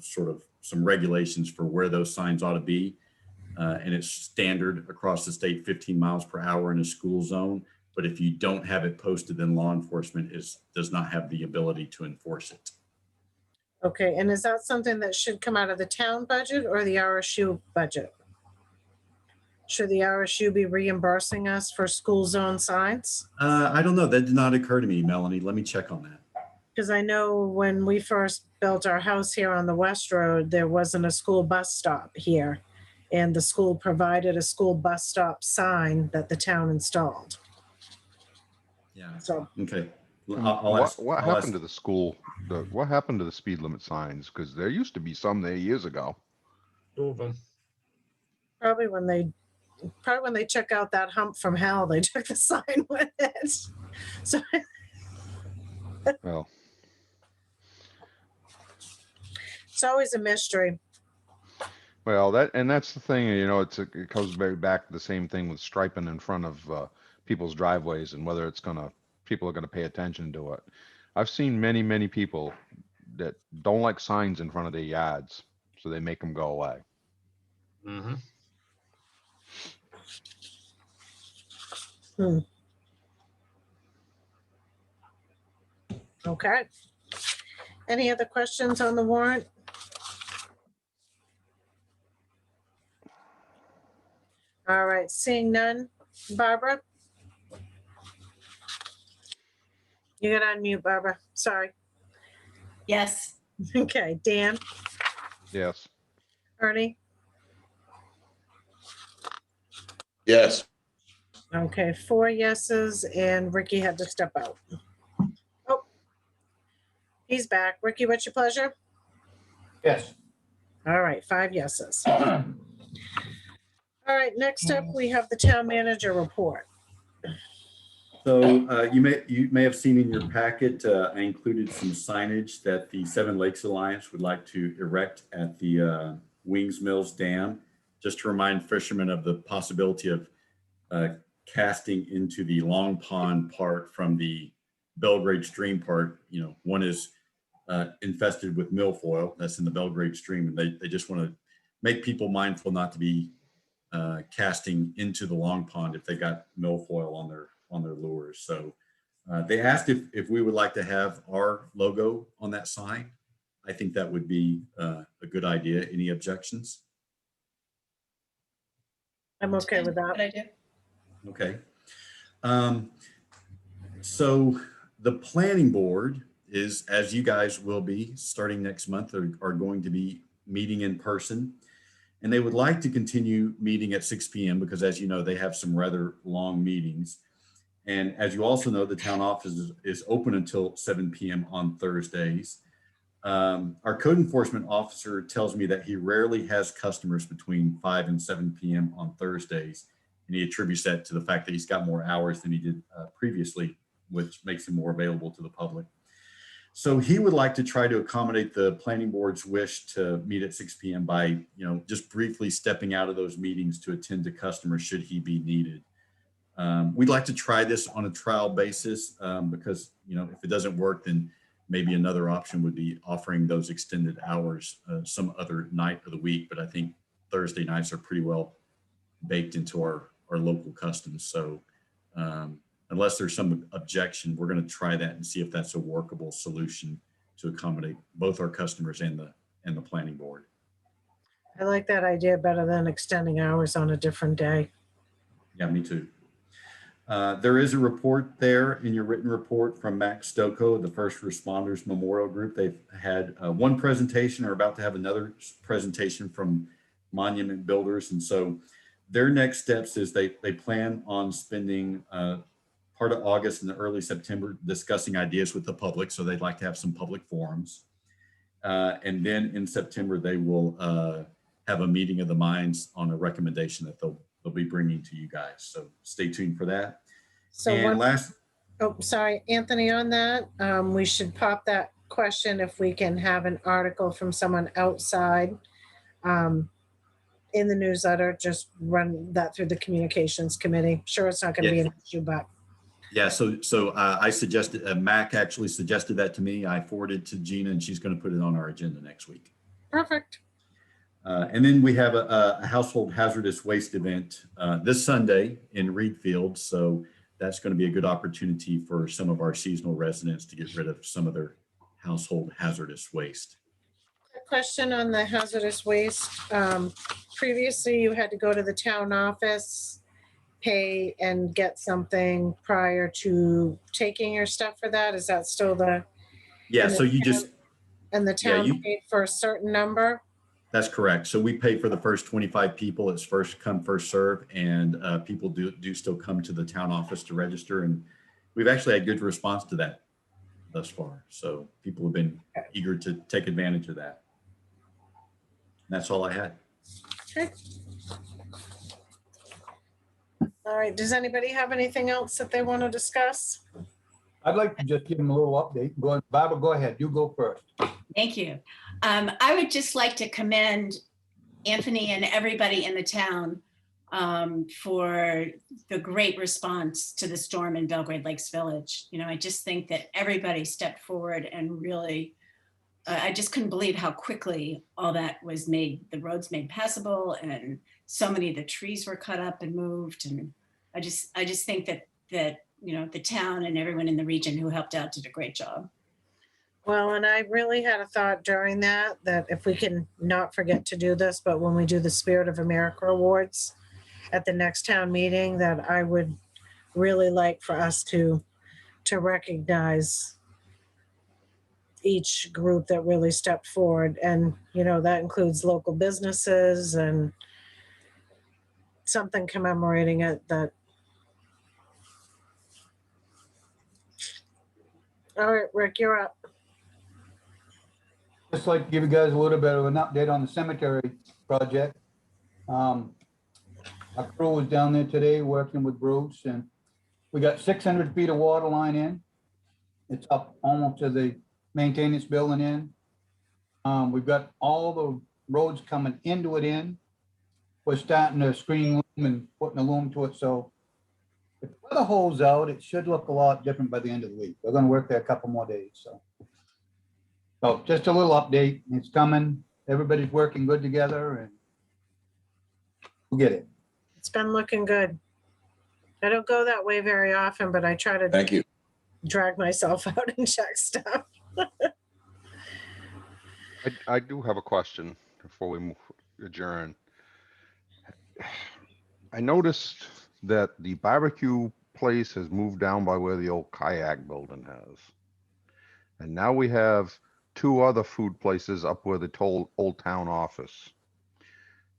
sort of some regulations for where those signs ought to be. And it's standard across the state, 15 miles per hour in a school zone. But if you don't have it posted, then law enforcement does not have the ability to enforce it. Okay, and is that something that should come out of the town budget or the RSU budget? Should the RSU be reimbursing us for school zone signs? I don't know. That did not occur to me, Melanie. Let me check on that. Because I know when we first built our house here on the West Road, there wasn't a school bus stop here. And the school provided a school bus stop sign that the town installed. Yeah. So, okay. What happened to the school? What happened to the speed limit signs? Because there used to be some there years ago. 2 of them. probably when they took out that hump from hell, they took the sign with it. So Well, it's always a mystery. that's the thing, it goes very back to the same thing with striping in front of people's driveways and whether people are gonna pay attention to it. I've seen many, many people that don't like signs in front of their yards, so they make them go away. Mm-hmm. Okay. Any other questions on the warrant? All right, seeing none. Barbara? You got to unmute, Barbara. Sorry. Yes. Okay, Dan, Yes. Ernie? Yes. Okay, 4 yeses, and Ricky had to step out. Oh, he's back. Ricky, what's your pleasure? Yes. All right, 5 yeses. All right, next up, we have the town manager report. So you may have seen in your packet, I included some signage that the Seven Lakes Alliance would like to erect at the Wings Mills Dam, just to remind fishermen of the possibility of casting into the Long Pond part from the Belgrade Stream part. You know, one is infested with milfoil, that's in the Belgrade Stream, and they just want to make people mindful not to be casting into the Long Pond if they got milfoil on their lures. So they asked if we would like to have our logo on that sign. I think that would be a good idea. Any objections? I'm okay with that. Good idea. Okay. So the planning board is, as you guys will be starting next month, are going to be meeting in person. And they would like to continue meeting at 6 p.m. because, as you know, they have some rather long meetings. And as you also know, the town office is open until 7 p.m. on Thursdays. Our code enforcement officer tells me that he rarely has customers between 5 and 7 p.m. on Thursdays. And he attributes that to the fact that he's got more hours than he did previously, which makes him more available to the public. So he would like to try to accommodate the planning board's wish to meet at 6 p.m. by, you know, just briefly stepping out of those meetings to attend to customers should he be needed. We'd like to try this on a trial basis because, you know, if it doesn't work, then maybe another option would be offering those extended hours some other night of the week. But I think Thursday nights are pretty well baked into our local customs. So unless there's some objection, we're going to try that and see if that's a workable solution to accommodate both our customers and the planning board. I like that idea better than extending hours on a different day. Yeah, me too. There is a report there in your written report from Max Stokoe, the First Responders Memorial Group. They've had one presentation, or about to have another presentation from Monument Builders. And so their next steps is they plan on spending part of August and early September discussing ideas with the public. So they'd like to have some public forums. And then in September, they will have a meeting of the minds on a recommendation that they'll be bringing to you guys. So stay tuned for that. So and oh, sorry, Anthony, on that, we should pop that question if we can have an article from someone outside in the newsletter, just run that through the communications committee. Sure, it's not going to be an issue, but. Yeah, so I suggested, Mac actually suggested that to me. I forwarded to Gina, and she's going to put it on our agenda next week. Perfect. And then we have a household hazardous waste event this Sunday in Reed Field. So that's going to be a good opportunity for some of our seasonal residents to get rid of some of their household hazardous waste. A question on the hazardous waste. Previously, you had to go to the town office, pay and get something prior to taking your stuff for that. Is that still the? Yeah, so you just. And the town paid for a certain number? That's correct. So we pay for the first 25 people. It's first come, first serve, and people do still come to the town office to register. And we've actually had good response to that thus far. So people have been eager to take advantage of that. And that's all I had. Okay. All right. Does anybody have anything else that they want to discuss? I'd like to just give them a little update. Barbara, go ahead. You go first. Thank you. I would just like to commend Anthony and everybody in the town for the great response to the storm in Belgrade Lakes Village. You know, I just think that everybody stepped forward and really I just couldn't believe how quickly all that was made, the roads made passable, and so many of the trees were cut up and moved. And I just think that, you know, the town and everyone in the region who helped out did a great job. Well, and I really had a thought during that if we can not forget to do this, but when we do the Spirit of America Awards at the next town meeting, that I would really like for us to recognize each group that really stepped forward. And, you know, that includes local businesses and something commemorating it that. All right, Rick, you're up. Just like to give you guys a little bit of an update on the cemetery project. Our crew was down there today working with Bruce, and we got 600 feet of water line in. It's up almost to the maintenance building in. We've got all the roads coming into it in. We're starting to screen loom and putting a loom to it. So if the weather holds out, it should look a lot different by the end of the week. We're going to work there a couple more days. So just a little update. It's coming. Everybody's working good together, and we'll get it. It's been looking good. I don't go that way very often, but I try to Thank you. drag myself out and check stuff. I do have a question before we adjourn. I noticed that the barbecue place has moved down by where the old kayak building has. And now we have 2 other food places up where the old town office.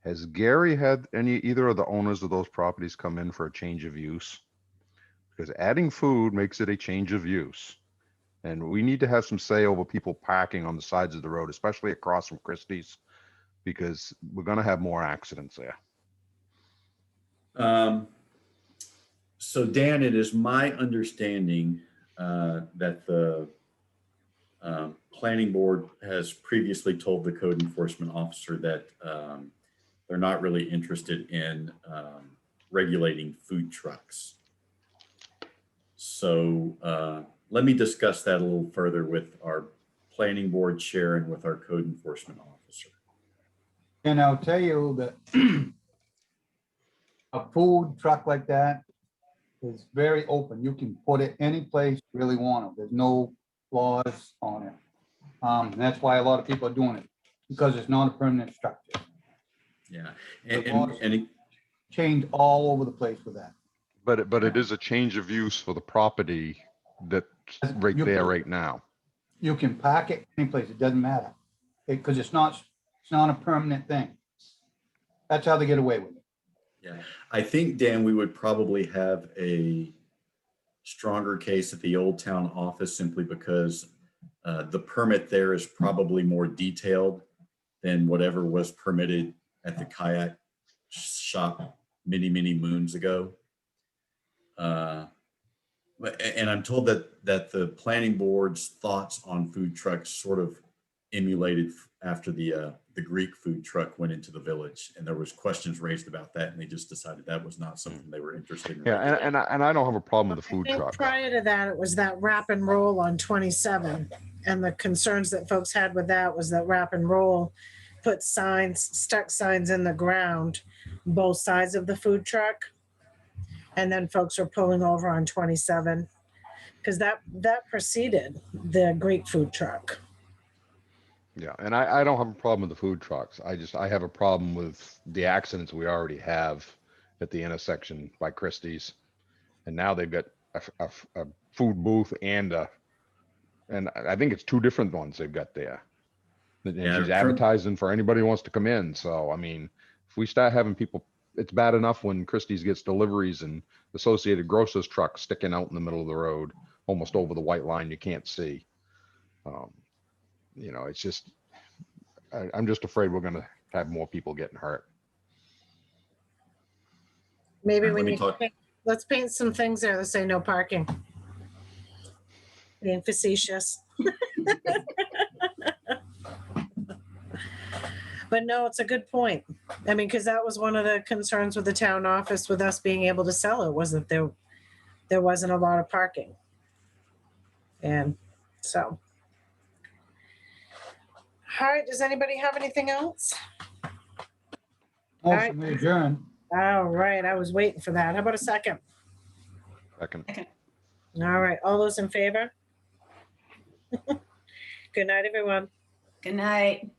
Has Gary had either of the owners of those properties come in for a change of use? Because adding food makes it a change of use. And we need to have some say over people parking on the sides of the road, especially across from Christie's, because we're going to have more accidents there. So Dan, it is my understanding that the planning board has previously told the code enforcement officer that they're not really interested in regulating food trucks. So let me discuss that a little further with our planning board chair and with our code enforcement officer. And I'll tell you that a food truck like that is very open. You can put it any place you really want it. There's no laws on it. And that's why a lot of people are doing it, because it's not a permanent structure. Yeah, and changed all over the place with that. But it is a change of use for the property that's right there right now. You can park it any place. It doesn't matter, because it's not a permanent thing. That's how they get away with it. Yeah, I think, Dan, we would probably have a stronger case at the Old Town office simply because the permit there is probably more detailed than whatever was permitted at the kayak shop many, many moons ago. And I'm told that the planning board's thoughts on food trucks sort of emulated after the Greek food truck went into the village, and there was questions raised about that, and they just decided that was not something they were interested in. Yeah, and I don't have a problem with the food I think truck. prior to that, it was that wrap and roll on 27. And the concerns that folks had with that was that wrap and roll put stuck signs in the ground, both sides of the food truck. And then folks were pulling over on 27 because that preceded the Greek food truck. Yeah, and I don't have a problem with the food trucks. I have a problem with the accidents we already have at the intersection by Christie's. And now they've got a food booth and I think it's 2 different ones they've got there. And she's advertising for anybody who wants to come in. So, I mean, if we start having people, it's bad enough when Christie's gets deliveries and Associated Grocers trucks sticking out in the middle of the road, almost over the white line you can't see. You know, it's just, I'm just afraid we're going to have more people getting hurt. Maybe let's paint some things there that say no parking. Being facetious. But no, it's a good point. I mean, because that was one of the concerns with the town office with us being able to sell it, was that there wasn't a lot of parking. And so, All right, does anybody have anything else? All right. Motion to adjourn. All right, I was waiting for that. How about a second? Second. All right, all those in favor? Good night, everyone. Good night.